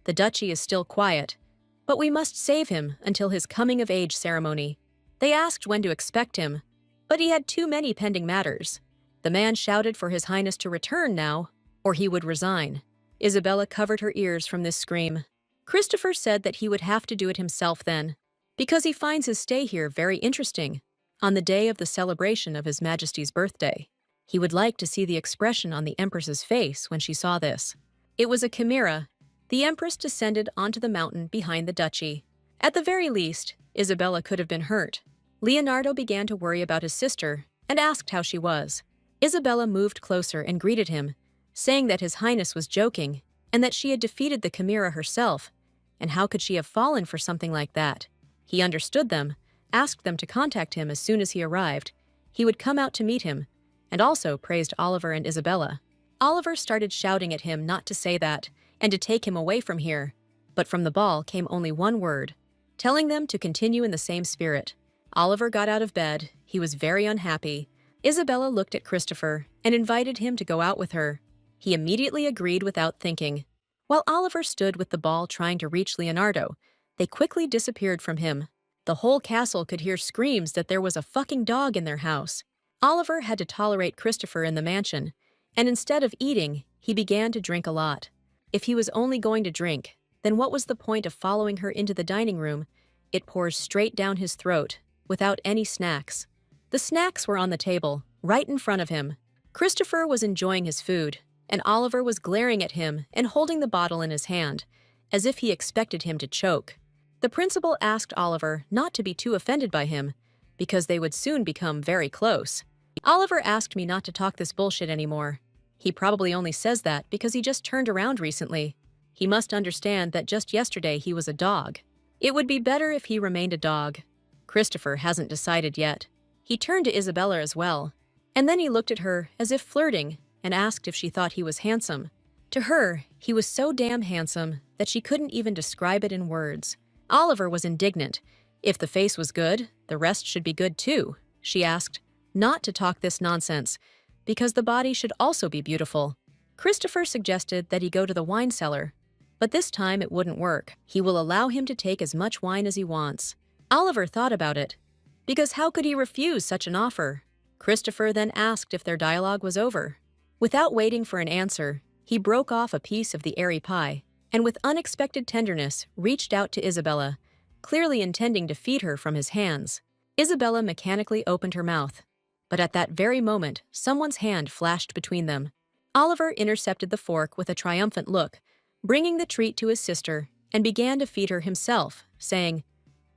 The duchy is still quiet, but we must save him until his coming-of-age ceremony. They asked when to expect him, but he had too many pending matters. The man shouted for His Highness to return now, or he would resign. Isabella covered her ears from this scream. Christopher said that he would have to do it himself then, because he finds his stay here very interesting. On the day of the celebration of His Majesty's birthday, he would like to see the expression on the Empress's face when she saw this. It was a chimera. The Empress descended onto the mountain behind the duchy. At the very least, Isabella could have been hurt. Leonardo began to worry about his sister and asked how she was. Isabella moved closer and greeted him, saying that His Highness was joking and that she had defeated the chimera herself, and how could she have fallen for something like that? He understood them, asked them to contact him as soon as he arrived. He would come out to meet him, and also praised Oliver and Isabella. Oliver started shouting at him not to say that and to take him away from here, but from the ball came only one word, telling them to continue in the same spirit. Oliver got out of bed. He was very unhappy. Isabella looked at Christopher and invited him to go out with her. He immediately agreed without thinking. While Oliver stood with the ball trying to reach Leonardo, they quickly disappeared from him. The whole castle could hear screams that there was a fucking dog in their house. Oliver had to tolerate Christopher in the mansion, and instead of eating, he began to drink a lot. If he was only going to drink, then what was the point of following her into the dining room? It pours straight down his throat, without any snacks. The snacks were on the table, right in front of him. Christopher was enjoying his food, and Oliver was glaring at him and holding the bottle in his hand, as if he expected him to choke. The principal asked Oliver not to be too offended by him, because they would soon become very close. Oliver asked me not to talk this bullshit anymore. He probably only says that because he just turned around recently. He must understand that just yesterday he was a dog. It would be better if he remained a dog. Christopher hasn't decided yet. He turned to Isabella as well, and then he looked at her as if flirting and asked if she thought he was handsome. To her, he was so damn handsome that she couldn't even describe it in words. Oliver was indignant. If the face was good, the rest should be good too, she asked. Not to talk this nonsense, because the body should also be beautiful. Christopher suggested that he go to the wine cellar, but this time it wouldn't work. He will allow him to take as much wine as he wants. Oliver thought about it, because how could he refuse such an offer? Christopher then asked if their dialogue was over. Without waiting for an answer, he broke off a piece of the airy pie, and with unexpected tenderness reached out to Isabella, clearly intending to feed her from his hands. Isabella mechanically opened her mouth, but at that very moment, someone's hand flashed between them. Oliver intercepted the fork with a triumphant look, bringing the treat to his sister, and began to feed her himself, saying,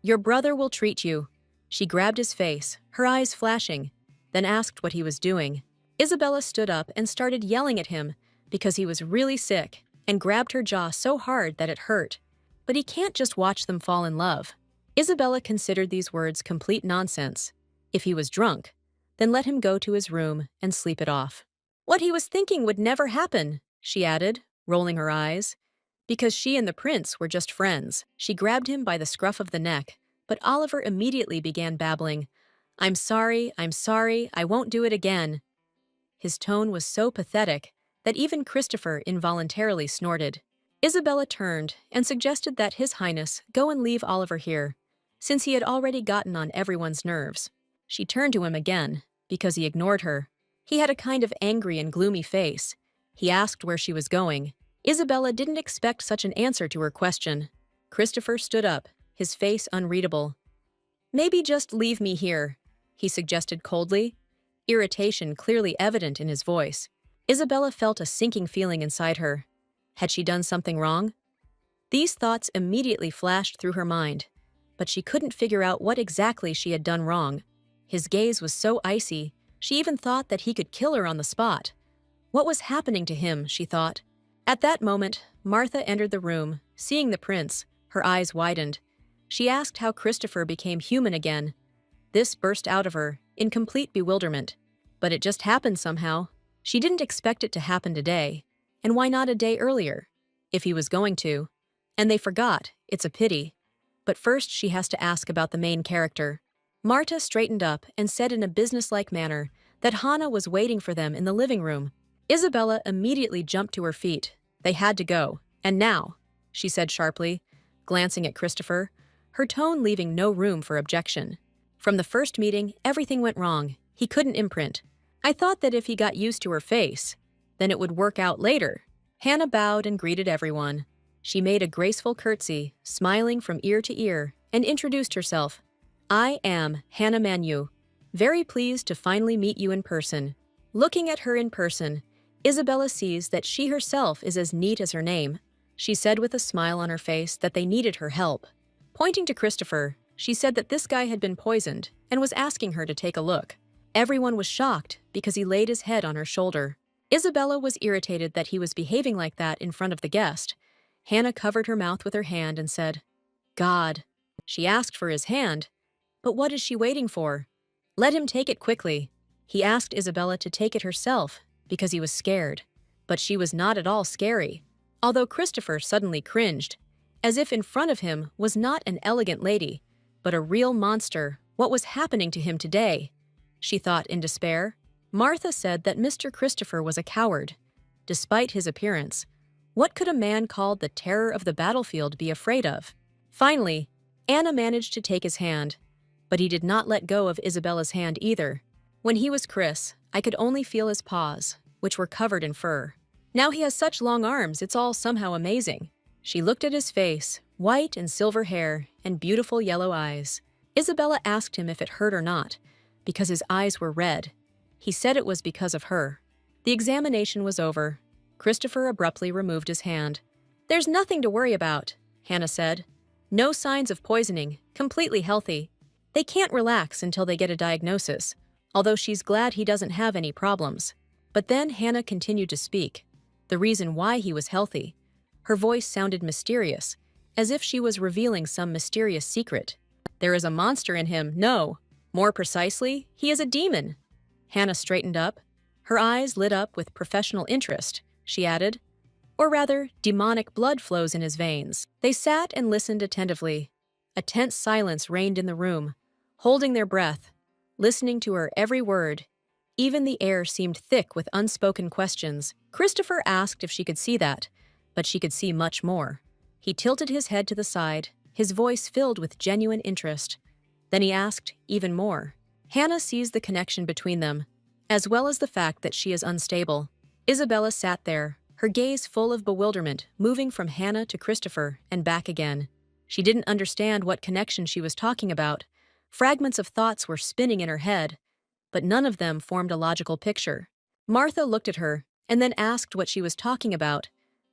"Your brother will treat you." She grabbed his face, her eyes flashing, then asked what he was doing. Isabella stood up and started yelling at him because he was really sick and grabbed her jaw so hard that it hurt. But he can't just watch them fall in love. Isabella considered these words complete nonsense. If he was drunk, then let him go to his room and sleep it off. What he was thinking would never happen, she added, rolling her eyes. Because she and the prince were just friends. She grabbed him by the scruff of the neck, but Oliver immediately began babbling, I'm sorry, I won't do it again." His tone was so pathetic that even Christopher involuntarily snorted. Isabella turned and suggested that His Highness go and leave Oliver here, since he had already gotten on everyone's nerves. She turned to him again, because he ignored her. He had a kind of angry and gloomy face. He asked where she was going. Isabella didn't expect such an answer to her question. Christopher stood up, his face unreadable. "Maybe just leave me here," he suggested coldly, irritation clearly evident in his voice. Isabella felt a sinking feeling inside her. Had she done something wrong? These thoughts immediately flashed through her mind, but she couldn't figure out what exactly she had done wrong. His gaze was so icy, she even thought that he could kill her on the spot. What was happening to him, she thought. At that moment, Martha entered the room. Seeing the prince, her eyes widened. She asked how Christopher became human again. This burst out of her, in complete bewilderment. But it just happened somehow. She didn't expect it to happen today. And why not a day earlier? If he was going to. And they forgot, it's a pity. But first she has to ask about the main character. Marta straightened up and said in a businesslike manner that Hannah was waiting for them in the living room. Isabella immediately jumped to her feet. They had to go. And now, she said sharply, glancing at Christopher, her tone leaving no room for objection. From the first meeting, everything went wrong. He couldn't imprint. I thought that if he got used to her face, then it would work out later. Hannah bowed and greeted everyone. She made a graceful curtsy, smiling from ear to ear, and introduced herself. "I am Hannah Manhwa. Very pleased to finally meet you in person." Looking at her in person, Isabella sees that she herself is as neat as her name. She said with a smile on her face that they needed her help. Pointing to Christopher, she said that this guy had been poisoned and was asking her to take a look. Everyone was shocked because he laid his head on her shoulder. Isabella was irritated that he was behaving like that in front of the guest. Hannah covered her mouth with her hand and said, "God." She asked for his hand, but what is she waiting for? Let him take it quickly. He asked Isabella to take it herself because he was scared. But she was not at all scary, although Christopher suddenly cringed, as if in front of him was not an elegant lady, but a real monster. What was happening to him today? She thought in despair. Martha said that Mr. Christopher was a coward. Despite his appearance, what could a man called the terror of the battlefield be afraid of? Finally, Anna managed to take his hand, but he did not let go of Isabella's hand either. When he was Chris, I could only feel his paws, which were covered in fur. Now he has such long arms, it's all somehow amazing. She looked at his face, white and silver hair, and beautiful yellow eyes. Isabella asked him if it hurt or not, because his eyes were red. He said it was because of her. The examination was over. Christopher abruptly removed his hand. "There's nothing to worry about," Hannah said. "No signs of poisoning, completely healthy. They can't relax until they get a diagnosis, although she's glad he doesn't have any problems." But then Hannah continued to speak. The reason why he was healthy. Her voice sounded mysterious, as if she was revealing some mysterious secret. "There is a monster in him, no. More precisely, he is a demon." Hannah straightened up. Her eyes lit up with professional interest. She added, "Or rather, demonic blood flows in his veins." They sat and listened attentively. A tense silence reigned in the room, holding their breath, listening to her every word. Even the air seemed thick with unspoken questions. Christopher asked if she could see that, but she could see much more. He tilted his head to the side, his voice filled with genuine interest. Then he asked even more. Hannah sees the connection between them, as well as the fact that she is unstable. Isabella sat there, her gaze full of bewilderment, moving from Hannah to Christopher and back again. She didn't understand what connection she was talking about. Fragments of thoughts were spinning in her head, but none of them formed a logical picture. Martha looked at her, and then asked what she was talking about,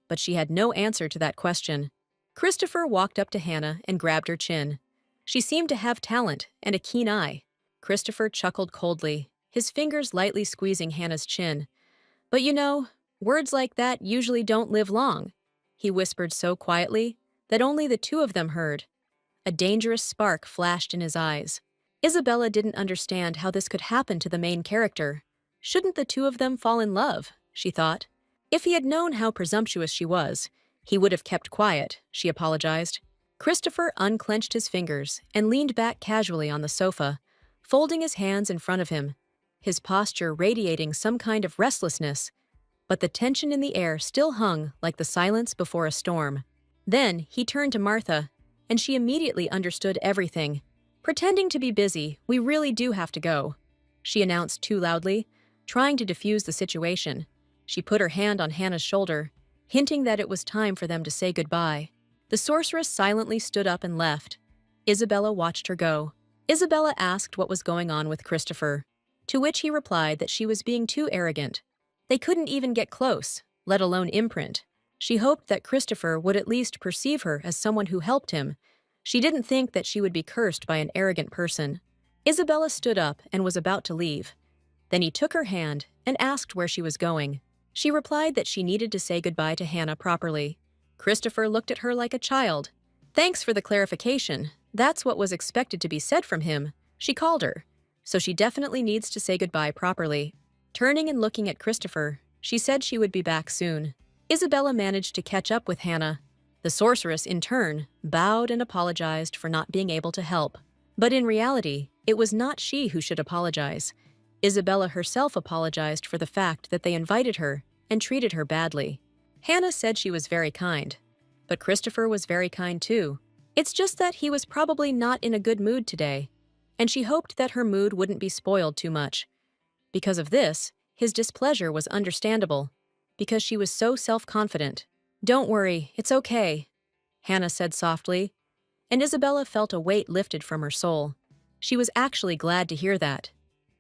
but she had no answer to that question. Christopher walked up to Hannah and grabbed her chin. She seemed to have talent and a keen eye. Christopher chuckled coldly, his fingers lightly squeezing Hannah's chin. But you know, words like that usually don't live long, he whispered so quietly that only the two of them heard. A dangerous spark flashed in his eyes. Isabella didn't understand how this could happen to the main character. Shouldn't the two of them fall in love, she thought. If he had known how presumptuous she was, he would have kept quiet, she apologized. Christopher unclenched his fingers and leaned back casually on the sofa, folding his hands in front of him, his posture radiating some kind of restlessness, but the tension in the air still hung like the silence before a storm. Then he turned to Martha, and she immediately understood everything. "Pretending to be busy, we really do have to go," she announced too loudly, trying to diffuse the situation. She put her hand on Hannah's shoulder, hinting that it was time for them to say goodbye. The sorceress silently stood up and left. Isabella watched her go. Isabella asked what was going on with Christopher, to which he replied that she was being too arrogant. They couldn't even get close, let alone imprint. She hoped that Christopher would at least perceive her as someone who helped him. She didn't think that she would be cursed by an arrogant person. Isabella stood up and was about to leave. Then he took her hand and asked where she was going. She replied that she needed to say goodbye to Hannah properly. Christopher looked at her like a child. "Thanks for the clarification. That's what was expected to be said from him," she called her. "So she definitely needs to say goodbye properly." Turning and looking at Christopher, she said she would be back soon. Isabella managed to catch up with Hannah. The sorceress, in turn, bowed and apologized for not being able to help. But in reality, it was not she who should apologize. Isabella herself apologized for the fact that they invited her and treated her badly. Hannah said she was very kind, but Christopher was very kind too. It's just that he was probably not in a good mood today, and she hoped that her mood wouldn't be spoiled too much. Because of this, his displeasure was understandable, because she was so self-confident. "Don't worry, it's okay," Hannah said softly, and Isabella felt a weight lifted from her soul. She was actually glad to hear that.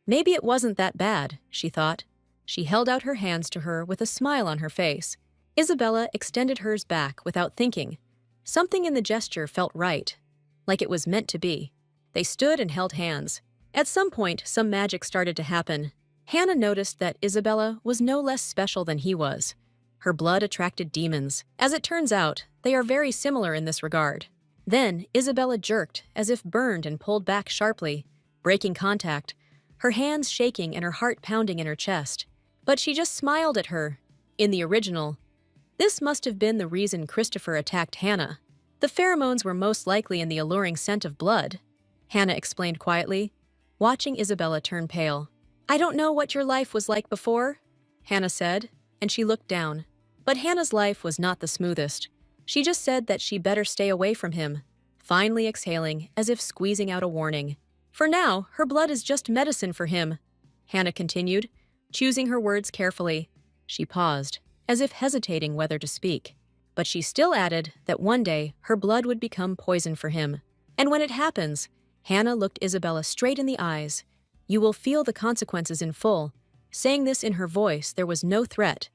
Maybe it wasn't that bad, she thought. She held out her hands to her with a smile on her face. Isabella extended hers back without thinking. Something in the gesture felt right, like it was meant to be. They stood and held hands. At some point, some magic started to happen. Hannah noticed that Isabella was no less special than he was. Her blood attracted demons. As it turns out, they are very similar in this regard. Then, Isabella jerked, as if burned, and pulled back sharply, breaking contact, her hands shaking and her heart pounding in her chest. But she just smiled at her. In the original, this must have been the reason Christopher attacked Hannah. The pheromones were most likely in the alluring scent of blood, Hannah explained quietly, watching Isabella turn pale. "I don't know what your life was like before," Hannah said, and she looked down. But Hannah's life was not the smoothest. She just said that she better stay away from him, finally exhaling as if squeezing out a warning. "For now, her blood is just medicine for him," Hannah continued, choosing her words carefully. She paused, as if hesitating whether to speak. But she still added that one day her blood would become poison for him. "And when it happens," Hannah looked Isabella straight in the eyes, "you will feel the consequences in full." Saying this in her voice, there was no threat,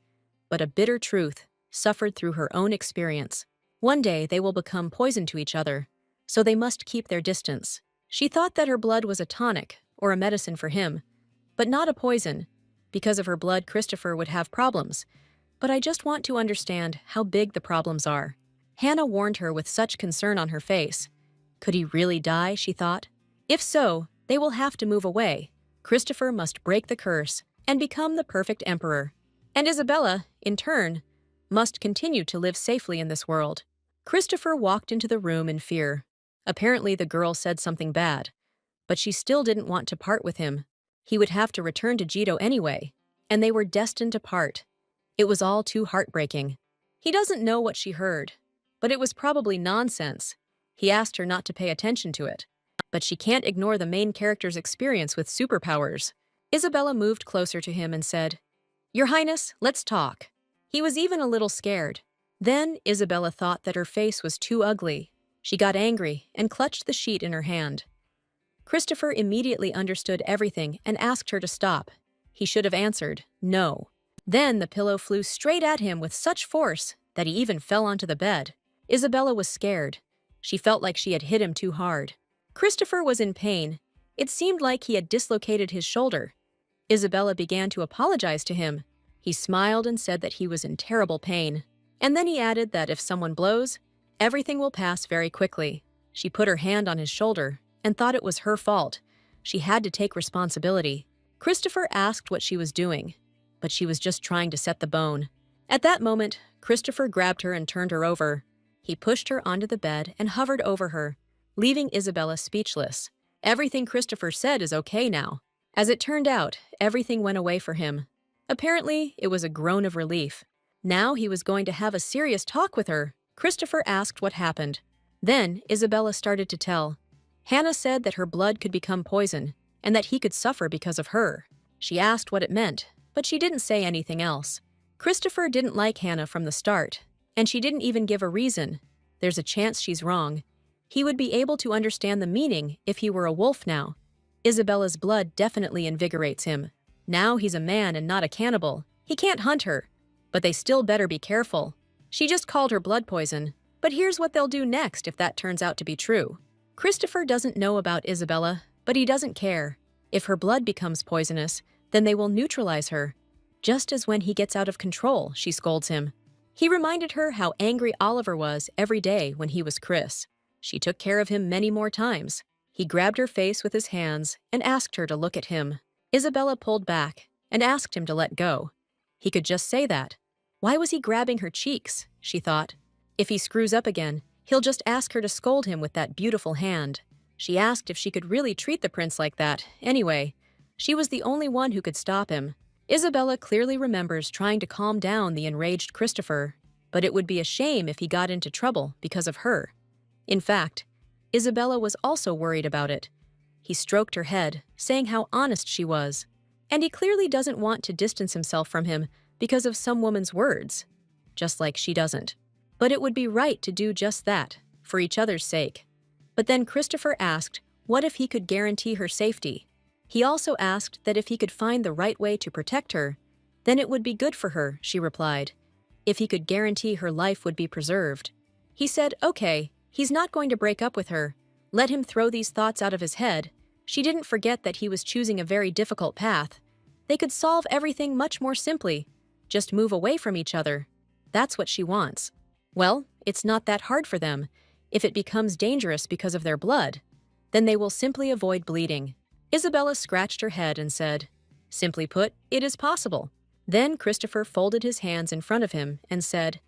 but a bitter truth, suffered through her own experience. One day they will become poison to each other, so they must keep their distance. She thought that her blood was a tonic, or a medicine for him, but not a poison. Because of her blood, Christopher would have problems. "But I just want to understand how big the problems are," Hannah warned her with such concern on her face. Could he really die, she thought? If so, they will have to move away. Christopher must break the curse and become the perfect emperor. And Isabella, in turn, must continue to live safely in this world. Christopher walked into the room in fear. Apparently the girl said something bad, but she still didn't want to part with him. He would have to return to Jito anyway, and they were destined to part. It was all too heartbreaking. He doesn't know what she heard, but it was probably nonsense. He asked her not to pay attention to it. But she can't ignore the main character's experience with superpowers. Isabella moved closer to him and said, "Your Highness, let's talk." He was even a little scared. Then Isabella thought that her face was too ugly. She got angry and clutched the sheet in her hand. Christopher immediately understood everything and asked her to stop. He should have answered, "No." Then the pillow flew straight at him with such force that he even fell onto the bed. Isabella was scared. She felt like she had hit him too hard. Christopher was in pain. It seemed like he had dislocated his shoulder. Isabella began to apologize to him. He smiled and said that he was in terrible pain. And then he added that if someone blows, everything will pass very quickly. She put her hand on his shoulder and thought it was her fault. She had to take responsibility. Christopher asked what she was doing, but she was just trying to set the bone. At that moment, Christopher grabbed her and turned her over. He pushed her onto the bed and hovered over her, leaving Isabella speechless. Everything Christopher said is okay now. As it turned out, everything went away for him. Apparently, it was a groan of relief. Now he was going to have a serious talk with her. Christopher asked what happened. Then Isabella started to tell. Hannah said that her blood could become poison and that he could suffer because of her. She asked what it meant, but she didn't say anything else. Christopher didn't like Hannah from the start, and she didn't even give a reason. There's a chance she's wrong. He would be able to understand the meaning if he were a wolf now. Isabella's blood definitely invigorates him. Now he's a man and not a cannibal. He can't hunt her. But they still better be careful. She just called her blood poison. But here's what they'll do next if that turns out to be true. Christopher doesn't know about Isabella, but he doesn't care. If her blood becomes poisonous, then they will neutralize her. Just as when he gets out of control, she scolds him. He reminded her how angry Oliver was every day when he was Chris. She took care of him many more times. He grabbed her face with his hands and asked her to look at him. Isabella pulled back and asked him to let go. He could just say that. Why was he grabbing her cheeks, she thought. If he screws up again, he'll just ask her to scold him with that beautiful hand. She asked if she could really treat the prince like that. Anyway, she was the only one who could stop him. Isabella clearly remembers trying to calm down the enraged Christopher, but it would be a shame if he got into trouble because of her. In fact, Isabella was also worried about it. He stroked her head, saying how honest she was. And he clearly doesn't want to distance himself from him because of some woman's words, just like she doesn't. But it would be right to do just that, for each other's sake. But then Christopher asked what if he could guarantee her safety. He also asked that if he could find the right way to protect her, then it would be good for her, she replied. If he could guarantee her life would be preserved. He said, okay, he's not going to break up with her. Let him throw these thoughts out of his head. She didn't forget that he was choosing a very difficult path. They could solve everything much more simply. Just move away from each other. That's what she wants. Well, it's not that hard for them. If it becomes dangerous because of their blood, then they will simply avoid bleeding. Isabella scratched her head and said, simply put, it is possible. Then Christopher folded his hands in front of him and said,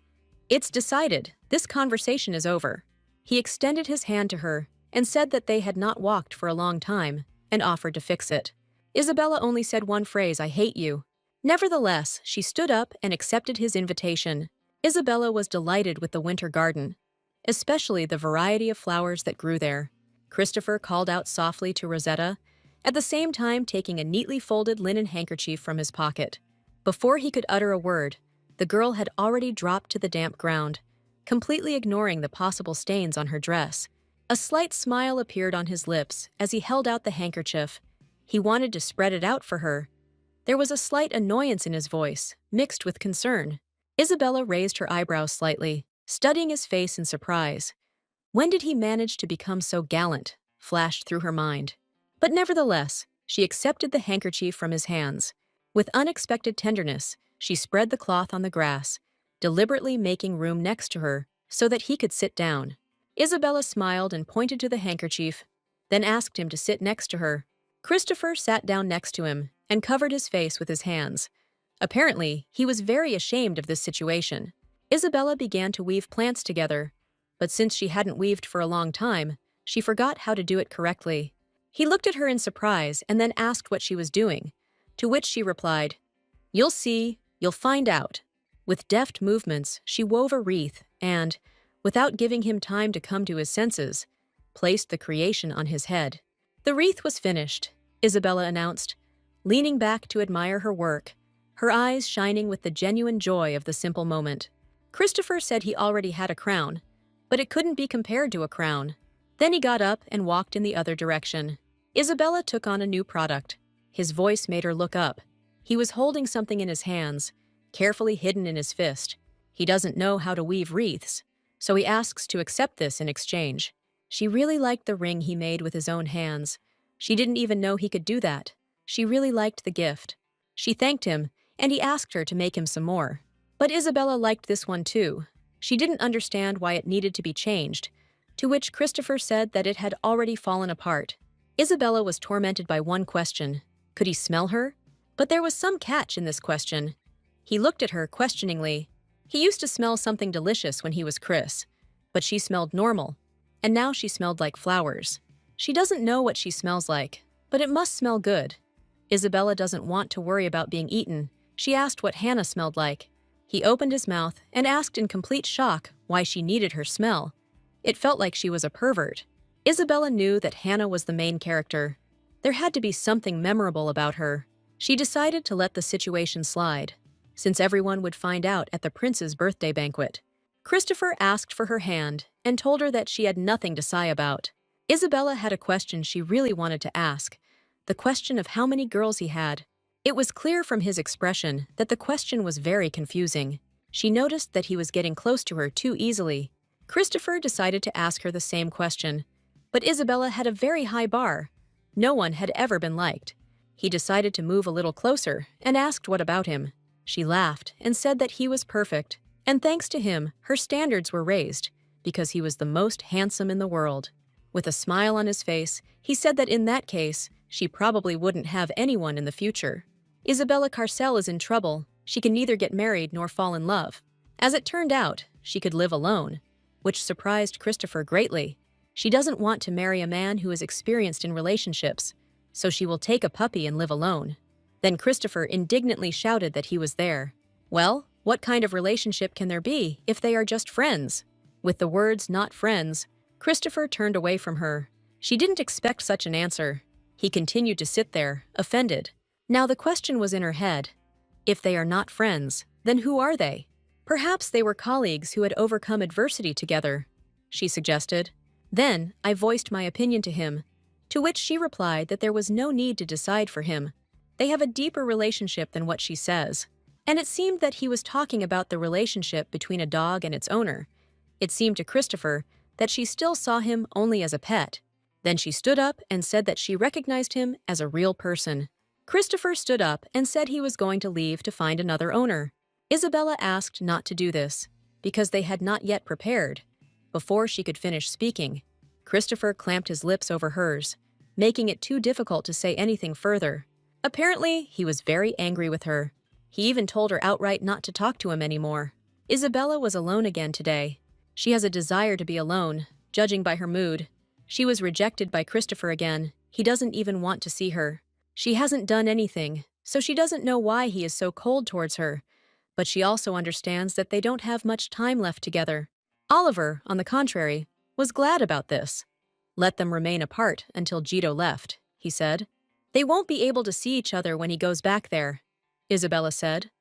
it's decided. This conversation is over. He extended his hand to her and said that they had not walked for a long time and offered to fix it. Isabella only said one phrase, I hate you. Nevertheless, she stood up and accepted his invitation. Isabella was delighted with the winter garden, especially the variety of flowers that grew there. Christopher called out softly to Rosetta, at the same time taking a neatly folded linen handkerchief from his pocket. Before he could utter a word, the girl had already dropped to the damp ground, completely ignoring the possible stains on her dress. A slight smile appeared on his lips as he held out the handkerchief. He wanted to spread it out for her. There was a slight annoyance in his voice, mixed with concern. Isabella raised her eyebrows slightly, studying his face in surprise. When did he manage to become so gallant? Flashed through her mind. But nevertheless, she accepted the handkerchief from his hands. With unexpected tenderness, she spread the cloth on the grass, deliberately making room next to her so that he could sit down. Isabella smiled and pointed to the handkerchief, then asked him to sit next to her. Christopher sat down next to him and covered his face with his hands. Apparently, he was very ashamed of this situation. Isabella began to weave plants together, but since she hadn't weaved for a long time, she forgot how to do it correctly. He looked at her in surprise and then asked what she was doing, to which she replied, you'll see, you'll find out. With deft movements, she wove a wreath and, without giving him time to come to his senses, placed the creation on his head. The wreath was finished, Isabella announced, leaning back to admire her work, her eyes shining with the genuine joy of the simple moment. Christopher said he already had a crown, but it couldn't be compared to a crown. Then he got up and walked in the other direction. Isabella took on a new product. His voice made her look up. He was holding something in his hands, carefully hidden in his fist. He doesn't know how to weave wreaths, so he asks to accept this in exchange. She really liked the ring he made with his own hands. She didn't even know he could do that. She really liked the gift. She thanked him, and he asked her to make him some more. But Isabella liked this one too. She didn't understand why it needed to be changed, to which Christopher said that it had already fallen apart. Isabella was tormented by one question. Could he smell her? But there was some catch in this question. He looked at her questioningly. He used to smell something delicious when he was Chris, but she smelled normal, and now she smelled like flowers. She doesn't know what she smells like, but it must smell good. Isabella doesn't want to worry about being eaten. She asked what Hannah smelled like. He opened his mouth and asked in complete shock why she needed her smell. It felt like she was a pervert. Isabella knew that Hannah was the main character. There had to be something memorable about her. She decided to let the situation slide, since everyone would find out at the prince's birthday banquet. Christopher asked for her hand and told her that she had nothing to sigh about. Isabella had a question she really wanted to ask, the question of how many girls he had. It was clear from his expression that the question was very confusing. She noticed that he was getting close to her too easily. Christopher decided to ask her the same question, but Isabella had a very high bar. No one had ever been liked. He decided to move a little closer and asked what about him. She laughed and said that he was perfect, and thanks to him, her standards were raised, because he was the most handsome in the world. With a smile on his face, he said that in that case, she probably wouldn't have anyone in the future. Isabella Carcel is in trouble. She can neither get married nor fall in love. As it turned out, she could live alone, which surprised Christopher greatly. She doesn't want to marry a man who is experienced in relationships, so she will take a puppy and live alone. Then Christopher indignantly shouted that he was there. Well, what kind of relationship can there be if they are just friends? With the words "not friends," Christopher turned away from her. She didn't expect such an answer. He continued to sit there, offended. Now the question was in her head. If they are not friends, then who are they? Perhaps they were colleagues who had overcome adversity together, she suggested. Then I voiced my opinion to him, to which she replied that there was no need to decide for him. They have a deeper relationship than what she says. And it seemed that he was talking about the relationship between a dog and its owner. It seemed to Christopher that she still saw him only as a pet. Then she stood up and said that she recognized him as a real person. Christopher stood up and said he was going to leave to find another owner. Isabella asked not to do this, because they had not yet prepared. Before she could finish speaking, Christopher clamped his lips over hers, making it too difficult to say anything further. Apparently, he was very angry with her. He even told her outright not to talk to him anymore. Isabella was alone again today. She has a desire to be alone, judging by her mood. She was rejected by Christopher again. He doesn't even want to see her. She hasn't done anything, so she doesn't know why he is so cold towards her. But she also understands that they don't have much time left together. Oliver, on the contrary, was glad about this. Let them remain apart until Gito left, he said. They won't be able to see each other when he goes back there, Isabella said,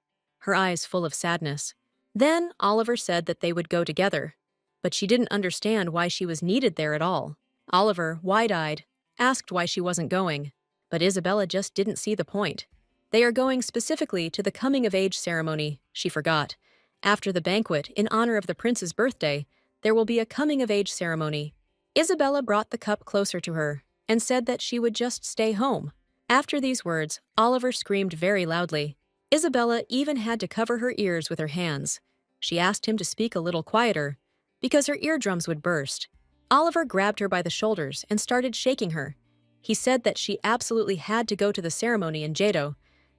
her eyes full of sadness. Then Oliver said that they would go together, but she didn't understand why she was needed there at all. Oliver, wide-eyed, asked why she wasn't going, but Isabella just didn't see the point. They are going specifically to the coming-of-age ceremony, she forgot. After the banquet, in honor of the prince's birthday, there will be a coming-of-age ceremony. Isabella brought the cup closer to her and said that she would just stay home. After these words, Oliver screamed very loudly. Isabella even had to cover her ears with her hands. She asked him to speak a little quieter, because her eardrums would burst. Oliver grabbed her by the shoulders and started shaking her. He said that she absolutely had to go to the ceremony in Jado,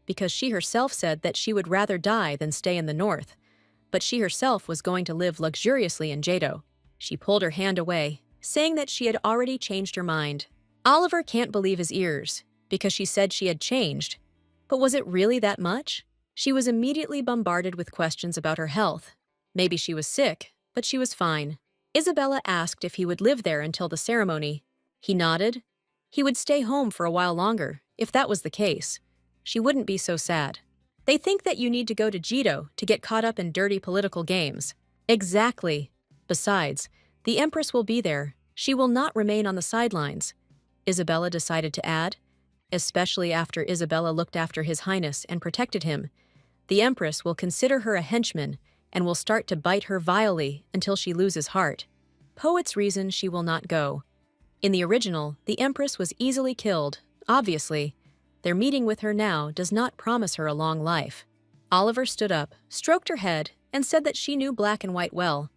because she herself said that she would rather die than stay in the north. But she herself was going to live luxuriously in Jado. She pulled her hand away, saying that she had already changed her mind. Oliver can't believe his ears, because she said she had changed. But was it really that much? She was immediately bombarded with questions about her health. Maybe she was sick, but she was fine. Isabella asked if he would live there until the ceremony. He nodded. He would stay home for a while longer, if that was the case. She wouldn't be so sad. They think that you need to go to Jito to get caught up in dirty political games. Exactly. Besides, the Empress will be there. She will not remain on the sidelines, Isabella decided to add, especially after Isabella looked after His Highness and protected him. The Empress will consider her a henchman and will start to bite her vilely until she loses heart. Poets reason she will not go. In the original, the Empress was easily killed, obviously. Their meeting with her now does not promise her a long life. Oliver stood up, stroked her head, and said that she knew black and white well,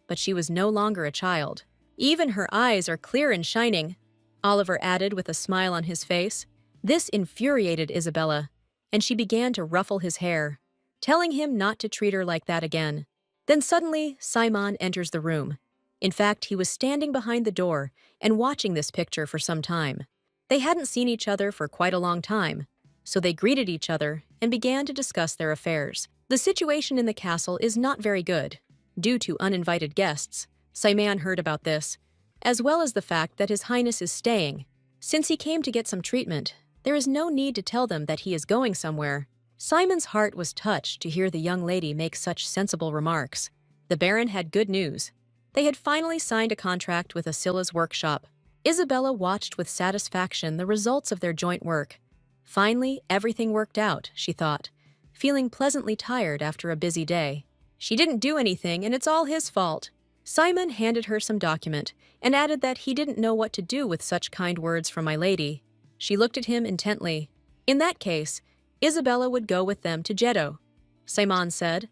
but she was no longer a child. Even her eyes are clear and shining, Oliver added with a smile on his face. This infuriated Isabella, and she began to ruffle his hair, telling him not to treat her like that again. Then suddenly, Simon enters the room. In fact, he was standing behind the door and watching this picture for some time. They hadn't seen each other for quite a long time, so they greeted each other and began to discuss their affairs. The situation in the castle is not very good. Due to uninvited guests, Simon heard about this, as well as the fact that His Highness is staying. Since he came to get some treatment, there is no need to tell them that he is going somewhere. Simon's heart was touched to hear the young lady make such sensible remarks. The Baron had good news. They had finally signed a contract with Asila's workshop. Isabella watched with satisfaction the results of their joint work. Finally, everything worked out, she thought, feeling pleasantly tired after a busy day. She didn't do anything, and it's all his fault. Simon handed her some document and added that he didn't know what to do with such kind words from my lady. She looked at him intently. In that case, Isabella would go with them to Jeddo, Simon said,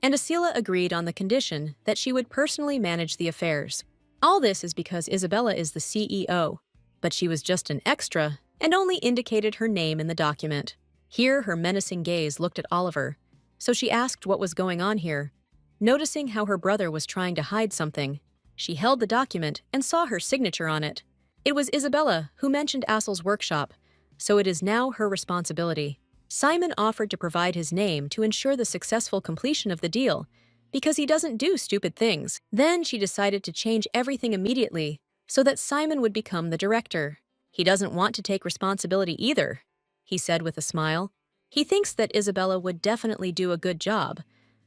and Asila agreed on the condition that she would personally manage the affairs. All this is because Isabella is the CEO, but she was just an extra and only indicated her name in the document. Here, her menacing gaze looked at Oliver, so she asked what was going on here. Noticing how her brother was trying to hide something, she held the document and saw her signature on it. It was Isabella who mentioned Asil's workshop, so it is now her responsibility. Simon offered to provide his name to ensure the successful completion of the deal, because he doesn't do stupid things. Then she decided to change everything immediately so that Simon would become the director. He doesn't want to take responsibility either, he said with a smile. He thinks that Isabella would definitely do a good job,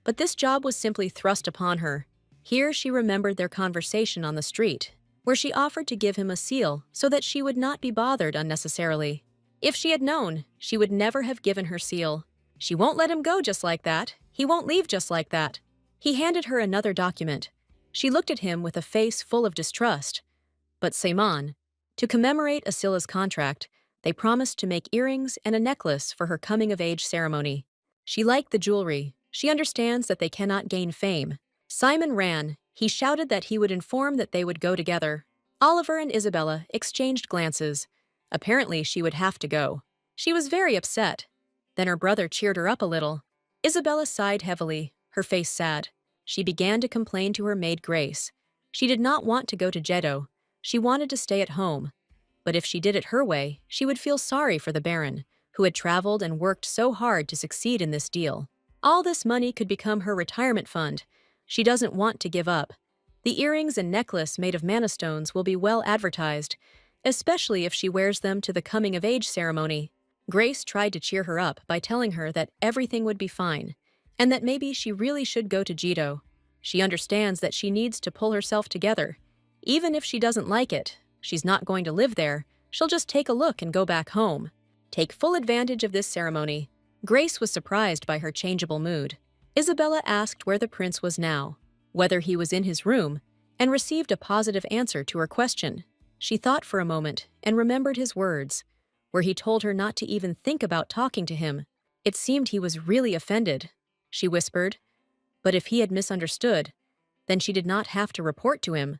but this job was simply thrust upon her. Here she remembered their conversation on the street, where she offered to give him a seal so that she would not be bothered unnecessarily. If she had known, she would never have given her seal. She won't let him go just like that. He won't leave just like that. He handed her another document. She looked at him with a face full of distrust. But Simon, to commemorate Asila's contract, they promised to make earrings and a necklace for her coming-of-age ceremony. She liked the jewelry. She understands that they cannot gain fame. Simon ran. He shouted that he would inform that they would go together. Oliver and Isabella exchanged glances. Apparently, she would have to go. She was very upset. Then her brother cheered her up a little. Isabella sighed heavily, her face sad. She began to complain to her maid Grace. She did not want to go to Jeddo. She wanted to stay at home. But if she did it her way, she would feel sorry for the Baron, who had traveled and worked so hard to succeed in this deal. All this money could become her retirement fund. She doesn't want to give up. The earrings and necklace made of mana stones will be well advertised, especially if she wears them to the coming-of-age ceremony. Grace tried to cheer her up by telling her that everything would be fine, and that maybe she really should go to Jeddo. She understands that she needs to pull herself together. Even if she doesn't like it, she's not going to live there. She'll just take a look and go back home. Take full advantage of this ceremony. Grace was surprised by her changeable mood. Isabella asked where the prince was now, whether he was in his room, and received a positive answer to her question. She thought for a moment and remembered his words, where he told her not to even think about talking to him. It seemed he was really offended, she whispered. But if he had misunderstood, then she did not have to report to him.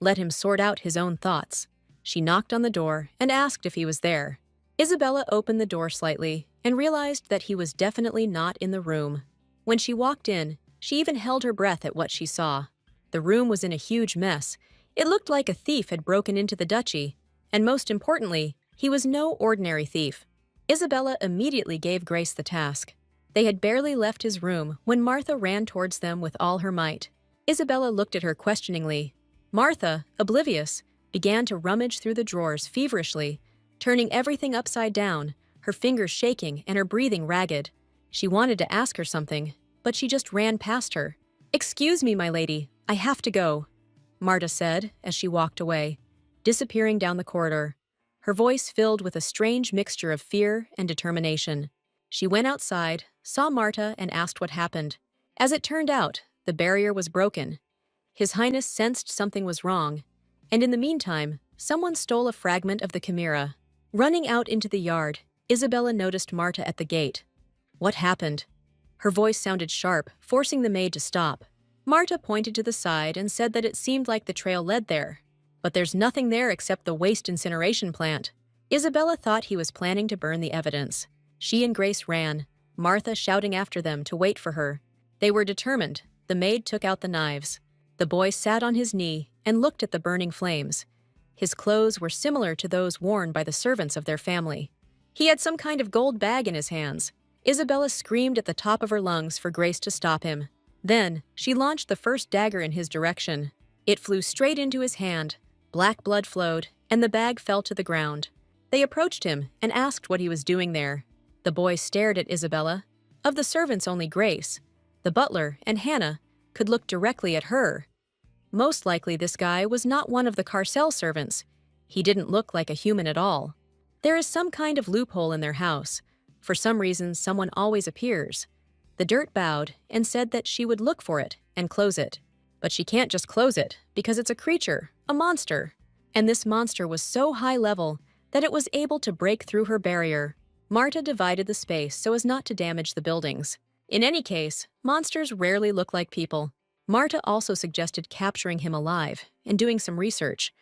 Let him sort out his own thoughts. She knocked on the door and asked if he was there. Isabella opened the door slightly and realized that he was definitely not in the room. When she walked in, she even held her breath at what she saw. The room was in a huge mess. It looked like a thief had broken into the duchy, and most importantly, he was no ordinary thief. Isabella immediately gave Grace the task. They had barely left his room when Martha ran towards them with all her might. Isabella looked at her questioningly. Martha, oblivious, began to rummage through the drawers feverishly, turning everything upside down, her fingers shaking and her breathing ragged. She wanted to ask her something, but she just ran past her. "Excuse me, my lady, I have to go," Marta said as she walked away, disappearing down the corridor. Her voice filled with a strange mixture of fear and determination. She went outside, saw Marta, and asked what happened. As it turned out, the barrier was broken. His Highness sensed something was wrong, and in the meantime, someone stole a fragment of the chimera. Running out into the yard, Isabella noticed Marta at the gate. What happened? Her voice sounded sharp, forcing the maid to stop. Marta pointed to the side and said that it seemed like the trail led there. But there's nothing there except the waste incineration plant. Isabella thought he was planning to burn the evidence. She and Grace ran, Martha shouting after them to wait for her. They were determined. The maid took out the knives. The boy sat on his knee and looked at the burning flames. His clothes were similar to those worn by the servants of their family. He had some kind of gold bag in his hands. Isabella screamed at the top of her lungs for Grace to stop him. Then, she launched the first dagger in his direction. It flew straight into his hand. Black blood flowed, and the bag fell to the ground. They approached him and asked what he was doing there. The boy stared at Isabella. Of the servants, only Grace, the butler, and Hannah could look directly at her. Most likely this guy was not one of the Carcel servants. He didn't look like a human at all. There is some kind of loophole in their house. For some reason, someone always appears. The dirt bowed and said that she would look for it and close it. But she can't just close it, because it's a creature, a monster. And this monster was so high level that it was able to break through her barrier. Marta divided the space so as not to damage the buildings. In any case, monsters rarely look like people. Marta also suggested capturing him alive and doing some research,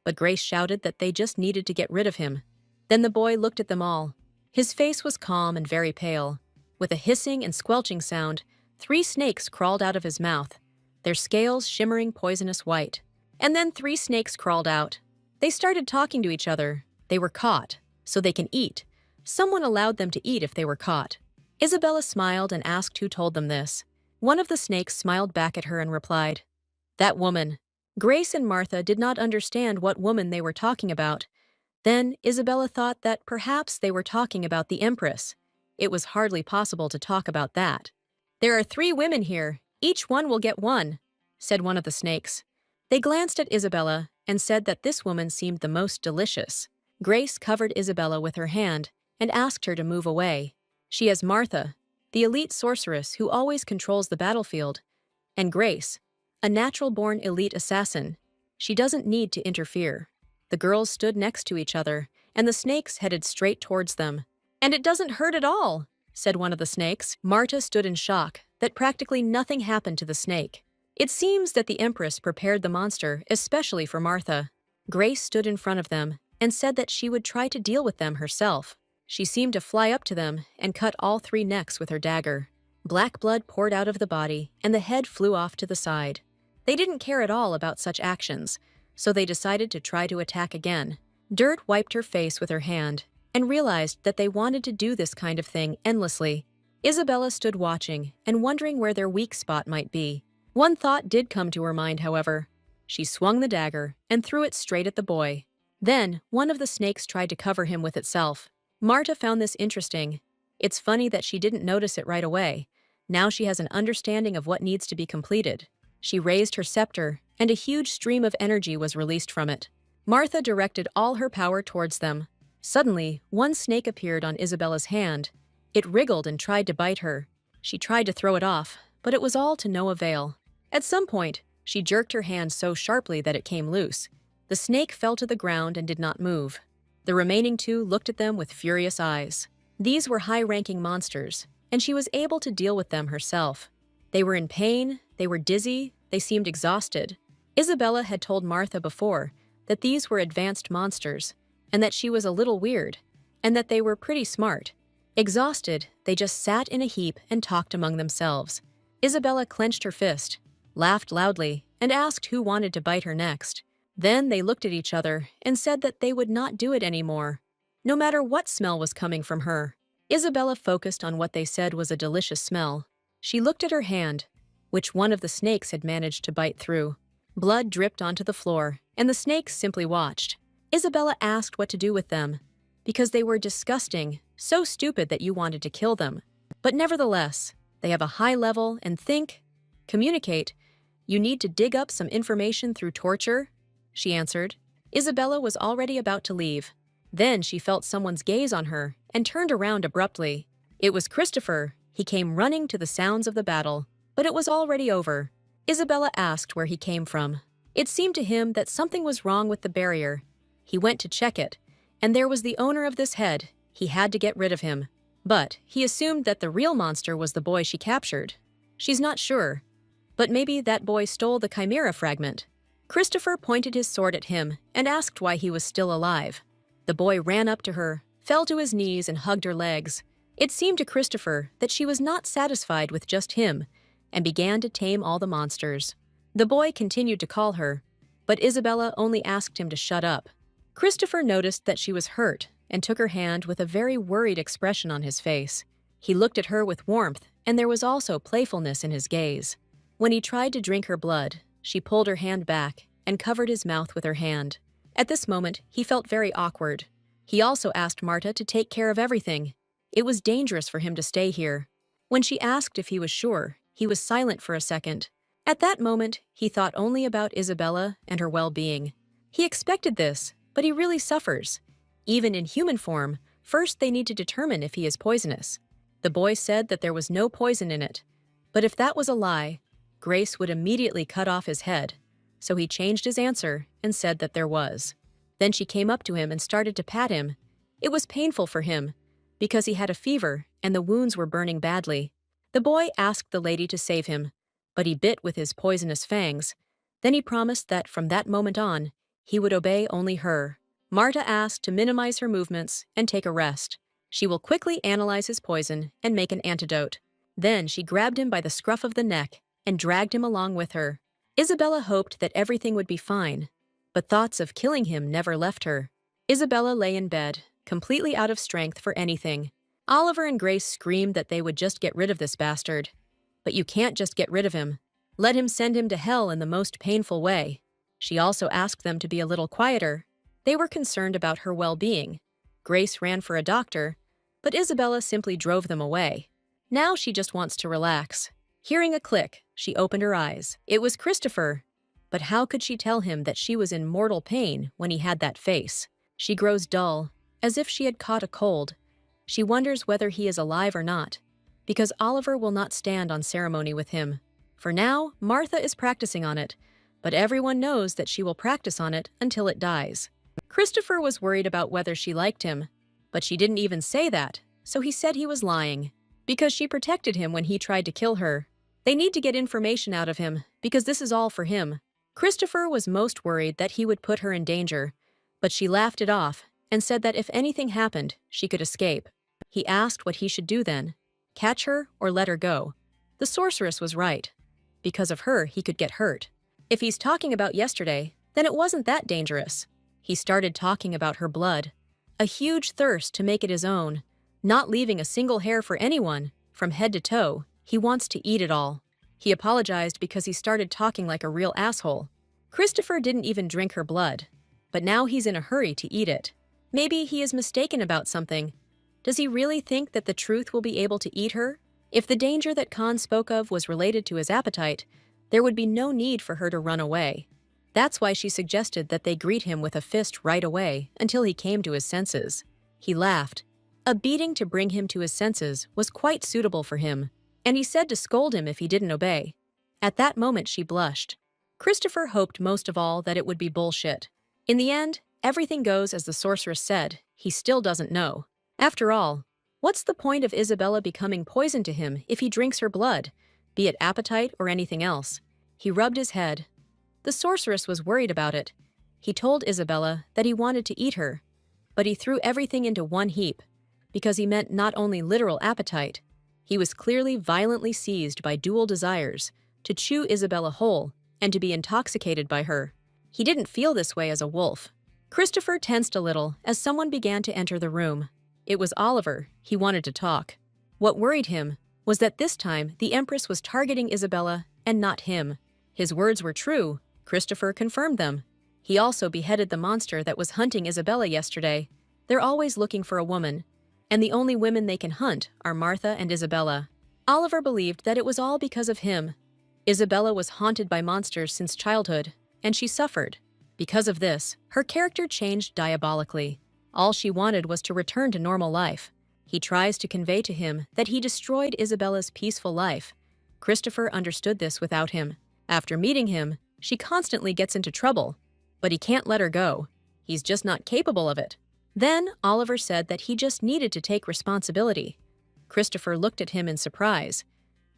but Grace shouted that they just needed to get rid of him. Then the boy looked at them all. His face was calm and very pale. With a hissing and squelching sound, 3 snakes crawled out of his mouth, their scales shimmering poisonous white. And then 3 snakes crawled out. They started talking to each other. They were caught, so they can eat. Someone allowed them to eat if they were caught. Isabella smiled and asked who told them this. One of the snakes smiled back at her and replied, "That woman." Grace and Martha did not understand what woman they were talking about. Then Isabella thought that perhaps they were talking about the Empress. It was hardly possible to talk about that. "There are 3 women here. Each one will get one," said one of the snakes. They glanced at Isabella and said that this woman seemed the most delicious. Grace covered Isabella with her hand and asked her to move away. She is Martha, the elite sorceress who always controls the battlefield, and Grace, a natural-born elite assassin. She doesn't need to interfere. The girls stood next to each other, and the snakes headed straight towards them. "And it doesn't hurt at all," said one of the snakes. Marta stood in shock that practically nothing happened to the snake. It seems that the Empress prepared the monster especially for Martha. Grace stood in front of them and said that she would try to deal with them herself. She seemed to fly up to them and cut all 3 necks with her dagger. Black blood poured out of the body, and the head flew off to the side. They didn't care at all about such actions, so they decided to try to attack again. Dirt wiped her face with her hand and realized that they wanted to do this kind of thing endlessly. Isabella stood watching and wondering where their weak spot might be. One thought did come to her mind, however. She swung the dagger and threw it straight at the boy. Then, one of the snakes tried to cover him with itself. Marta found this interesting. It's funny that she didn't notice it right away. Now she has an understanding of what needs to be completed. She raised her scepter, and a huge stream of energy was released from it. Martha directed all her power towards them. Suddenly, one snake appeared on Isabella's hand. It wriggled and tried to bite her. She tried to throw it off, but it was all to no avail. At some point, she jerked her hand so sharply that it came loose. The snake fell to the ground and did not move. The remaining 2 looked at them with furious eyes. These were high-ranking monsters, and she was able to deal with them herself. They were in pain, they were dizzy, they seemed exhausted. Isabella had told Martha before that these were advanced monsters, and that she was a little weird, and that they were pretty smart. Exhausted, they just sat in a heap and talked among themselves. Isabella clenched her fist, laughed loudly, and asked who wanted to bite her next. Then they looked at each other and said that they would not do it anymore, no matter what smell was coming from her. Isabella focused on what they said was a delicious smell. She looked at her hand, which one of the snakes had managed to bite through. Blood dripped onto the floor, and the snakes simply watched. Isabella asked what to do with them, because they were disgusting, so stupid that you wanted to kill them. But nevertheless, they have a high level and think, communicate. You need to dig up some information through torture, she answered. Isabella was already about to leave. Then she felt someone's gaze on her and turned around abruptly. It was Christopher. He came running to the sounds of the battle, but it was already over. Isabella asked where he came from. It seemed to him that something was wrong with the barrier. He went to check it, and there was the owner of this head. He had to get rid of him. But he assumed that the real monster was the boy she captured. She's not sure, but maybe that boy stole the chimera fragment. Christopher pointed his sword at him and asked why he was still alive. The boy ran up to her, fell to his knees and hugged her legs. It seemed to Christopher that she was not satisfied with just him and began to tame all the monsters. The boy continued to call her, but Isabella only asked him to shut up. Christopher noticed that she was hurt and took her hand with a very worried expression on his face. He looked at her with warmth, and there was also playfulness in his gaze. When he tried to drink her blood, she pulled her hand back and covered his mouth with her hand. At this moment, he felt very awkward. He also asked Marta to take care of everything. It was dangerous for him to stay here. When she asked if he was sure, he was silent for a second. At that moment, he thought only about Isabella and her well-being. He expected this, but he really suffers. Even in human form, first they need to determine if he is poisonous. The boy said that there was no poison in it, but if that was a lie, Grace would immediately cut off his head. So he changed his answer and said that there was. Then she came up to him and started to pat him. It was painful for him, because he had a fever and the wounds were burning badly. The boy asked the lady to save him, but he bit with his poisonous fangs. Then he promised that from that moment on, he would obey only her. Marta asked to minimize her movements and take a rest. She will quickly analyze his poison and make an antidote. Then she grabbed him by the scruff of the neck and dragged him along with her. Isabella hoped that everything would be fine, but thoughts of killing him never left her. Isabella lay in bed, completely out of strength for anything. Oliver and Grace screamed that they would just get rid of this bastard. But you can't just get rid of him. Let him send him to hell in the most painful way. She also asked them to be a little quieter. They were concerned about her well-being. Grace ran for a doctor, but Isabella simply drove them away. Now she just wants to relax. Hearing a click, she opened her eyes. It was Christopher. But how could she tell him that she was in mortal pain when he had that face? She grows dull, as if she had caught a cold. She wonders whether he is alive or not, because Oliver will not stand on ceremony with him. For now, Martha is practicing on it, but everyone knows that she will practice on it until it dies. Christopher was worried about whether she liked him, but she didn't even say that, so he said he was lying, because she protected him when he tried to kill her. They need to get information out of him, because this is all for him. Christopher was most worried that he would put her in danger, but she laughed it off and said that if anything happened, she could escape. He asked what he should do then, catch her or let her go. The sorceress was right. Because of her, he could get hurt. If he's talking about yesterday, then it wasn't that dangerous. He started talking about her blood, a huge thirst to make it his own, not leaving a single hair for anyone, from head to toe. He wants to eat it all. He apologized because he started talking like a real asshole. Christopher didn't even drink her blood, but now he's in a hurry to eat it. Maybe he is mistaken about something. Does he really think that the truth will be able to eat her? If the danger that Khan spoke of was related to his appetite, there would be no need for her to run away. That's why she suggested that they greet him with a fist right away until he came to his senses. He laughed. A beating to bring him to his senses was quite suitable for him, and he said to scold him if he didn't obey. At that moment she blushed. Christopher hoped most of all that it would be bullshit. In the end, everything goes as the sorceress said. He still doesn't know. After all, what's the point of Isabella becoming poison to him if he drinks her blood, be it appetite or anything else? He rubbed his head. The sorceress was worried about it. He told Isabella that he wanted to eat her, but he threw everything into one heap, because he meant not only literal appetite. He was clearly violently seized by dual desires, to chew Isabella whole and to be intoxicated by her. He didn't feel this way as a wolf. Christopher tensed a little as someone began to enter the room. It was Oliver. He wanted to talk. What worried him was that this time the Empress was targeting Isabella and not him. His words were true. Christopher confirmed them. He also beheaded the monster that was hunting Isabella yesterday. They're always looking for a woman, and the only women they can hunt are Martha and Isabella. Oliver believed that it was all because of him. Isabella was haunted by monsters since childhood, and she suffered. Because of this, her character changed diabolically. All she wanted was to return to normal life. He tries to convey to him that he destroyed Isabella's peaceful life. Christopher understood this without him. After meeting him, she constantly gets into trouble, but he can't let her go. He's just not capable of it. Then Oliver said that he just needed to take responsibility. Christopher looked at him in surprise,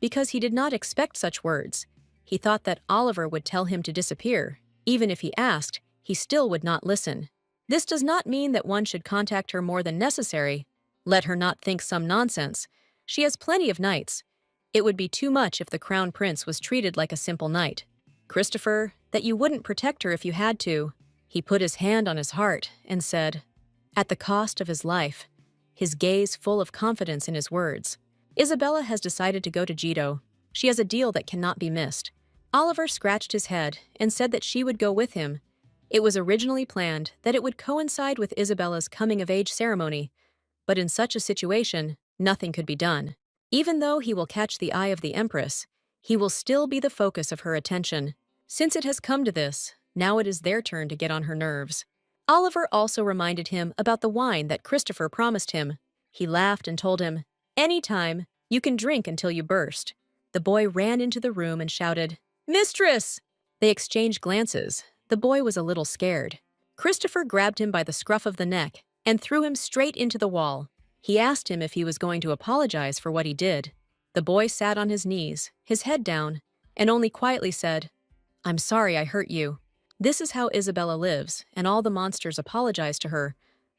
because he did not expect such words. He thought that Oliver would tell him to disappear. Even if he asked, he still would not listen. This does not mean that one should contact her more than necessary. Let her not think some nonsense. She has plenty of knights. It would be too much if the crown prince was treated like a simple knight. Christopher, that you wouldn't protect her if you had to. He put his hand on his heart and said, at the cost of his life, his gaze full of confidence in his words. Isabella has decided to go to Jito. She has a deal that cannot be missed. Oliver scratched his head and said that she would go with him. It was originally planned that it would coincide with Isabella's coming-of-age ceremony, but in such a situation, nothing could be done. Even though he will catch the eye of the Empress, he will still be the focus of her attention. Since it has come to this, now it is their turn to get on her nerves. Oliver also reminded him about the wine that Christopher promised him. He laughed and told him, "Anytime, you can drink until you burst." The boy ran into the room and shouted, "Mistress!" They exchanged glances. The boy was a little scared. Christopher grabbed him by the scruff of the neck and threw him straight into the wall. He asked him if he was going to apologize for what he did. The boy sat on his knees, his head down, and only quietly said, "I'm sorry I hurt you." This is how Isabella lives, and all the monsters apologize to her.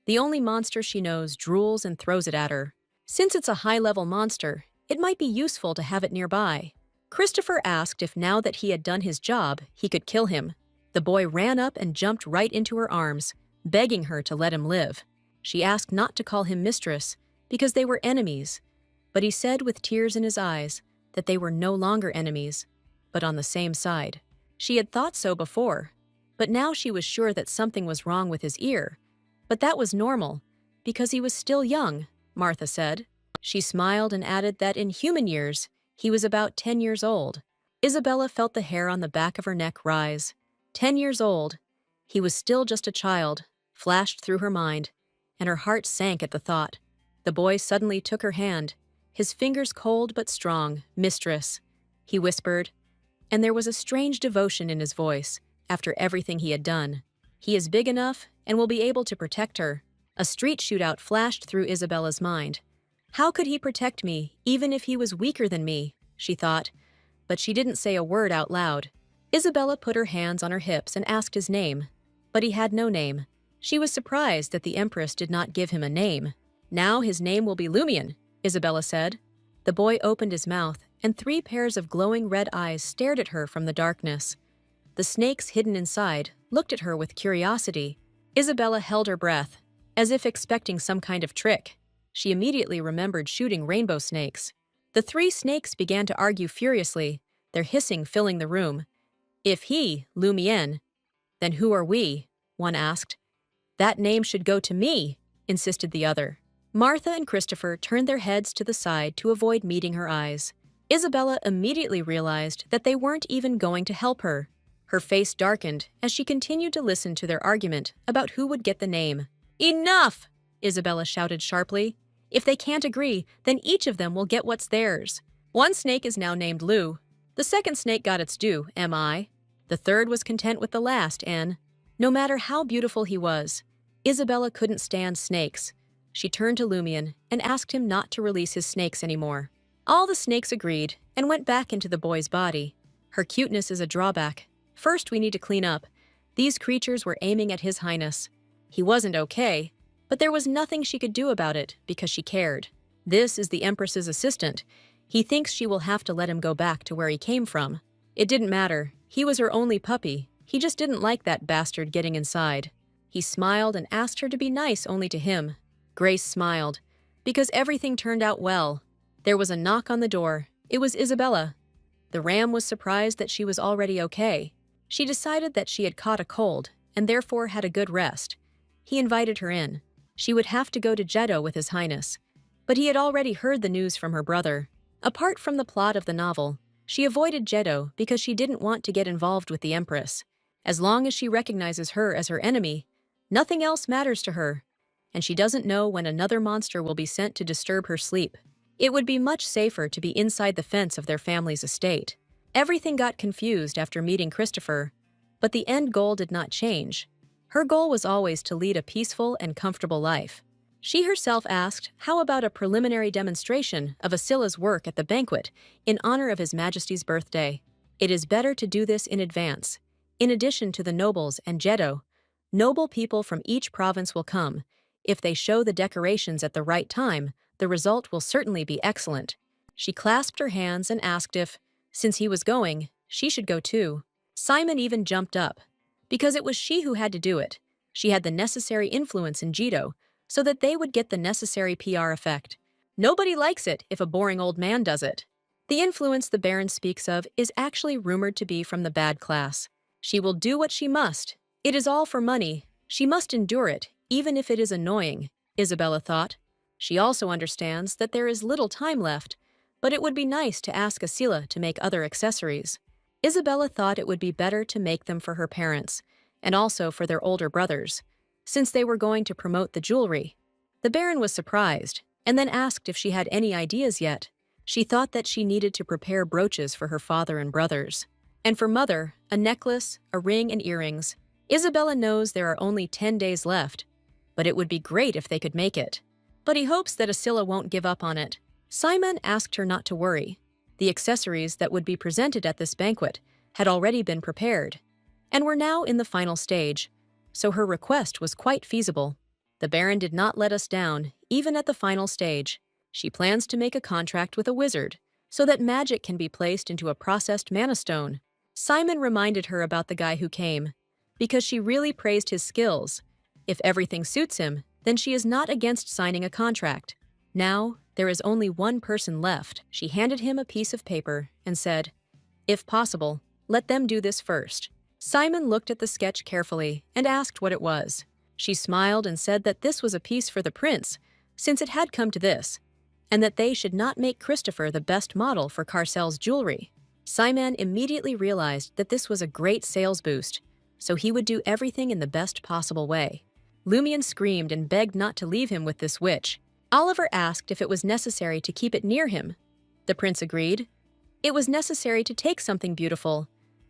The only monster she knows drools and throws it at her. Since it's a high-level monster, it might be useful to have it nearby. Christopher asked if now that he had done his job, he could kill him. The boy ran up and jumped right into her arms, begging her to let him live. She asked not to call him mistress, because they were enemies, but he said with tears in his eyes that they were no longer enemies, but on the same side. She had thought so before, but now she was sure that something was wrong with his ear. But that was normal, because he was still young, Martha said. She smiled and added that in human years, he was about 10 years old. Isabella felt the hair on the back of her neck rise. 10 years old. He was still just a child, flashed through her mind, and her heart sank at the thought. The boy suddenly took her hand, his fingers cold but strong. "Mistress," he whispered, and there was a strange devotion in his voice after everything he had done. He is big enough and will be able to protect her. A street shootout flashed through Isabella's mind. How could he protect me, even if he was weaker than me, she thought, but she didn't say a word out loud. Isabella put her hands on her hips and asked his name, but he had no name. She was surprised that the Empress did not give him a name. "Now his name will be Lumion," Isabella said. The boy opened his mouth, and 3 pairs of glowing red eyes stared at her from the darkness. The snakes hidden inside looked at her with curiosity. Isabella held her breath, as if expecting some kind of trick. She immediately remembered shooting rainbow snakes. The 3 snakes began to argue furiously, their hissing filling the room. "If he, Lumien, then who are we?" one asked. "That name should go to me," insisted the other. Martha and Christopher turned their heads to the side to avoid meeting her eyes. Isabella immediately realized that they weren't even going to help her. Her face darkened as she continued to listen to their argument about who would get the name. "Enough!" Isabella shouted sharply. "If they can't agree, then each of them will get what's theirs. One snake is now named Lu. The second snake got its due, M.I. The third was content with the last, N. No matter how beautiful he was, Isabella couldn't stand snakes. She turned to Lumion and asked him not to release his snakes anymore. All the snakes agreed and went back into the boy's body. Her cuteness is a drawback. First, we need to clean up. These creatures were aiming at His Highness. He wasn't okay, but there was nothing she could do about it because she cared. This is the Empress's assistant. He thinks she will have to let him go back to where he came from. It didn't matter. He was her only puppy. He just didn't like that bastard getting inside. He smiled and asked her to be nice only to him. Grace smiled, because everything turned out well. There was a knock on the door. It was Isabella. The ram was surprised that she was already okay. She decided that she had caught a cold and therefore had a good rest. He invited her in. She would have to go to Jeddo with His Highness, but he had already heard the news from her brother. Apart from the plot of the novel, she avoided Jeddo because she didn't want to get involved with the Empress. As long as she recognizes her as her enemy, nothing else matters to her. and she doesn't know when another monster will be sent to disturb her sleep. It would be much safer to be inside the fence of their family's estate. Everything got confused after meeting Christopher, but the end goal did not change. Her goal was always to lead a peaceful and comfortable life. She herself asked, how about a preliminary demonstration of Asila's work at the banquet in honor of His Majesty's birthday? It is better to do this in advance. In addition to the nobles and Jeddo, noble people from each province will come. If they show the decorations at the right time, the result will certainly be excellent. She clasped her hands and asked if, since he was going, she should go too. Simon even jumped up. Because it was she who had to do it. She had the necessary influence in Jeddo, so that they would get the necessary PR effect. Nobody likes it if a boring old man does it. The influence the Baron speaks of is actually rumored to be from the bad class. She will do what she must. It is all for money. She must endure it, even if it is annoying, Isabella thought. She also understands that there is little time left, but it would be nice to ask Asila to make other accessories. Isabella thought it would be better to make them for her parents, and also for their older brothers, since they were going to promote the jewelry. The Baron was surprised, and then asked if she had any ideas yet. She thought that she needed to prepare brooches for her father and brothers. And for Mother, a necklace, a ring, and earrings. Isabella knows there are only 10 days left, but it would be great if they could make it. But he hopes that Asila won't give up on it. Simon asked her not to worry. The accessories that would be presented at this banquet had already been prepared, and were now in the final stage, so her request was quite feasible. The Baron did not let us down, even at the final stage. She plans to make a contract with a wizard, so that magic can be placed into a processed mana stone. Simon reminded her about the guy who came, because she really praised his skills. If everything suits him, then she is not against signing a contract. Now, there is only one person left. She handed him a piece of paper and said, if possible, let them do this first. Simon looked at the sketch carefully and asked what it was. She smiled and said that this was a piece for the prince, since it had come to this, and that they should not make Christopher the best model for Carcel's jewelry. Simon immediately realized that this was a great sales boost, so he would do everything in the best possible way. Lumion screamed and begged not to leave him with this witch. Oliver asked if it was necessary to keep it near him. The prince agreed. It was necessary to take something beautiful,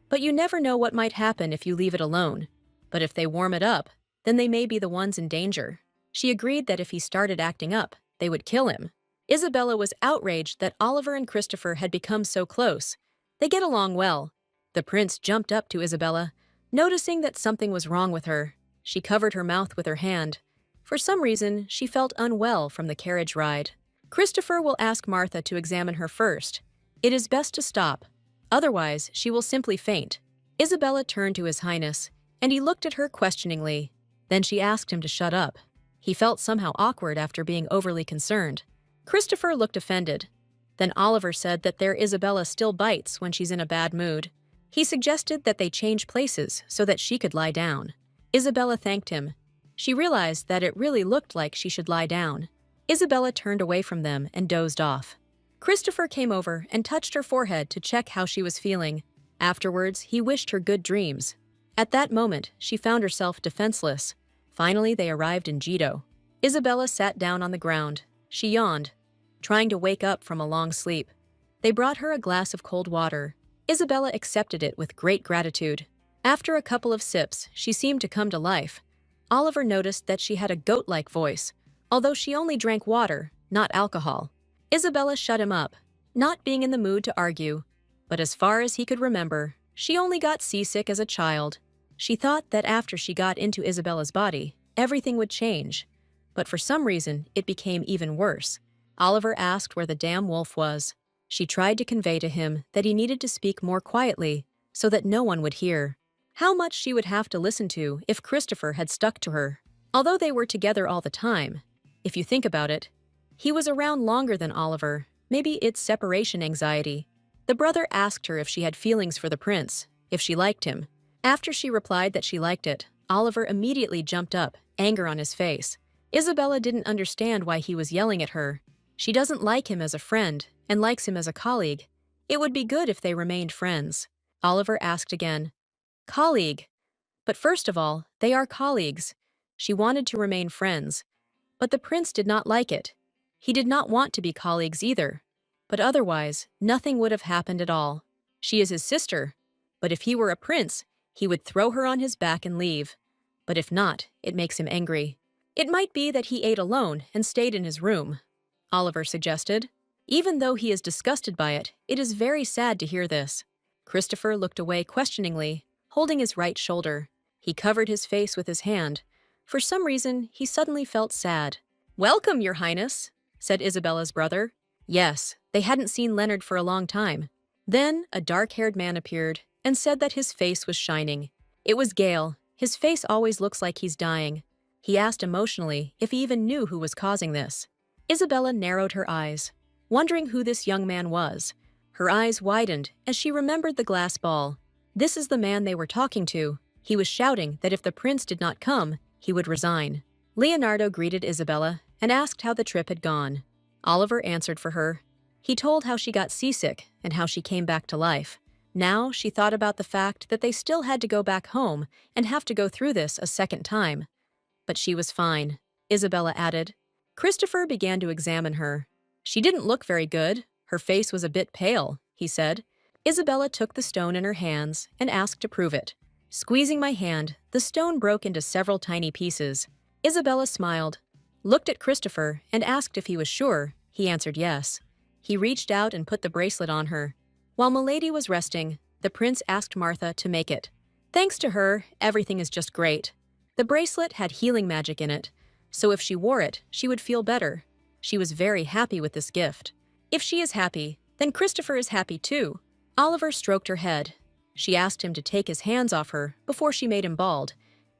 but you never know what might happen if you leave it alone. But if they warm it up, then they may be the ones in danger. She agreed that if he started acting up, they would kill him. Isabella was outraged that Oliver and Christopher had become so close. They get along well. The prince jumped up to Isabella, noticing that something was wrong with her. She covered her mouth with her hand. For some reason, she felt unwell from the carriage ride. Christopher will ask Martha to examine her first. It is best to stop. Otherwise, she will simply faint. Isabella turned to His Highness, and he looked at her questioningly. Then she asked him to shut up. He felt somehow awkward after being overly concerned. Christopher looked offended. Then Oliver said that their Isabella still bites when she's in a bad mood. He suggested that they change places so that she could lie down. Isabella thanked him. She realized that it really looked like she should lie down. Isabella turned away from them and dozed off. Christopher came over and touched her forehead to check how she was feeling. Afterwards, he wished her good dreams. At that moment, she found herself defenseless. Finally, they arrived in Jeddo. Isabella sat down on the ground. She yawned, trying to wake up from a long sleep. They brought her a glass of cold water. Isabella accepted it with great gratitude. After a couple of sips, she seemed to come to life. Oliver noticed that she had a goat-like voice, although she only drank water, not alcohol. Isabella shut him up, not being in the mood to argue. But as far as he could remember, she only got seasick as a child. She thought that after she got into Isabella's body, everything would change. But for some reason, it became even worse. Oliver asked where the damn wolf was. She tried to convey to him that he needed to speak more quietly, so that no one would hear. How much she would have to listen to if Christopher had stuck to her. Although they were together all the time, if you think about it, he was around longer than Oliver. Maybe it's separation anxiety. The brother asked her if she had feelings for the prince, if she liked him. After she replied that she liked it, Oliver immediately jumped up, anger on his face. Isabella didn't understand why he was yelling at her. She doesn't like him as a friend and likes him as a colleague. It would be good if they remained friends. Oliver asked again. Colleague. But first of all, they are colleagues. She wanted to remain friends. But the prince did not like it. He did not want to be colleagues either. But otherwise, nothing would have happened at all. She is his sister. But if he were a prince, he would throw her on his back and leave. But if not, it makes him angry. It might be that he ate alone and stayed in his room, Oliver suggested. Even though he is disgusted by it, it is very sad to hear this. Christopher looked away questioningly, holding his right shoulder. He covered his face with his hand. For some reason, he suddenly felt sad. "Welcome, Your Highness," said Isabella's brother. Yes, they hadn't seen Leonard for a long time. Then a dark-haired man appeared and said that his face was shining. It was Gale. His face always looks like he's dying. He asked emotionally if he even knew who was causing this. Isabella narrowed her eyes, wondering who this young man was. Her eyes widened as she remembered the glass ball. This is the man they were talking to. He was shouting that if the prince did not come, he would resign. Leonardo greeted Isabella and asked how the trip had gone. Oliver answered for her. He told how she got seasick and how she came back to life. Now she thought about the fact that they still had to go back home and have to go through this a second time. But she was fine, Isabella added. Christopher began to examine her. She didn't look very good. Her face was a bit pale, he said. Isabella took the stone in her hands and asked to prove it. Squeezing my hand, the stone broke into several tiny pieces. Isabella smiled, looked at Christopher, and asked if he was sure. He answered yes. He reached out and put the bracelet on her. While Milady was resting, the prince asked Martha to make it. Thanks to her, everything is just great. The bracelet had healing magic in it, so if she wore it, she would feel better. She was very happy with this gift. If she is happy, then Christopher is happy too. Oliver stroked her head. She asked him to take his hands off her before she made him bald.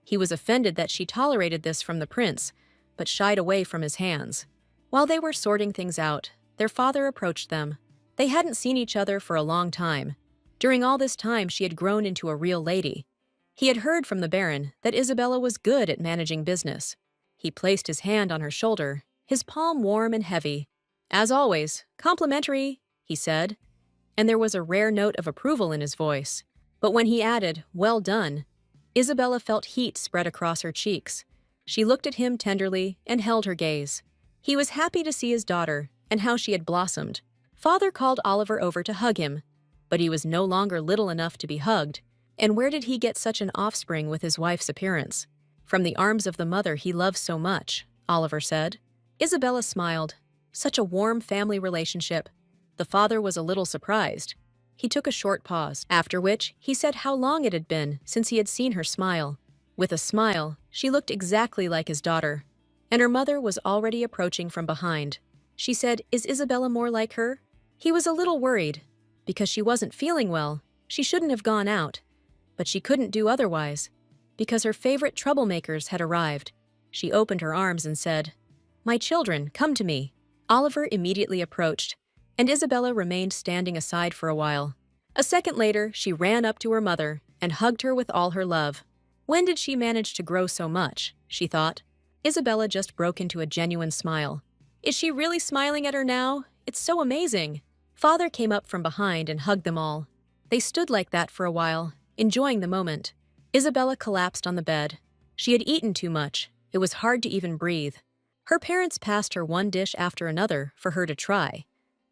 He was offended that she tolerated this from the prince, but shied away from his hands. While they were sorting things out, their father approached them. They hadn't seen each other for a long time. During all this time, she had grown into a real lady. He had heard from the Baron that Isabella was good at managing business. He placed his hand on her shoulder, his palm warm and heavy. As always, complimentary, he said, and there was a rare note of approval in his voice. But when he added, well done, Isabella felt heat spread across her cheeks. She looked at him tenderly and held her gaze. He was happy to see his daughter and how she had blossomed. Father called Oliver over to hug him, but he was no longer little enough to be hugged. And where did he get such an offspring with his wife's appearance? From the arms of the mother he loved so much, Oliver said. Isabella smiled. Such a warm family relationship. The father was a little surprised. He took a short pause, after which he said how long it had been since he had seen her smile. With a smile, she looked exactly like his daughter, and her mother was already approaching from behind. She said, "Is Isabella more like her?" He was a little worried. Because she wasn't feeling well, she shouldn't have gone out. But she couldn't do otherwise, because her favorite troublemakers had arrived. She opened her arms and said, "My children, come to me." Oliver immediately approached, and Isabella remained standing aside for a while. A second later, she ran up to her mother and hugged her with all her love. When did she manage to grow so much, she thought. Isabella just broke into a genuine smile. Is she really smiling at her now? It's so amazing. Father came up from behind and hugged them all. They stood like that for a while, enjoying the moment. Isabella collapsed on the bed. She had eaten too much. It was hard to even breathe. Her parents passed her one dish after another for her to try,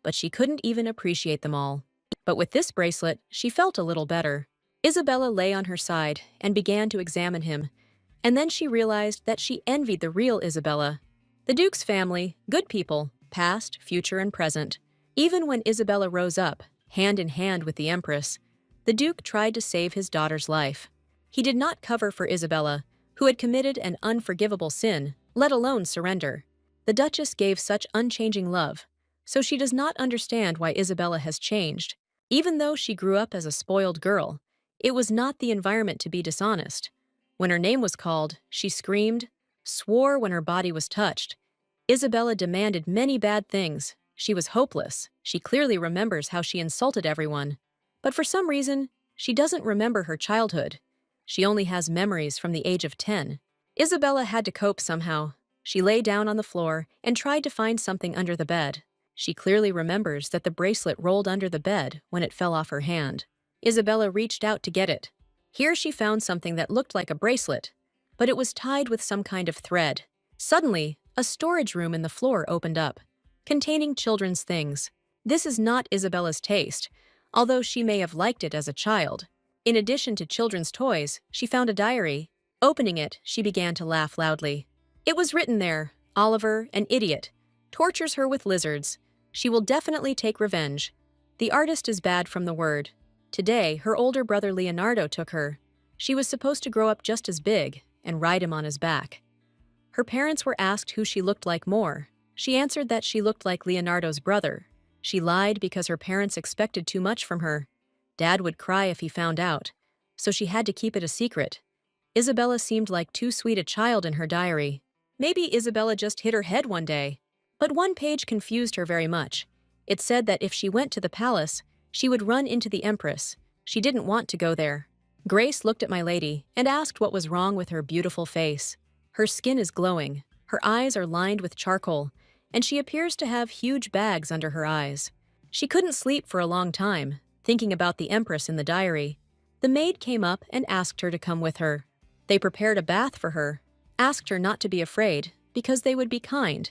but she couldn't even appreciate them all. But with this bracelet, she felt a little better. Isabella lay on her side and began to examine him, and then she realized that she envied the real Isabella. The Duke's family, good people, past, future, and present. Even when Isabella rose up, hand in hand with the Empress, the Duke tried to save his daughter's life. He did not cover for Isabella, who had committed an unforgivable sin, let alone surrender. The Duchess gave such unchanging love, so she does not understand why Isabella has changed. Even though she grew up as a spoiled girl, it was not the environment to be dishonest. When her name was called, she screamed, swore when her body was touched. Isabella demanded many bad things. She was hopeless. She clearly remembers how she insulted everyone. But for some reason, she doesn't remember her childhood. She only has memories from the age of 10. Isabella had to cope somehow. She lay down on the floor and tried to find something under the bed. She clearly remembers that the bracelet rolled under the bed when it fell off her hand. Isabella reached out to get it. Here she found something that looked like a bracelet, but it was tied with some kind of thread. Suddenly, A storage room in the floor opened up, containing children's things. This is not Isabella's taste, although she may have liked it as a child. In addition to children's toys, she found a diary. Opening it, she began to laugh loudly. It was written there, "Oliver, an idiot, tortures her with lizards. She will definitely take revenge. The artist is bad from the word. Today, her older brother Leonardo took her. She was supposed to grow up just as big and ride him on his back." Her parents were asked who she looked like more. She answered that she looked like Leonardo's brother. She lied because her parents expected too much from her. Dad would cry if he found out, so she had to keep it a secret. Isabella seemed like too sweet a child in her diary. Maybe Isabella just hit her head one day. But one page confused her very much. It said that if she went to the palace, she would run into the Empress. She didn't want to go there. Grace looked at my lady and asked what was wrong with her beautiful face. Her skin is glowing, her eyes are lined with charcoal, and she appears to have huge bags under her eyes. She couldn't sleep for a long time, thinking about the Empress in the diary. The maid came up and asked her to come with her. They prepared a bath for her, asked her not to be afraid, because they would be kind.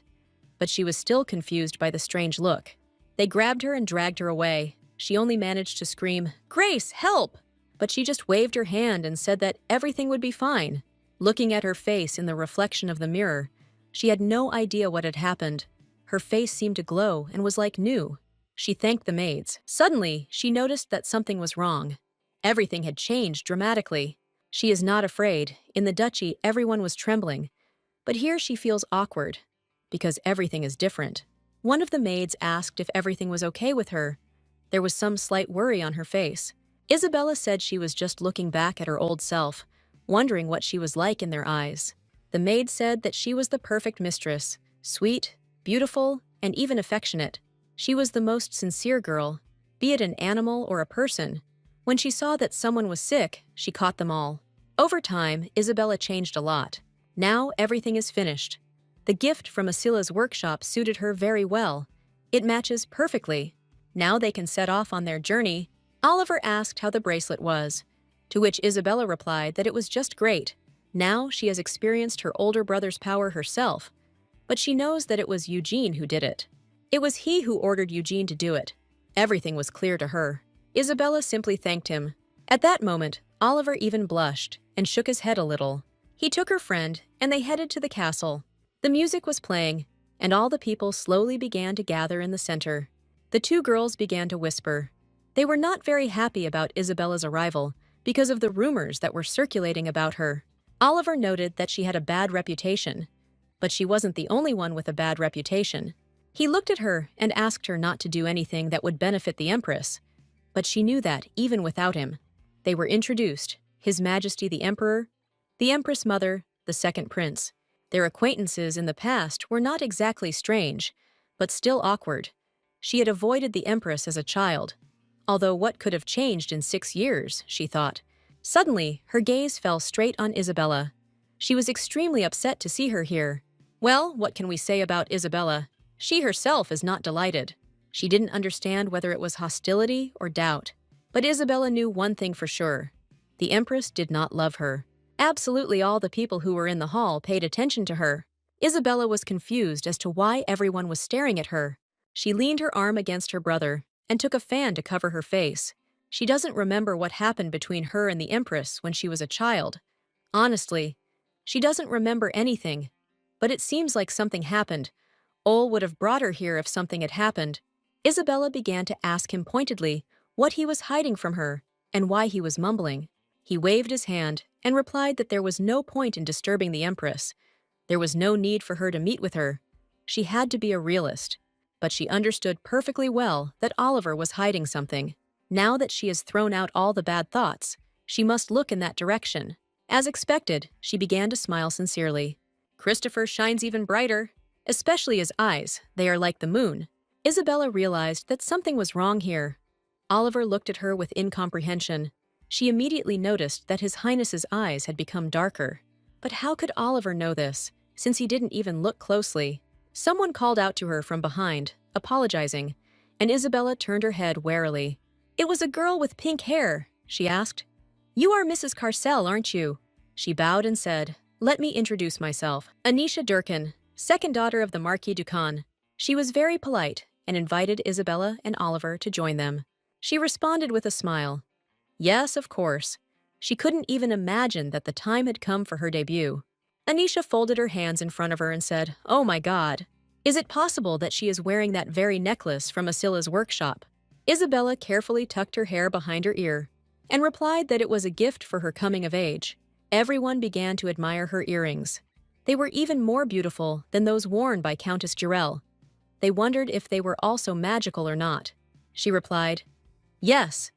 But she was still confused by the strange look. They grabbed her and dragged her away. She only managed to scream, "Grace, help!" But she just waved her hand and said that everything would be fine. Looking at her face in the reflection of the mirror, she had no idea what had happened. Her face seemed to glow and was like new. She thanked the maids. Suddenly, she noticed that something was wrong. Everything had changed dramatically. She is not afraid. In the duchy, everyone was trembling. But here she feels awkward, because everything is different. One of the maids asked if everything was okay with her. There was some slight worry on her face. Isabella said she was just looking back at her old self, wondering what she was like in their eyes. The maid said that she was the perfect mistress, sweet, beautiful, and even affectionate. She was the most sincere girl, be it an animal or a person. When she saw that someone was sick, she caught them all. Over time, Isabella changed a lot. Now everything is finished. The gift from Asila's workshop suited her very well. It matches perfectly. Now they can set off on their journey. Oliver asked how the bracelet was, to which Isabella replied that it was just great. Now she has experienced her older brother's power herself, but she knows that it was Eugene who did it. It was he who ordered Eugene to do it. Everything was clear to her. Isabella simply thanked him. At that moment, Oliver even blushed and shook his head a little. He took her friend, and they headed to the castle. The music was playing, and all the people slowly began to gather in the center. The two girls began to whisper. They were not very happy about Isabella's arrival because of the rumors that were circulating about her. Oliver noted that she had a bad reputation, but she wasn't the only one with a bad reputation. He looked at her and asked her not to do anything that would benefit the Empress, but she knew that even without him. They were introduced, His Majesty the Emperor, the Empress Mother, the second prince. Their acquaintances in the past were not exactly strange, but still awkward. She had avoided the Empress as a child, although what could have changed in 6 years, she thought. Suddenly, her gaze fell straight on Isabella. She was extremely upset to see her here. Well, what can we say about Isabella? She herself is not delighted. She didn't understand whether it was hostility or doubt. But Isabella knew one thing for sure. The Empress did not love her. Absolutely all the people who were in the hall paid attention to her. Isabella was confused as to why everyone was staring at her. She leaned her arm against her brother and took a fan to cover her face. She doesn't remember what happened between her and the Empress when she was a child. Honestly, she doesn't remember anything. But it seems like something happened. Ole would have brought her here if something had happened. Isabella began to ask him pointedly what he was hiding from her and why he was mumbling. He waved his hand and replied that there was no point in disturbing the Empress. There was no need for her to meet with her. She had to be a realist. But she understood perfectly well that Oliver was hiding something. Now that she has thrown out all the bad thoughts, she must look in that direction. As expected, she began to smile sincerely. Christopher shines even brighter, especially his eyes. They are like the moon. Isabella realized that something was wrong here. Oliver looked at her with incomprehension. She immediately noticed that His Highness's eyes had become darker. But how could Oliver know this, since he didn't even look closely? Someone called out to her from behind, apologizing, and Isabella turned her head warily. It was a girl with pink hair, she asked. You are Mrs. Carcel, aren't you? She bowed and said, Let me introduce myself. Anisha Durkin. second daughter of the Marquis Ducan. She was very polite and invited Isabella and Oliver to join them. She responded with a smile. Yes, of course. She couldn't even imagine that the time had come for her debut. Anisha folded her hands in front of her and said, "Oh my God. Is it possible that she is wearing that very necklace from Asila's workshop?" Isabella carefully tucked her hair behind her ear and replied that it was a gift for her coming of age. Everyone began to admire her earrings. They were even more beautiful than those worn by Countess Jurel. They wondered if they were also magical or not. She replied, "Yes.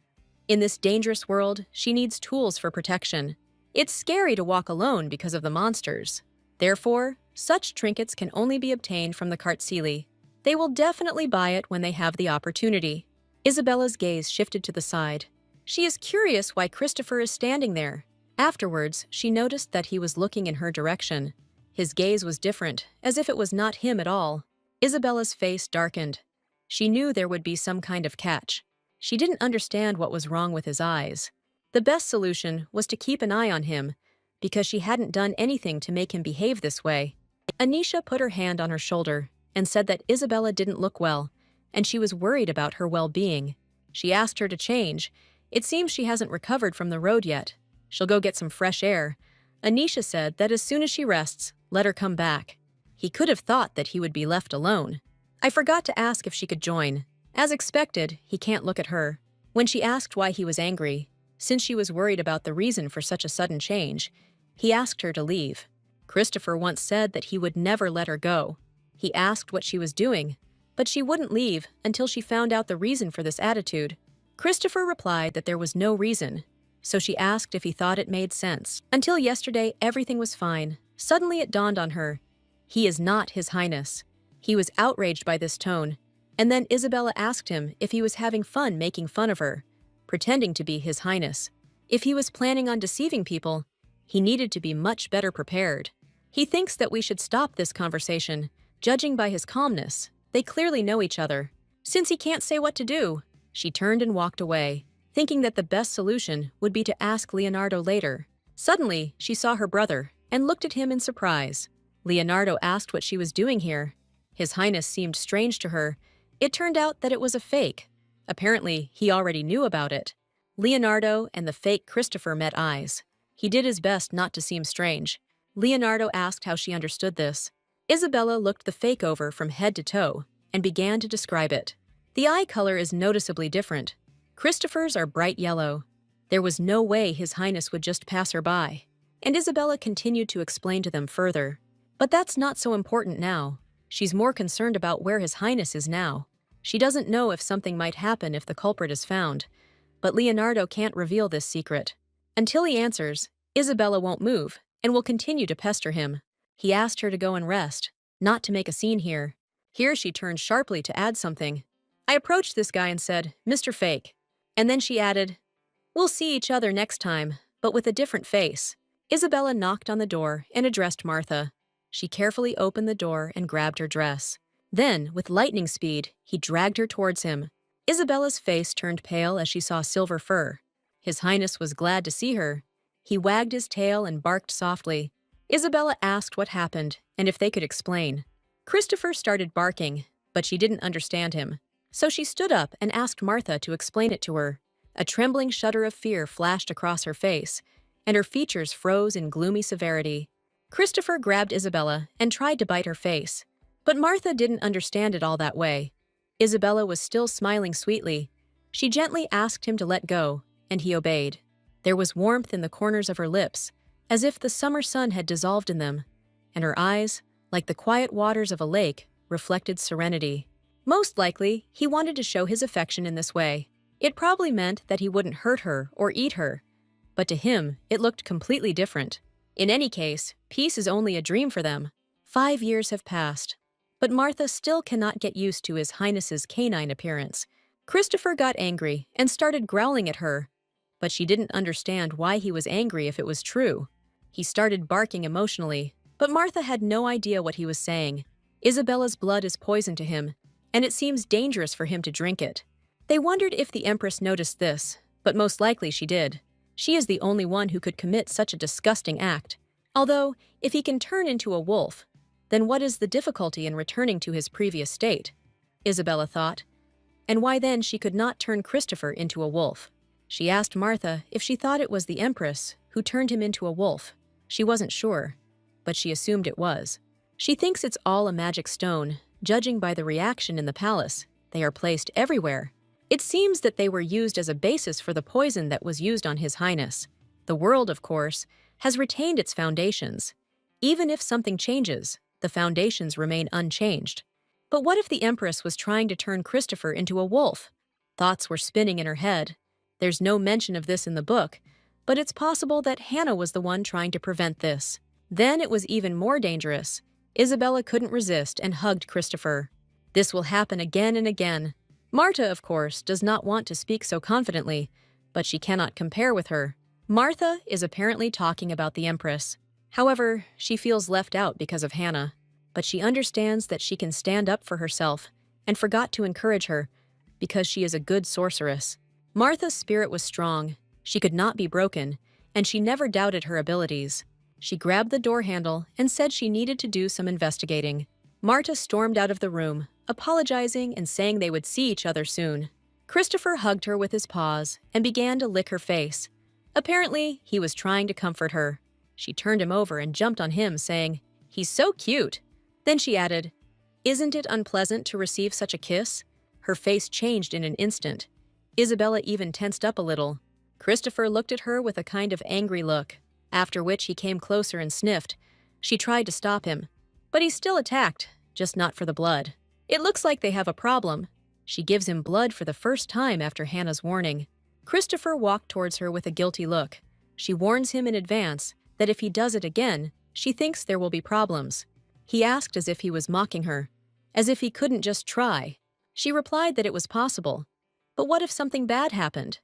In this dangerous world, she needs tools for protection. It's scary to walk alone because of the monsters. Therefore, such trinkets can only be obtained from the Kartsili. They will definitely buy it when they have the opportunity." Isabella's gaze shifted to the side. She is curious why Christopher is standing there. Afterwards, she noticed that he was looking in her direction. His gaze was different, as if it was not him at all. Isabella's face darkened. She knew there would be some kind of catch. She didn't understand what was wrong with his eyes. The best solution was to keep an eye on him, because she hadn't done anything to make him behave this way. Anisha put her hand on her shoulder and said that Isabella didn't look well, and she was worried about her well-being. She asked her to change. It seems she hasn't recovered from the road yet. She'll go get some fresh air. Anisha said that as soon as she rests, let her come back. He could have thought that he would be left alone. I forgot to ask if she could join. As expected, he can't look at her. When she asked why he was angry, since she was worried about the reason for such a sudden change, he asked her to leave. Christopher once said that he would never let her go. He asked what she was doing, but she wouldn't leave until she found out the reason for this attitude. Christopher replied that there was no reason, so she asked if he thought it made sense. Until yesterday, everything was fine. Suddenly it dawned on her. He is not His Highness. He was outraged by this tone, and then Isabella asked him if he was having fun making fun of her, pretending to be His Highness. If he was planning on deceiving people, he needed to be much better prepared. He thinks that we should stop this conversation, judging by his calmness. They clearly know each other. Since he can't say what to do, she turned and walked away, thinking that the best solution would be to ask Leonardo later. Suddenly, she saw her brother and looked at him in surprise. Leonardo asked what she was doing here. His Highness seemed strange to her. It turned out that it was a fake. Apparently, he already knew about it. Leonardo and the fake Christopher met eyes. He did his best not to seem strange. Leonardo asked how she understood this. Isabella looked the fake over from head to toe and began to describe it. The eye color is noticeably different. Christopher's are bright yellow. There was no way His Highness would just pass her by. And Isabella continued to explain to them further. But that's not so important now. She's more concerned about where His Highness is now. She doesn't know if something might happen if the culprit is found. But Leonardo can't reveal this secret. Until he answers, Isabella won't move and will continue to pester him. He asked her to go and rest, not to make a scene here. Here she turned sharply to add something. I approached this guy and said, "Mr. Fake." And then she added, "We'll see each other next time, but with a different face." Isabella knocked on the door and addressed Martha. She carefully opened the door and grabbed her dress. Then, with lightning speed, he dragged her towards him. Isabella's face turned pale as she saw Silver Fur. His Highness was glad to see her. He wagged his tail and barked softly. Isabella asked what happened and if they could explain. Christopher started barking, but she didn't understand him. So she stood up and asked Martha to explain it to her. A trembling shudder of fear flashed across her face, and her features froze in gloomy severity. Christopher grabbed Isabella and tried to bite her face, but Martha didn't understand it all that way. Isabella was still smiling sweetly. She gently asked him to let go, and he obeyed. There was warmth in the corners of her lips, as if the summer sun had dissolved in them, and her eyes, like the quiet waters of a lake, reflected serenity. Most likely, he wanted to show his affection in this way. It probably meant that he wouldn't hurt her or eat her, but to him, it looked completely different. In any case, peace is only a dream for them. 5 years have passed, but Martha still cannot get used to His Highness's canine appearance. Christopher got angry and started growling at her, but she didn't understand why he was angry if it was true. He started barking emotionally, but Martha had no idea what he was saying. Isabella's blood is poison to him, and it seems dangerous for him to drink it. They wondered if the Empress noticed this, but most likely she did. She is the only one who could commit such a disgusting act. Although, if he can turn into a wolf, Then what is the difficulty in returning to his previous state? Isabella thought. And why then she could not turn Christopher into a wolf? She asked Martha if she thought it was the Empress who turned him into a wolf. She wasn't sure, but she assumed it was. She thinks it's all a magic stone, judging by the reaction in the palace. They are placed everywhere. It seems that they were used as a basis for the poison that was used on His Highness. The world, of course, has retained its foundations. Even if something changes, the foundations remain unchanged. But what if the Empress was trying to turn Christopher into a wolf? Thoughts were spinning in her head. There's no mention of this in the book, but it's possible that Hannah was the one trying to prevent this. Then it was even more dangerous. Isabella couldn't resist and hugged Christopher. This will happen again and again. Martha, of course, does not want to speak so confidently, but she cannot compare with her. Martha is apparently talking about the Empress. However, she feels left out because of Hannah, but she understands that she can stand up for herself and forgot to encourage her because she is a good sorceress. Martha's spirit was strong. She could not be broken, and she never doubted her abilities. She grabbed the door handle and said she needed to do some investigating. Martha stormed out of the room, apologizing and saying they would see each other soon. Christopher hugged her with his paws and began to lick her face. Apparently, he was trying to comfort her. She turned him over and jumped on him, saying, "He's so cute." Then she added, "Isn't it unpleasant to receive such a kiss?" Her face changed in an instant. Isabella even tensed up a little. Christopher looked at her with a kind of angry look, after which he came closer and sniffed. She tried to stop him, but he still attacked, just not for the blood. It looks like they have a problem. She gives him blood for the first time after Hannah's warning. Christopher walked towards her with a guilty look. She warns him in advance that if he does it again, she thinks there will be problems. He asked as if he was mocking her, as if he couldn't just try. She replied that it was possible. But what if something bad happened?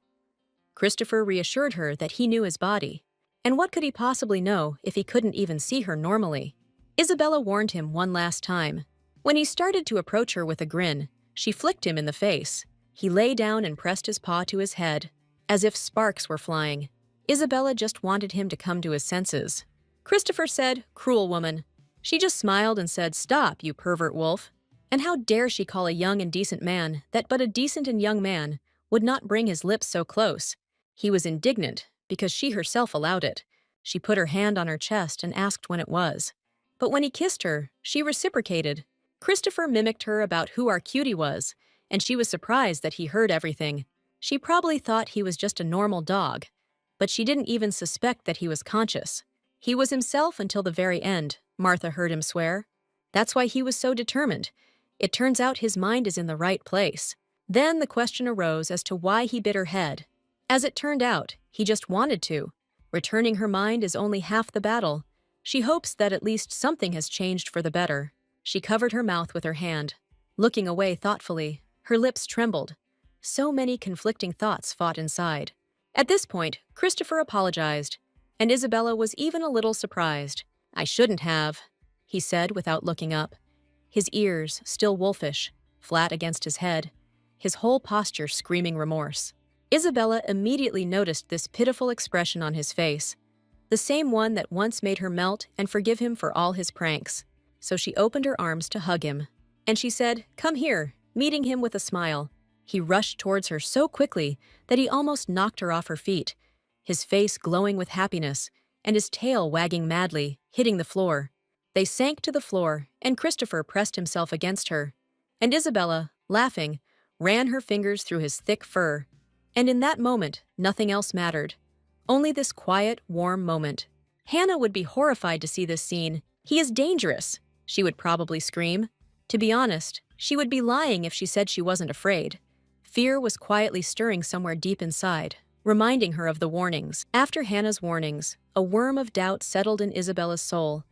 Christopher reassured her that he knew his body. And what could he possibly know if he couldn't even see her normally? Isabella warned him one last time. When he started to approach her with a grin, she flicked him in the face. He lay down and pressed his paw to his head, as if sparks were flying. Isabella just wanted him to come to his senses. Christopher said, "Cruel woman." She just smiled and said, "Stop, you pervert wolf." And how dare she call a young and decent man that but a decent and young man would not bring his lips so close? He was indignant because she herself allowed it. She put her hand on her chest and asked when it was. But when he kissed her, she reciprocated. Christopher mimicked her about who our cutie was, and she was surprised that he heard everything. She probably thought he was just a normal dog, but she didn't even suspect that he was conscious. He was himself until the very end, Martha heard him swear. That's why he was so determined. It turns out his mind is in the right place. Then the question arose as to why he bit her head. As it turned out, he just wanted to. Returning her mind is only half the battle. She hopes that at least something has changed for the better. She covered her mouth with her hand, looking away thoughtfully. Her lips trembled. So many conflicting thoughts fought inside. At this point, Christopher apologized, and Isabella was even a little surprised. "I shouldn't have," he said without looking up. His ears, still wolfish, flat against his head, his whole posture screaming remorse. Isabella immediately noticed this pitiful expression on his face, the same one that once made her melt and forgive him for all his pranks. So she opened her arms to hug him, and she said, "Come here," meeting him with a smile. He rushed towards her so quickly that he almost knocked her off her feet, his face glowing with happiness and his tail wagging madly, hitting the floor. They sank to the floor, and Christopher pressed himself against her. And Isabella, laughing, ran her fingers through his thick fur. And in that moment, nothing else mattered. Only this quiet, warm moment. Hannah would be horrified to see this scene. "He is dangerous," she would probably scream. To be honest, she would be lying if she said she wasn't afraid. Fear was quietly stirring somewhere deep inside, reminding her of the warnings. After Hannah's warnings, a worm of doubt settled in Isabella's soul.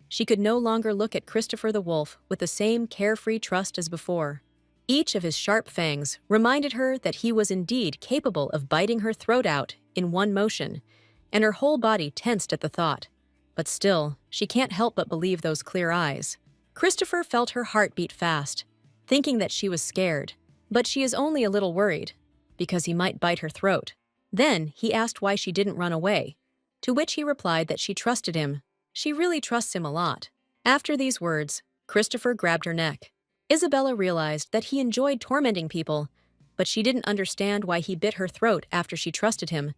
She could no longer look at Christopher the wolf with the same carefree trust as before. Each of his sharp fangs reminded her that he was indeed capable of biting her throat out in one motion, and her whole body tensed at the thought. But still, she can't help but believe those clear eyes. Christopher felt her heart beat fast, thinking that she was scared, but she is only a little worried, because he might bite her throat. Then he asked why she didn't run away, to which he replied that she trusted him. She really trusts him a lot. After these words, Christopher grabbed her neck. Isabella realized that he enjoyed tormenting people, but she didn't understand why he bit her throat after she trusted him,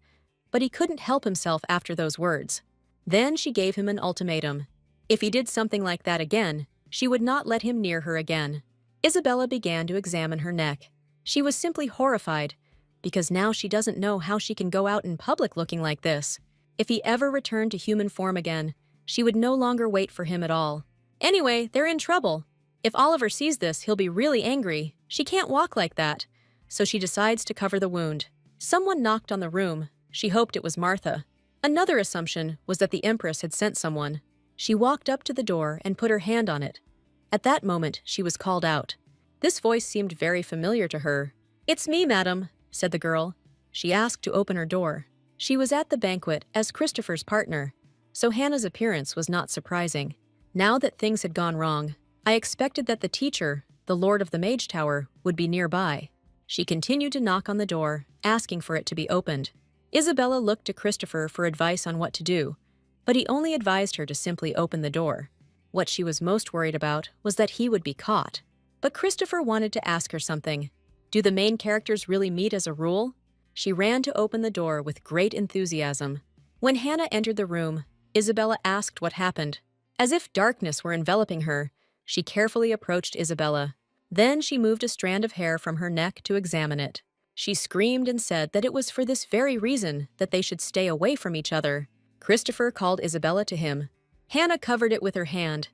but he couldn't help himself after those words. Then she gave him an ultimatum. If he did something like that again, she would not let him near her again. Isabella began to examine her neck. She was simply horrified, because now she doesn't know how she can go out in public looking like this. If he ever returned to human form again, she would no longer wait for him at all. Anyway, they're in trouble. If Oliver sees this, he'll be really angry. She can't walk like that, so she decides to cover the wound. Someone knocked on the room. She hoped it was Martha. Another assumption was that the Empress had sent someone. She walked up to the door and put her hand on it. At that moment, she was called out. This voice seemed very familiar to her. "It's me, madam," said the girl. She asked to open her door. She was at the banquet as Christopher's partner, so Hannah's appearance was not surprising. Now that things had gone wrong, I expected that the teacher, the Lord of the Mage Tower, would be nearby. She continued to knock on the door, asking for it to be opened. Isabella looked to Christopher for advice on what to do, but he only advised her to simply open the door. What she was most worried about was that he would be caught. But Christopher wanted to ask her something. Do the main characters really meet as a rule? She ran to open the door with great enthusiasm. When Hannah entered the room, Isabella asked what happened. As if darkness were enveloping her, she carefully approached Isabella. Then she moved a strand of hair from her neck to examine it. She screamed and said that it was for this very reason that they should stay away from each other. Christopher called Isabella to him. Hannah covered it with her hand,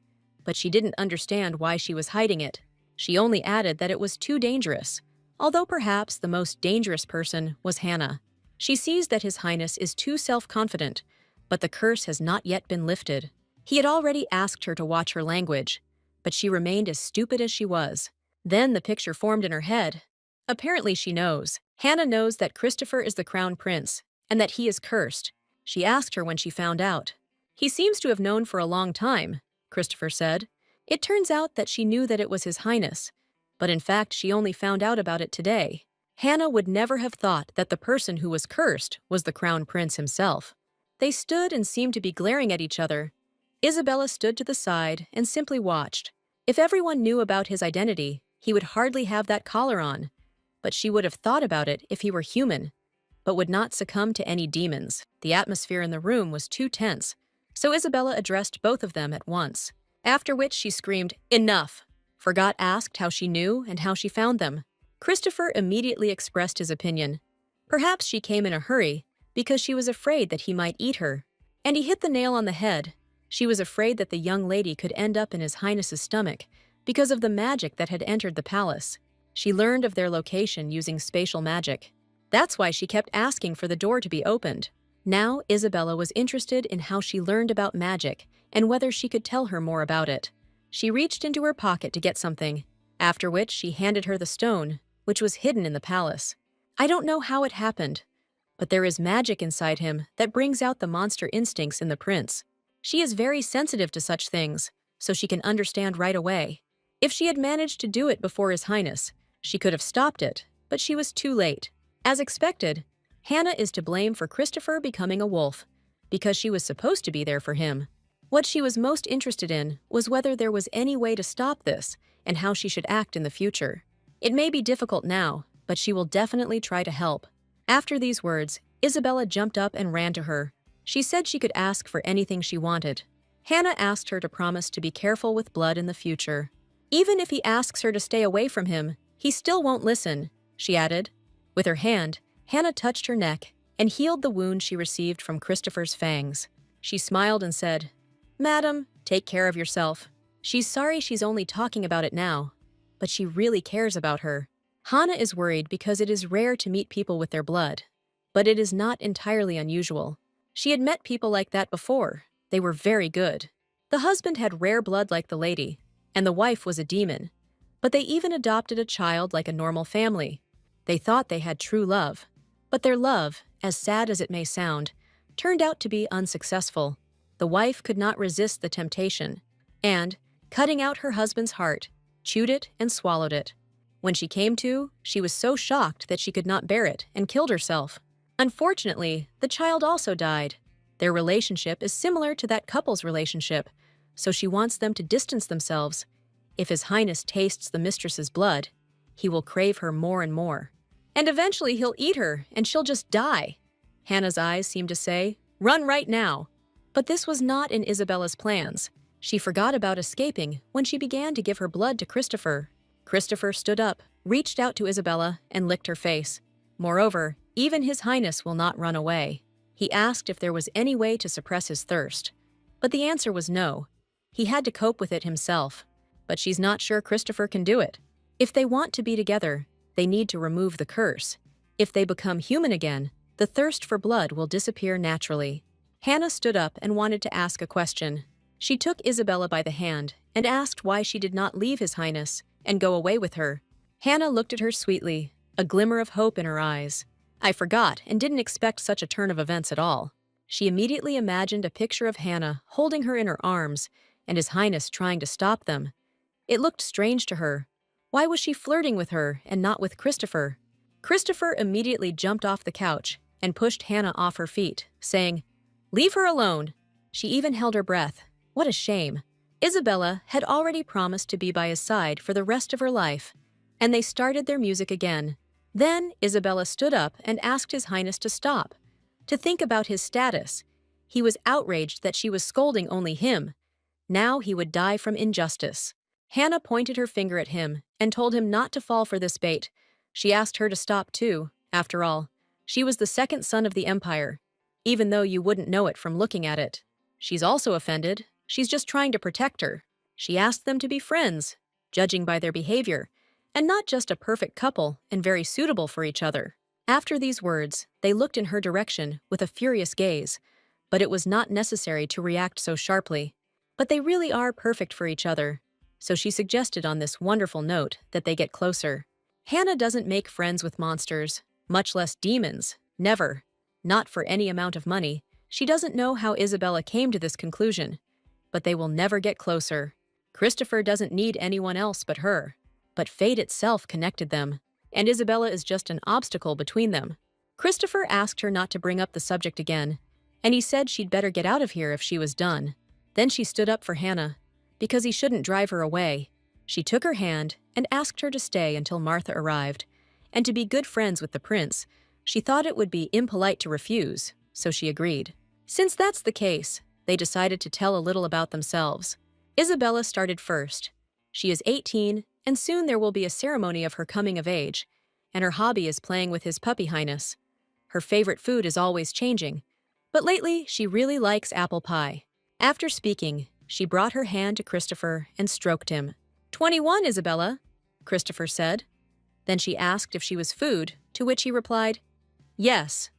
but she didn't understand why she was hiding it. She only added that it was too dangerous, although perhaps the most dangerous person was Hannah. She sees that His Highness is too self-confident, but the curse has not yet been lifted. He had already asked her to watch her language, but she remained as stupid as she was. Then the picture formed in her head. Apparently she knows. Hannah knows that Christopher is the crown prince, and that he is cursed. She asked her when she found out. He seems to have known for a long time, Christopher said. It turns out that she knew that it was His Highness, but in fact she only found out about it today. Hannah would never have thought that the person who was cursed was the crown prince himself. They stood and seemed to be glaring at each other. Isabella stood to the side and simply watched. If everyone knew about his identity, he would hardly have that collar on. But she would have thought about it if he were human, but would not succumb to any demons. The atmosphere in the room was too tense, so Isabella addressed both of them at once. After which she screamed, "Enough!" Forgot asked how she knew and how she found them. Christopher immediately expressed his opinion. Perhaps she came in a hurry because she was afraid that he might eat her. And he hit the nail on the head. She was afraid that the young lady could end up in His Highness's stomach because of the magic that had entered the palace. She learned of their location using spatial magic. That's why she kept asking for the door to be opened. Now Isabella was interested in how she learned about magic and whether she could tell her more about it. She reached into her pocket to get something, after which she handed her the stone, which was hidden in the palace. I don't know how it happened, but there is magic inside him that brings out the monster instincts in the prince. She is very sensitive to such things, so she can understand right away. If she had managed to do it before His Highness, she could have stopped it, but she was too late. As expected, Hannah is to blame for Christopher becoming a wolf, because she was supposed to be there for him. What she was most interested in was whether there was any way to stop this and how she should act in the future. It may be difficult now, but she will definitely try to help. After these words, Isabella jumped up and ran to her. She said she could ask for anything she wanted. Hannah asked her to promise to be careful with blood in the future. Even if he asks her to stay away from him, he still won't listen, she added. With her hand, Hannah touched her neck and healed the wound she received from Christopher's fangs. She smiled and said, "Madam, take care of yourself." She's sorry she's only talking about it now, but she really cares about her. Hannah is worried because it is rare to meet people with their blood, but it is not entirely unusual. She had met people like that before. They were very good. The husband had rare blood like the lady, and the wife was a demon, but they even adopted a child like a normal family. They thought they had true love, but their love, as sad as it may sound, turned out to be unsuccessful. The wife could not resist the temptation, and, cutting out her husband's heart, chewed it and swallowed it. When she came to, she was so shocked that she could not bear it and killed herself. Unfortunately, the child also died. Their relationship is similar to that couple's relationship, so she wants them to distance themselves. If His Highness tastes the mistress's blood, he will crave her more and more. And eventually he'll eat her, and she'll just die. Hannah's eyes seemed to say, "Run right now." But this was not in Isabella's plans. She forgot about escaping when she began to give her blood to Christopher. Christopher stood up, reached out to Isabella, and licked her face. Moreover, even His Highness will not run away. He asked if there was any way to suppress his thirst. But the answer was no. He had to cope with it himself. But she's not sure Christopher can do it. If they want to be together, they need to remove the curse. If they become human again, the thirst for blood will disappear naturally. Hannah stood up and wanted to ask a question. She took Isabella by the hand and asked why she did not leave His Highness and go away with her. Hannah looked at her sweetly, a glimmer of hope in her eyes. "I forgot and didn't expect such a turn of events at all." She immediately imagined a picture of Hannah holding her in her arms and His Highness trying to stop them. It looked strange to her. Why was she flirting with her and not with Christopher? Christopher immediately jumped off the couch and pushed Hannah off her feet, saying, "Leave her alone." She even held her breath. What a shame. Isabella had already promised to be by his side for the rest of her life, and they started their music again. Then Isabella stood up and asked His Highness to stop, to think about his status. He was outraged that she was scolding only him. Now he would die from injustice. Hannah pointed her finger at him and told him not to fall for this bait. She asked her to stop too. After all, she was the second son of the empire, even though you wouldn't know it from looking at it. She's also offended. She's just trying to protect her. She asked them to be friends, judging by their behavior, and not just a perfect couple and very suitable for each other. After these words, they looked in her direction with a furious gaze, but it was not necessary to react so sharply. But they really are perfect for each other, so she suggested on this wonderful note that they get closer. Hannah doesn't make friends with monsters, much less demons. Never. Not for any amount of money. She doesn't know how Isabella came to this conclusion. But they will never get closer. Christopher doesn't need anyone else but her. But fate itself connected them, and Isabella is just an obstacle between them. Christopher asked her not to bring up the subject again, and he said she'd better get out of here if she was done. Then she stood up for Hannah, because he shouldn't drive her away. She took her hand and asked her to stay until Martha arrived, and to be good friends with the prince. She thought it would be impolite to refuse, so she agreed. Since that's the case, they decided to tell a little about themselves. Isabella started first. She is 18, and soon there will be a ceremony of her coming of age, and her hobby is playing with His Puppy Highness. Her favorite food is always changing, but lately she really likes apple pie. After speaking, she brought her hand to Christopher and stroked him. 21, Isabella, Christopher said. Then she asked if she was food, to which he replied, "Yes,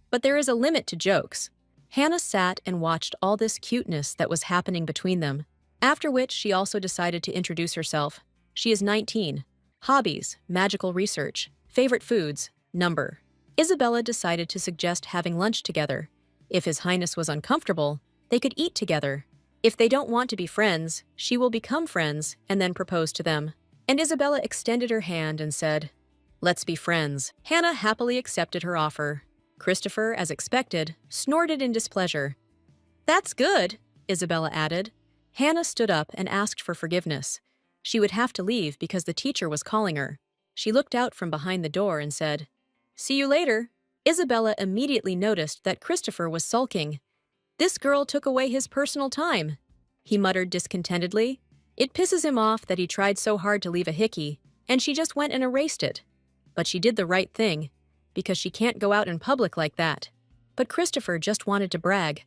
but there is a limit to jokes." Hannah sat and watched all this cuteness that was happening between them, after which she also decided to introduce herself. She is 19. Hobbies, magical research, favorite foods, number. Isabella decided to suggest having lunch together. If His Highness was uncomfortable, they could eat together. If they don't want to be friends, she will become friends and then propose to them. And Isabella extended her hand and said, "Let's be friends." Hannah happily accepted her offer. Christopher, as expected, snorted in displeasure. "That's good," Isabella added. Hannah stood up and asked for forgiveness. She would have to leave because the teacher was calling her. She looked out from behind the door and said, "See you later." Isabella immediately noticed that Christopher was sulking. This girl took away his personal time. He muttered discontentedly. It pisses him off that he tried so hard to leave a hickey, and she just went and erased it. But she did the right thing, because she can't go out in public like that. But Christopher just wanted to brag.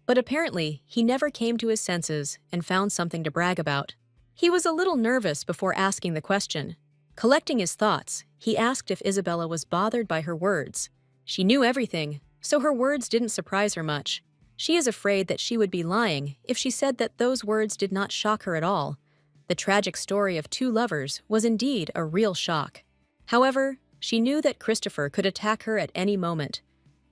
But apparently, he never came to his senses and found something to brag about. He was a little nervous before asking the question. Collecting his thoughts, he asked if Isabella was bothered by her words. She knew everything, so her words didn't surprise her much. She is afraid that she would be lying if she said that those words did not shock her at all. The tragic story of two lovers was indeed a real shock. However, she knew that Christopher could attack her at any moment.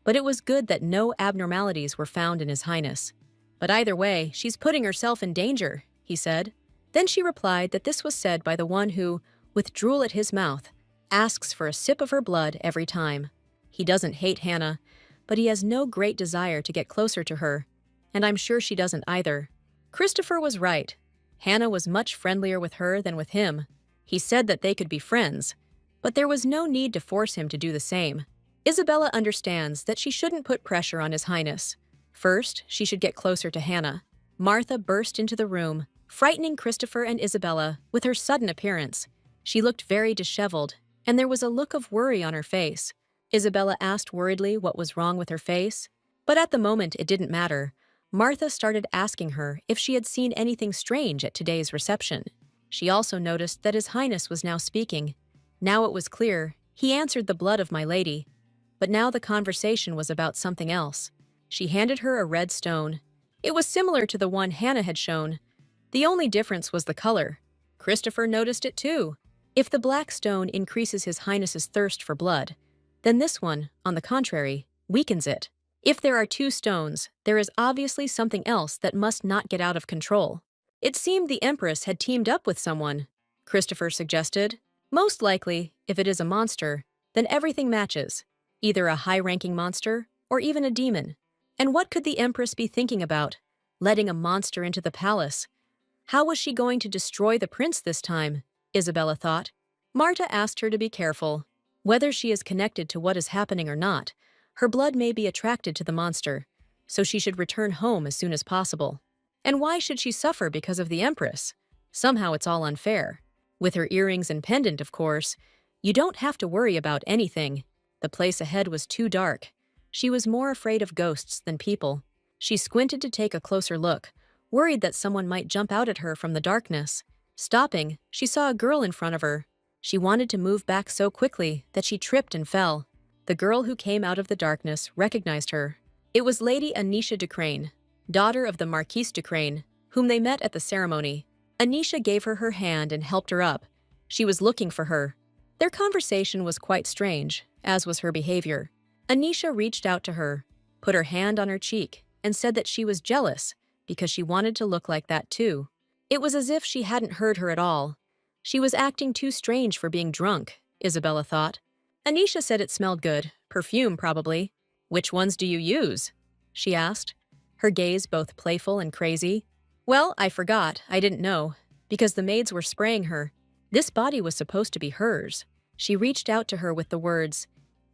But it was good that no abnormalities were found in His Highness. "But either way, she's putting herself in danger," he said. Then she replied that this was said by the one who, with drool at his mouth, asks for a sip of her blood every time. He doesn't hate Hannah, but he has no great desire to get closer to her, and I'm sure she doesn't either. Christopher was right. Hannah was much friendlier with her than with him. He said that they could be friends, but there was no need to force him to do the same. Isabella understands that she shouldn't put pressure on His Highness. First, she should get closer to Hannah. Martha burst into the room, frightening Christopher and Isabella with her sudden appearance. She looked very disheveled, and there was a look of worry on her face. Isabella asked worriedly what was wrong with her face, but at the moment it didn't matter. Martha started asking her if she had seen anything strange at today's reception. She also noticed that His Highness was now speaking. Now it was clear, he answered the blood of my lady. But now the conversation was about something else. She handed her a red stone. It was similar to the one Hannah had shown. The only difference was the color. Christopher noticed it too. If the black stone increases His Highness's thirst for blood, then this one, on the contrary, weakens it. If there are two stones, there is obviously something else that must not get out of control. It seemed the Empress had teamed up with someone, Christopher suggested. Most likely, if it is a monster, then everything matches. Either a high-ranking monster or even a demon. And what could the Empress be thinking about? Letting a monster into the palace. How was she going to destroy the prince this time? Isabella thought. Marta asked her to be careful. Whether she is connected to what is happening or not, her blood may be attracted to the monster, so she should return home as soon as possible. And why should she suffer because of the Empress? Somehow it's all unfair. With her earrings and pendant, of course, you don't have to worry about anything. The place ahead was too dark. She was more afraid of ghosts than people. She squinted to take a closer look, worried that someone might jump out at her from the darkness. Stopping, she saw a girl in front of her. She wanted to move back so quickly that she tripped and fell. The girl who came out of the darkness recognized her. It was Lady Anisha de Crane, daughter of the Marquise de Crane, whom they met at the ceremony. Anisha gave her her hand and helped her up. She was looking for her. Their conversation was quite strange, as was her behavior. Anisha reached out to her, put her hand on her cheek, and said that she was jealous because she wanted to look like that too. It was as if she hadn't heard her at all. She was acting too strange for being drunk, Isabella thought. Anisha said it smelled good, perfume probably. Which ones do you use? She asked, her gaze both playful and crazy. Well, I forgot, I didn't know, because the maids were spraying her. This body was supposed to be hers. She reached out to her with the words,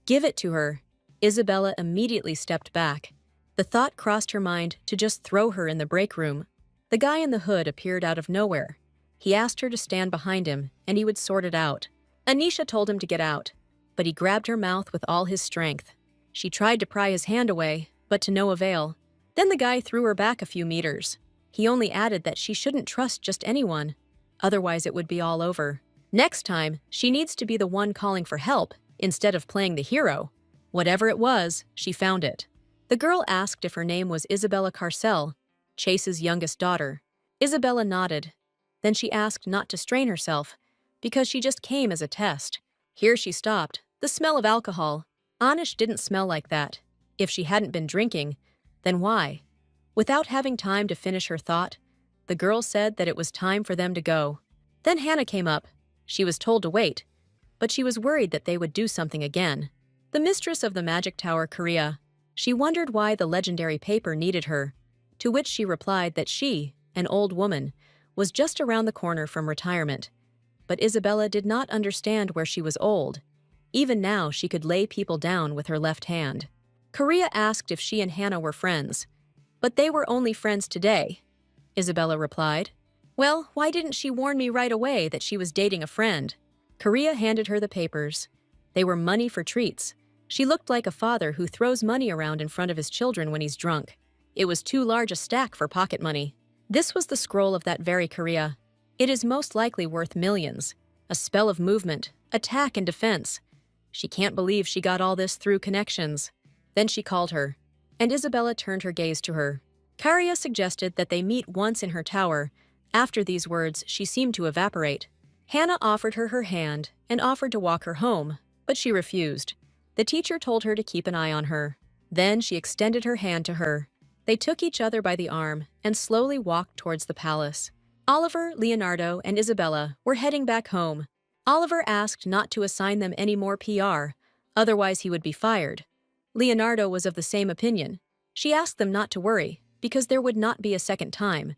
"Give it to her." Isabella immediately stepped back. The thought crossed her mind to just throw her in the break room. The guy in the hood appeared out of nowhere. He asked her to stand behind him, and he would sort it out. Anisha told him to get out, but he grabbed her mouth with all his strength. She tried to pry his hand away, but to no avail. Then the guy threw her back a few meters. He only added that she shouldn't trust just anyone, otherwise it would be all over. Next time, she needs to be the one calling for help, instead of playing the hero. Whatever it was, she found it. The girl asked if her name was Isabella Carcel, Chase's youngest daughter. Isabella nodded. Then she asked not to strain herself, because she just came as a test. Here she stopped. The smell of alcohol. Anish didn't smell like that. If she hadn't been drinking, then why? Without having time to finish her thought, the girl said that it was time for them to go. Then Hannah came up. She was told to wait, but she was worried that they would do something again. The mistress of the Magic Tower, Korea. She wondered why the legendary paper needed her, to which she replied that she, an old woman, was just around the corner from retirement. But Isabella did not understand where she was old. Even now, she could lay people down with her left hand. Korea asked if she and Hannah were friends. But they were only friends today, Isabella replied. Well, why didn't she warn me right away that she was dating a friend? Korea handed her the papers. They were money for treats. She looked like a father who throws money around in front of his children when he's drunk. It was too large a stack for pocket money. This was the scroll of that very Korea. It is most likely worth millions. A spell of movement, attack and defense. She can't believe she got all this through connections. Then she called her, and Isabella turned her gaze to her. Karia suggested that they meet once in her tower. After these words, she seemed to evaporate. Hannah offered her her hand and offered to walk her home, but she refused. The teacher told her to keep an eye on her. Then she extended her hand to her. They took each other by the arm and slowly walked towards the palace. Oliver, Leonardo, and Isabella were heading back home. Oliver asked not to assign them any more PR, otherwise he would be fired. Leonardo was of the same opinion. She asked them not to worry, because there would not be a second time.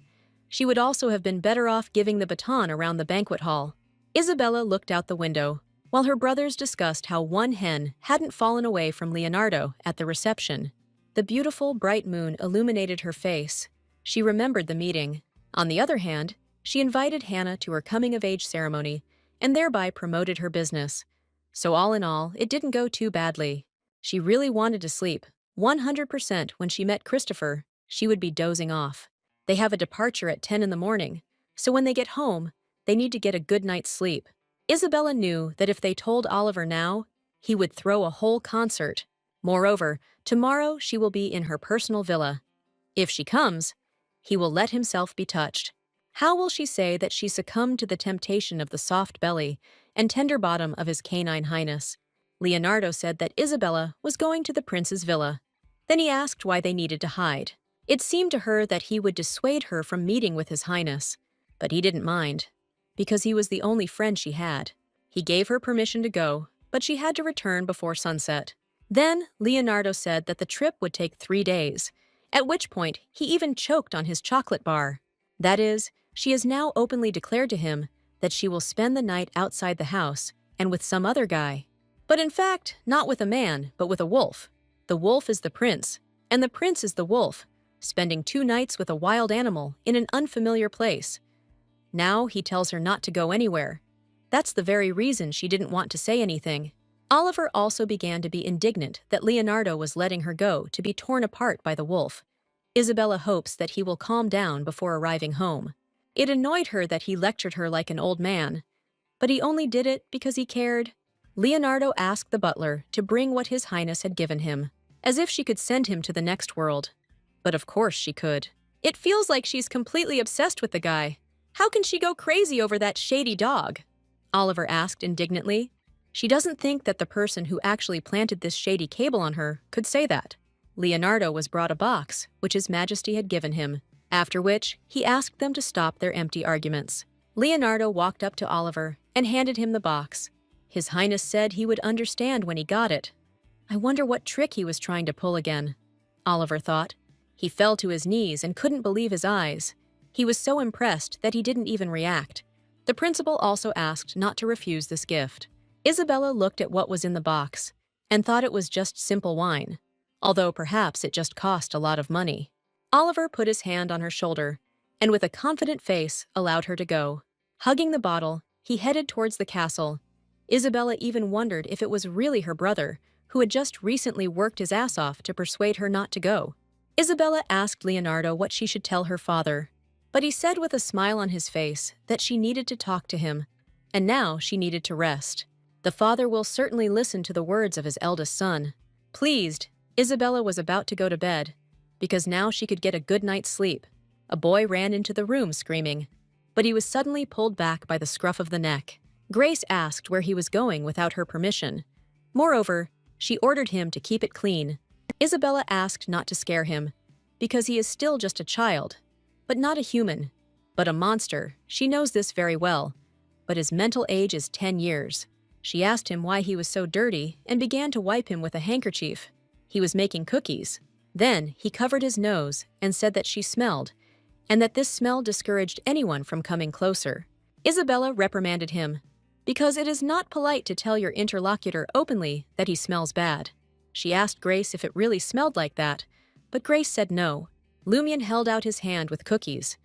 She would also have been better off giving the baton around the banquet hall. Isabella looked out the window, while her brothers discussed how one hen hadn't fallen away from Leonardo at the reception. The beautiful, bright moon illuminated her face. She remembered the meeting. On the other hand, she invited Hannah to her coming-of-age ceremony and thereby promoted her business. So all in all, it didn't go too badly. She really wanted to sleep. 100% when she met Christopher, she would be dozing off. They have a departure at 10 in the morning, so when they get home, they need to get a good night's sleep. Isabella knew that if they told Oliver now, he would throw a whole concert. Moreover, tomorrow she will be in her personal villa. If she comes, he will let himself be touched. How will she say that she succumbed to the temptation of the soft belly and tender bottom of his canine highness? Leonardo said that Isabella was going to the prince's villa. Then he asked why they needed to hide. It seemed to her that he would dissuade her from meeting with his highness, but he didn't mind, because he was the only friend she had. He gave her permission to go, but she had to return before sunset. Then Leonardo said that the trip would take 3 days, at which point he even choked on his chocolate bar. That is, she has now openly declared to him that she will spend the night outside the house and with some other guy. But in fact, not with a man, but with a wolf. The wolf is the prince, and the prince is the wolf, spending 2 nights with a wild animal in an unfamiliar place. Now he tells her not to go anywhere. That's the very reason she didn't want to say anything. Oliver also began to be indignant that Leonardo was letting her go to be torn apart by the wolf. Isabella hopes that he will calm down before arriving home. It annoyed her that he lectured her like an old man, but he only did it because he cared. Leonardo asked the butler to bring what his highness had given him, as if she could send him to the next world. But of course she could. It feels like she's completely obsessed with the guy. How can she go crazy over that shady dog? Oliver asked indignantly. She doesn't think that the person who actually planted this shady cable on her could say that. Leonardo was brought a box, which His Majesty had given him, after which he asked them to stop their empty arguments. Leonardo walked up to Oliver and handed him the box. His Highness said he would understand when he got it. I wonder what trick he was trying to pull again, Oliver thought. He fell to his knees and couldn't believe his eyes. He was so impressed that he didn't even react. The principal also asked not to refuse this gift. Isabella looked at what was in the box and thought it was just simple wine, although perhaps it just cost a lot of money. Oliver put his hand on her shoulder and with a confident face allowed her to go. Hugging the bottle, he headed towards the castle. Isabella even wondered if it was really her brother, who had just recently worked his ass off to persuade her not to go. Isabella asked Leonardo what she should tell her father, but he said with a smile on his face that she needed to talk to him, and now she needed to rest. The father will certainly listen to the words of his eldest son. Pleased, Isabella was about to go to bed, because now she could get a good night's sleep. A boy ran into the room screaming, but he was suddenly pulled back by the scruff of the neck. Grace asked where he was going without her permission. Moreover, she ordered him to keep it clean. Isabella asked not to scare him, because he is still just a child, but not a human, but a monster. She knows this very well, but his mental age is 10 years. She asked him why he was so dirty and began to wipe him with a handkerchief. He was making cookies. Then he covered his nose and said that she smelled, and that this smell discouraged anyone from coming closer. Isabella reprimanded him, because it is not polite to tell your interlocutor openly that he smells bad. She asked Grace if it really smelled like that, but Grace said no. Lumion held out his hand with cookies.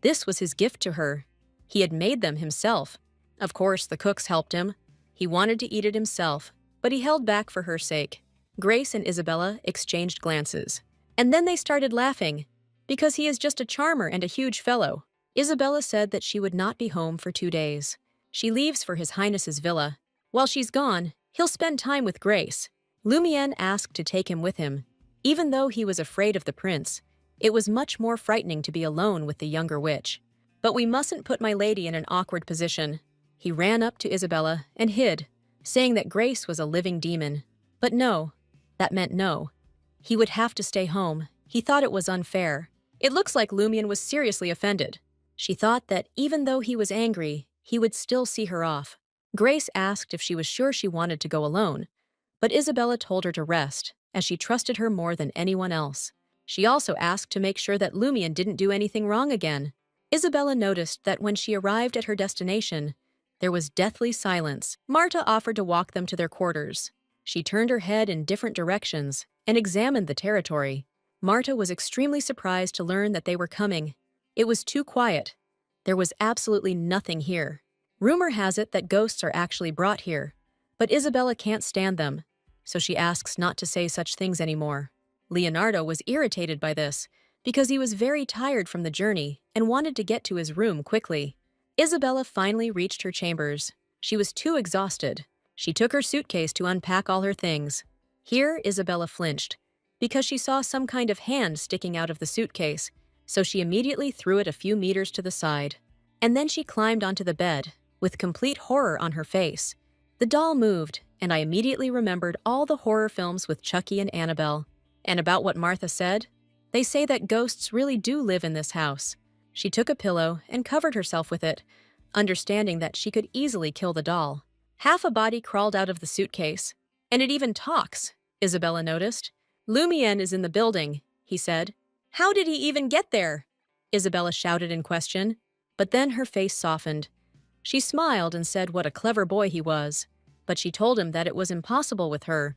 This was his gift to her. He had made them himself. Of course, the cooks helped him. He wanted to eat it himself, but he held back for her sake. Grace and Isabella exchanged glances. And then they started laughing, because he is just a charmer and a huge fellow. Isabella said that she would not be home for 2 days. She leaves for His Highness's villa. While she's gone, he'll spend time with Grace. Lumion asked to take him with him. Even though he was afraid of the prince, it was much more frightening to be alone with the younger witch. But we mustn't put my lady in an awkward position. He ran up to Isabella and hid, saying that Grace was a living demon. But no, that meant no. He would have to stay home. He thought it was unfair. It looks like Lumion was seriously offended. She thought that even though he was angry, he would still see her off. Grace asked if she was sure she wanted to go alone, but Isabella told her to rest, as she trusted her more than anyone else. She also asked to make sure that Lumion didn't do anything wrong again. Isabella noticed that when she arrived at her destination, there was deathly silence. Marta offered to walk them to their quarters. She turned her head in different directions and examined the territory. Marta was extremely surprised to learn that they were coming. It was too quiet. There was absolutely nothing here. Rumor has it that ghosts are actually brought here, but Isabella can't stand them, so she asks not to say such things anymore. Leonardo was irritated by this because he was very tired from the journey and wanted to get to his room quickly. Isabella finally reached her chambers. She was too exhausted. She took her suitcase to unpack all her things. Here, Isabella flinched because she saw some kind of hand sticking out of the suitcase, so she immediately threw it a few meters to the side. And then she climbed onto the bed, with complete horror on her face. The doll moved, and I immediately remembered all the horror films with Chucky and Annabelle. And about what Martha said, they say that ghosts really do live in this house. She took a pillow and covered herself with it, understanding that she could easily kill the doll. Half a body crawled out of the suitcase. And it even talks, Isabella noticed. Lumien is in the building, he said. How did he even get there? Isabella shouted in question, but then her face softened. She smiled and said what a clever boy he was, but she told him that it was impossible with her.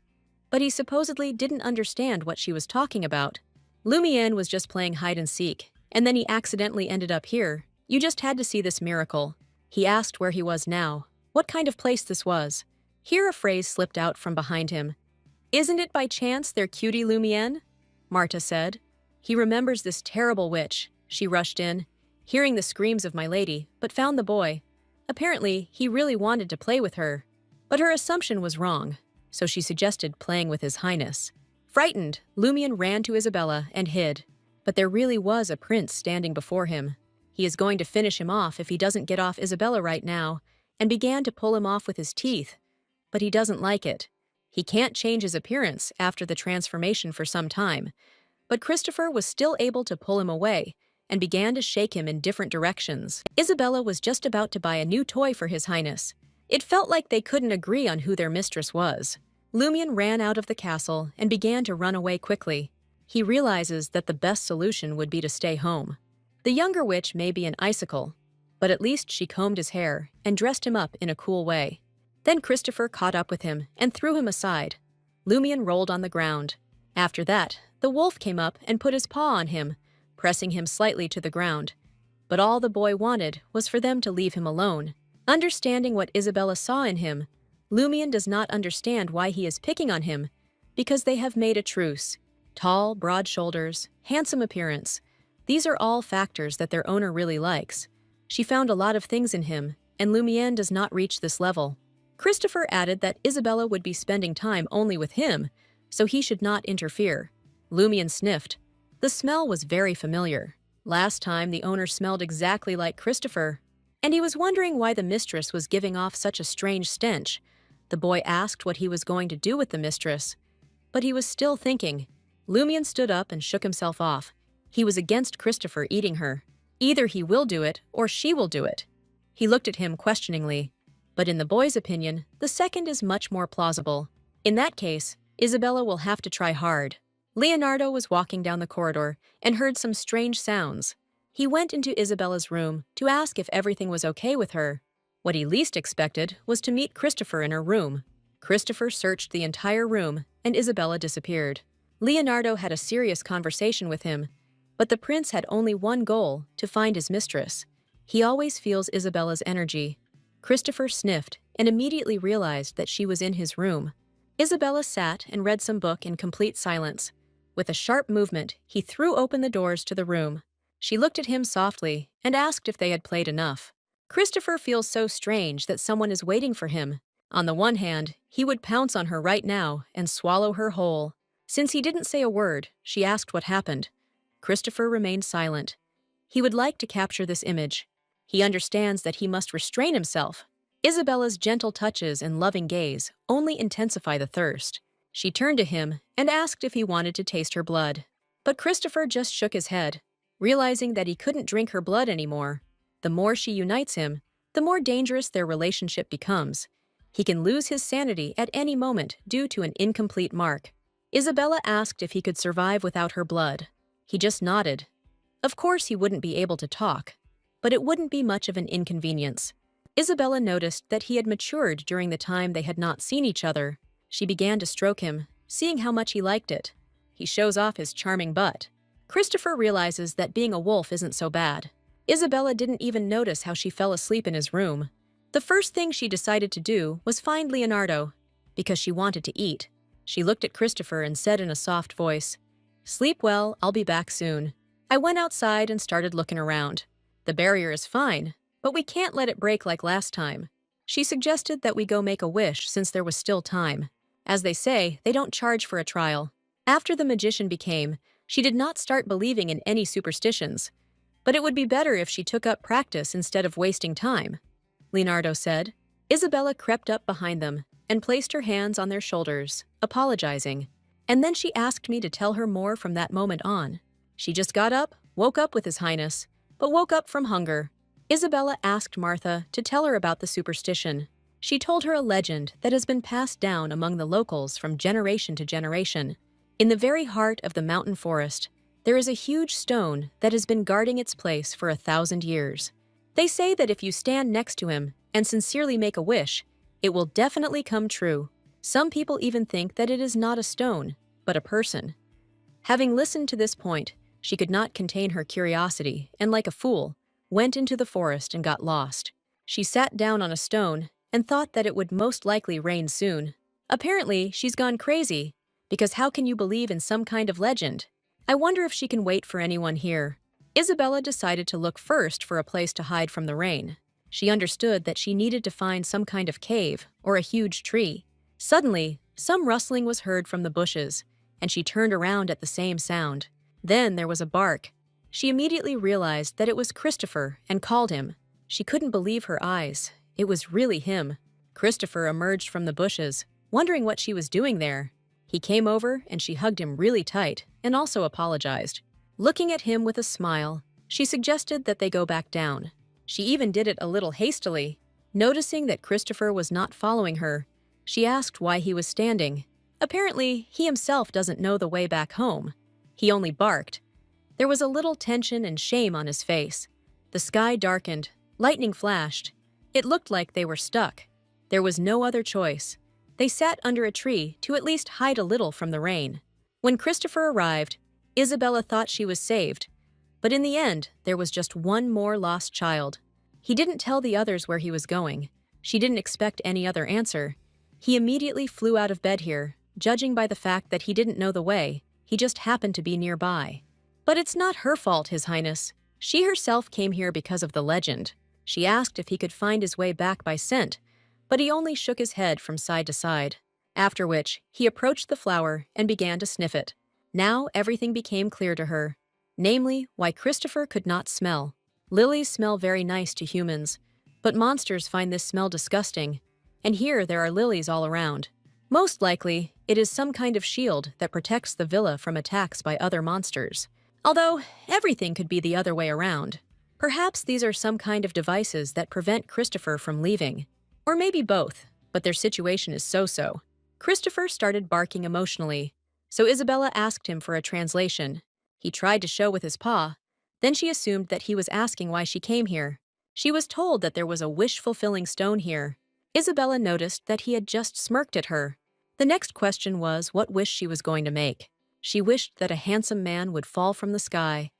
But he supposedly didn't understand what she was talking about. Lumien was just playing hide and seek, and then he accidentally ended up here. You just had to see this miracle. He asked where he was now, what kind of place this was. Here a phrase slipped out from behind him. Isn't it by chance their cutie Lumien? Marta said. He remembers this terrible witch. She rushed in, hearing the screams of my lady, but found the boy. Apparently, he really wanted to play with her. But her assumption was wrong, so she suggested playing with his highness. Frightened, Lumien ran to Isabella and hid. But there really was a prince standing before him. He is going to finish him off if he doesn't get off Isabella right now, and began to pull him off with his teeth. But he doesn't like it. He can't change his appearance after the transformation for some time. But Christopher was still able to pull him away and began to shake him in different directions. Isabella was just about to buy a new toy for his highness. It felt like they couldn't agree on who their mistress was. Lumien ran out of the castle and began to run away quickly. He realizes that the best solution would be to stay home. The younger witch may be an icicle, but at least she combed his hair and dressed him up in a cool way. Then Christopher caught up with him and threw him aside. Lumien rolled on the ground. After that, the wolf came up and put his paw on him, pressing him slightly to the ground. But all the boy wanted was for them to leave him alone. Understanding what Isabella saw in him, Lumien does not understand why he is picking on him, because they have made a truce. Tall, broad shoulders, handsome appearance. These are all factors that their owner really likes. She found a lot of things in him, and Lumien does not reach this level. Christopher added that Isabella would be spending time only with him, so he should not interfere. Lumien sniffed. The smell was very familiar. Last time the owner smelled exactly like Christopher, and he was wondering why the mistress was giving off such a strange stench. The boy asked what he was going to do with the mistress, but he was still thinking. Lumien stood up and shook himself off. He was against Christopher eating her. Either he will do it, or she will do it. He looked at him questioningly. But in the boy's opinion, the second is much more plausible. In that case, Isabella will have to try hard. Leonardo was walking down the corridor and heard some strange sounds. He went into Isabella's room to ask if everything was okay with her. What he least expected was to meet Christopher in her room. Christopher searched the entire room, and Isabella disappeared. Leonardo had a serious conversation with him, but the prince had only one goal, to find his mistress. He always feels Isabella's energy. Christopher sniffed and immediately realized that she was in his room. Isabella sat and read some book in complete silence. With a sharp movement, he threw open the doors to the room. She looked at him softly and asked if they had played enough. Christopher feels so strange that someone is waiting for him. On the one hand, he would pounce on her right now and swallow her whole. Since he didn't say a word, she asked what happened. Christopher remained silent. He would like to capture this image. He understands that he must restrain himself. Isabella's gentle touches and loving gaze only intensify the thirst. She turned to him and asked if he wanted to taste her blood. But Christopher just shook his head, realizing that he couldn't drink her blood anymore. The more she unites him, the more dangerous their relationship becomes. He can lose his sanity at any moment due to an incomplete mark. Isabella asked if he could survive without her blood. He just nodded. Of course he wouldn't be able to talk. but it wouldn't be much of an inconvenience. Isabella noticed that he had matured during the time they had not seen each other. She began to stroke him, seeing how much he liked it. He shows off his charming butt. Christopher realizes that being a wolf isn't so bad. Isabella didn't even notice how she fell asleep in his room. The first thing she decided to do was find Leonardo, because she wanted to eat. She looked at Christopher and said in a soft voice, "Sleep well, I'll be back soon." I went outside and started looking around. The barrier is fine, but we can't let it break like last time. She suggested that we go make a wish since there was still time. As they say, they don't charge for a trial. After the magician became, she did not start believing in any superstitions. But it would be better if she took up practice instead of wasting time, Leonardo said. Isabella crept up behind them and placed her hands on their shoulders, apologizing. And then she asked me to tell her more from that moment on. She just got up, woke up with His Highness, but woke up from hunger. Isabella asked Martha to tell her about the superstition. She told her a legend that has been passed down among the locals from generation to generation. In the very heart of the mountain forest, there is a huge stone that has been guarding its place for 1,000 years. They say that if you stand next to him and sincerely make a wish, it will definitely come true. Some people even think that it is not a stone, but a person. Having listened to this point, she could not contain her curiosity and, like a fool, went into the forest and got lost. She sat down on a stone and thought that it would most likely rain soon. Apparently, she's gone crazy, because how can you believe in some kind of legend? I wonder if she can wait for anyone here. Isabella decided to look first for a place to hide from the rain. She understood that she needed to find some kind of cave or a huge tree. Suddenly, some rustling was heard from the bushes, and she turned around at the same sound. Then there was a bark. She immediately realized that it was Christopher and called him. She couldn't believe her eyes. It was really him. Christopher emerged from the bushes, wondering what she was doing there. He came over and she hugged him really tight and also apologized. Looking at him with a smile, she suggested that they go back down. She even did it a little hastily. Noticing that Christopher was not following her, she asked why he was standing. Apparently, he himself doesn't know the way back home. He only barked. There was a little tension and shame on his face. The sky darkened, lightning flashed. It looked like they were stuck. There was no other choice. They sat under a tree to at least hide a little from the rain. When Christopher arrived, Isabella thought she was saved. But in the end, there was just one more lost child. He didn't tell the others where he was going. She didn't expect any other answer. He immediately flew out of bed here, judging by the fact that he didn't know the way. He just happened to be nearby. But it's not her fault, His Highness. She herself came here because of the legend. She asked if he could find his way back by scent, but he only shook his head from side to side. After which, he approached the flower and began to sniff it. Now everything became clear to her. Namely, why Christopher could not smell. Lilies smell very nice to humans, but monsters find this smell disgusting. And here there are lilies all around. Most likely, it is some kind of shield that protects the villa from attacks by other monsters. Although, everything could be the other way around. Perhaps these are some kind of devices that prevent Christopher from leaving. Or maybe both, but their situation is so-so. Christopher started barking emotionally, so Isabella asked him for a translation. He tried to show with his paw. Then she assumed that he was asking why she came here. She was told that there was a wish-fulfilling stone here. Isabella noticed that he had just smirked at her. The next question was what wish she was going to make. She wished that a handsome man would fall from the sky.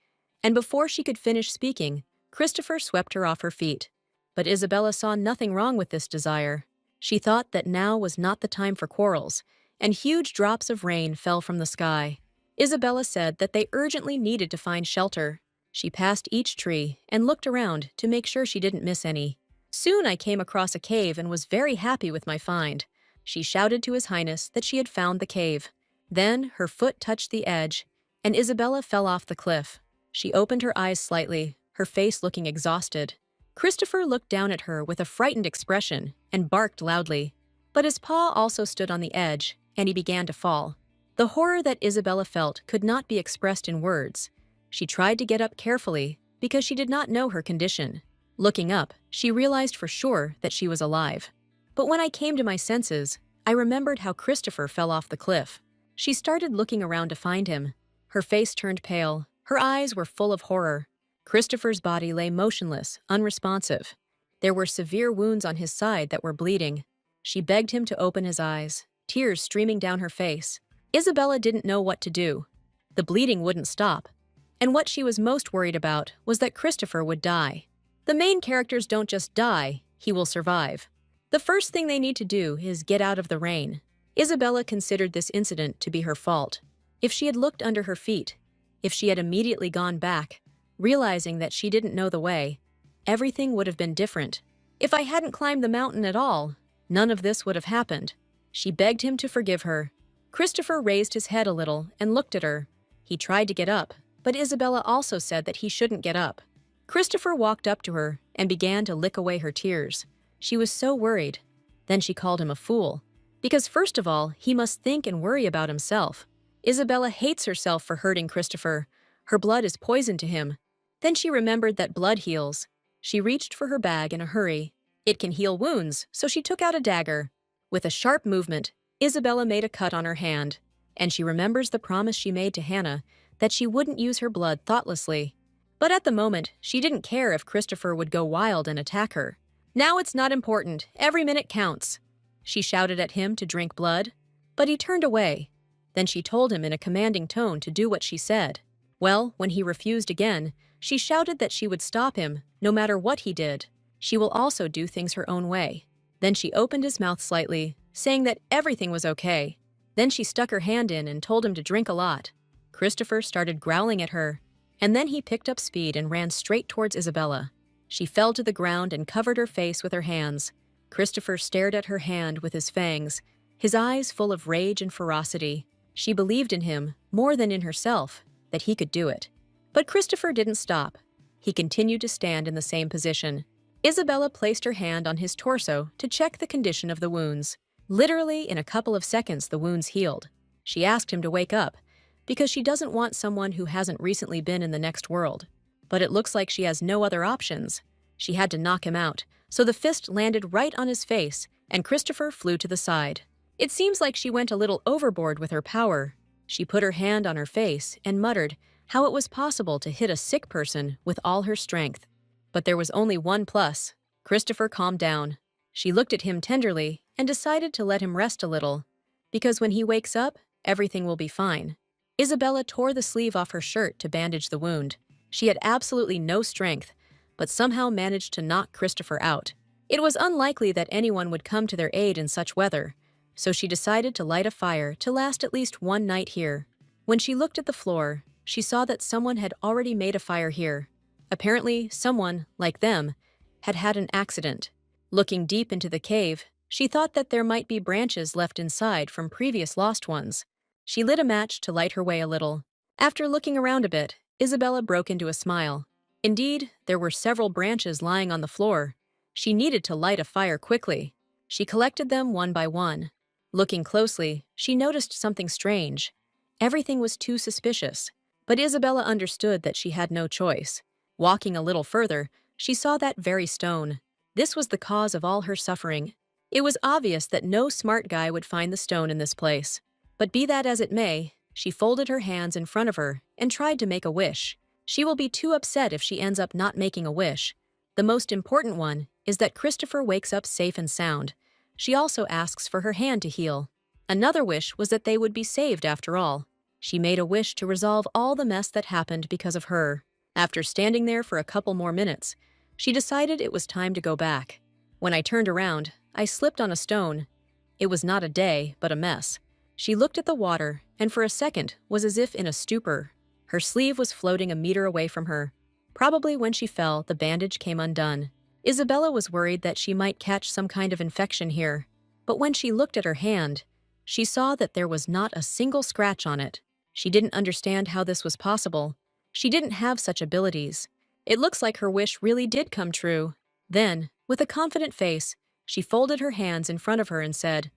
And before she could finish speaking, Christopher swept her off her feet. But Isabella saw nothing wrong with this desire. She thought that now was not the time for quarrels, and huge drops of rain fell from the sky. Isabella said that they urgently needed to find shelter. She passed each tree and looked around to make sure she didn't miss any. Soon I came across a cave and was very happy with my find. She shouted to His Highness that she had found the cave. Then her foot touched the edge, and Isabella fell off the cliff. She opened her eyes slightly, her face looking exhausted. Christopher looked down at her with a frightened expression and barked loudly. But his paw also stood on the edge, and he began to fall. The horror that Isabella felt could not be expressed in words. She tried to get up carefully because she did not know her condition. Looking up, she realized for sure that she was alive. But when I came to my senses, I remembered how Christopher fell off the cliff. She started looking around to find him. Her face turned pale. Her eyes were full of horror. Christopher's body lay motionless, unresponsive. There were severe wounds on his side that were bleeding. She begged him to open his eyes, tears streaming down her face. Isabella didn't know what to do. The bleeding wouldn't stop. And what she was most worried about was that Christopher would die. The main characters don't just die, he will survive. The first thing they need to do is get out of the rain. Isabella considered this incident to be her fault. If she had looked under her feet, if she had immediately gone back, realizing that she didn't know the way, everything would have been different. If I hadn't climbed the mountain at all, none of this would have happened. She begged him to forgive her. Christopher raised his head a little and looked at her. He tried to get up, but Isabella also said that he shouldn't get up. Christopher walked up to her and began to lick away her tears. She was so worried. Then she called him a fool. Because first of all, he must think and worry about himself. Isabella hates herself for hurting Christopher. Her blood is poison to him. Then she remembered that blood heals. She reached for her bag in a hurry. It can heal wounds, so she took out a dagger. With a sharp movement, Isabella made a cut on her hand, and she remembers the promise she made to Hannah that she wouldn't use her blood thoughtlessly. But at the moment, she didn't care if Christopher would go wild and attack her. Now it's not important. Every minute counts. She shouted at him to drink blood, but he turned away. Then she told him in a commanding tone to do what she said. Well, when he refused again, she shouted that she would stop him, no matter what he did. She will also do things her own way. Then she opened his mouth slightly, saying that everything was okay. Then she stuck her hand in and told him to drink a lot. Christopher started growling at her, and then he picked up speed and ran straight towards Isabella. She fell to the ground and covered her face with her hands. Christopher stared at her hand with his fangs, his eyes full of rage and ferocity. She believed in him, more than in herself, that he could do it. But Christopher didn't stop. He continued to stand in the same position. Isabella placed her hand on his torso to check the condition of the wounds. Literally, in a couple of seconds, the wounds healed. She asked him to wake up, because she doesn't want someone who hasn't recently been in the next world. But it looks like she has no other options. She had to knock him out, so the fist landed right on his face, and Christopher flew to the side. It seems like she went a little overboard with her power. She put her hand on her face and muttered how it was possible to hit a sick person with all her strength. But there was only one plus. Christopher calmed down. She looked at him tenderly and decided to let him rest a little, because when he wakes up, everything will be fine. Isabella tore the sleeve off her shirt to bandage the wound. She had absolutely no strength, but somehow managed to knock Christopher out. It was unlikely that anyone would come to their aid in such weather, so she decided to light a fire to last at least one night here. When she looked at the floor, she saw that someone had already made a fire here. Apparently, someone, like them, had had an accident. Looking deep into the cave, she thought that there might be branches left inside from previous lost ones. She lit a match to light her way a little. After looking around a bit, Isabella broke into a smile. Indeed, there were several branches lying on the floor. She needed to light a fire quickly. She collected them one by one. Looking closely, she noticed something strange. Everything was too suspicious, but Isabella understood that she had no choice. Walking a little further, she saw that very stone. This was the cause of all her suffering. It was obvious that no smart guy would find the stone in this place. But be that as it may, she folded her hands in front of her and tried to make a wish. She will be too upset if she ends up not making a wish. The most important one is that Christopher wakes up safe and sound. She also asks for her hand to heal. Another wish was that they would be saved after all. She made a wish to resolve all the mess that happened because of her. After standing there for a couple more minutes, she decided it was time to go back. When I turned around, I slipped on a stone. It was not a day, but a mess. She looked at the water, and for a second was as if in a stupor. Her sleeve was floating a meter away from her. Probably when she fell, the bandage came undone. Isabella was worried that she might catch some kind of infection here. But when she looked at her hand, she saw that there was not a single scratch on it. She didn't understand how this was possible. She didn't have such abilities. It looks like her wish really did come true. Then, with a confident face, she folded her hands in front of her and said,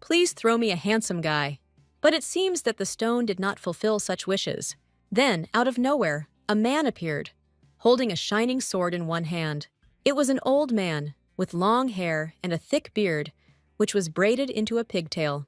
"Please throw me a handsome guy." But it seems that the stone did not fulfill such wishes. Then, out of nowhere, a man appeared, holding a shining sword in one hand. It was an old man, with long hair and a thick beard, which was braided into a pigtail.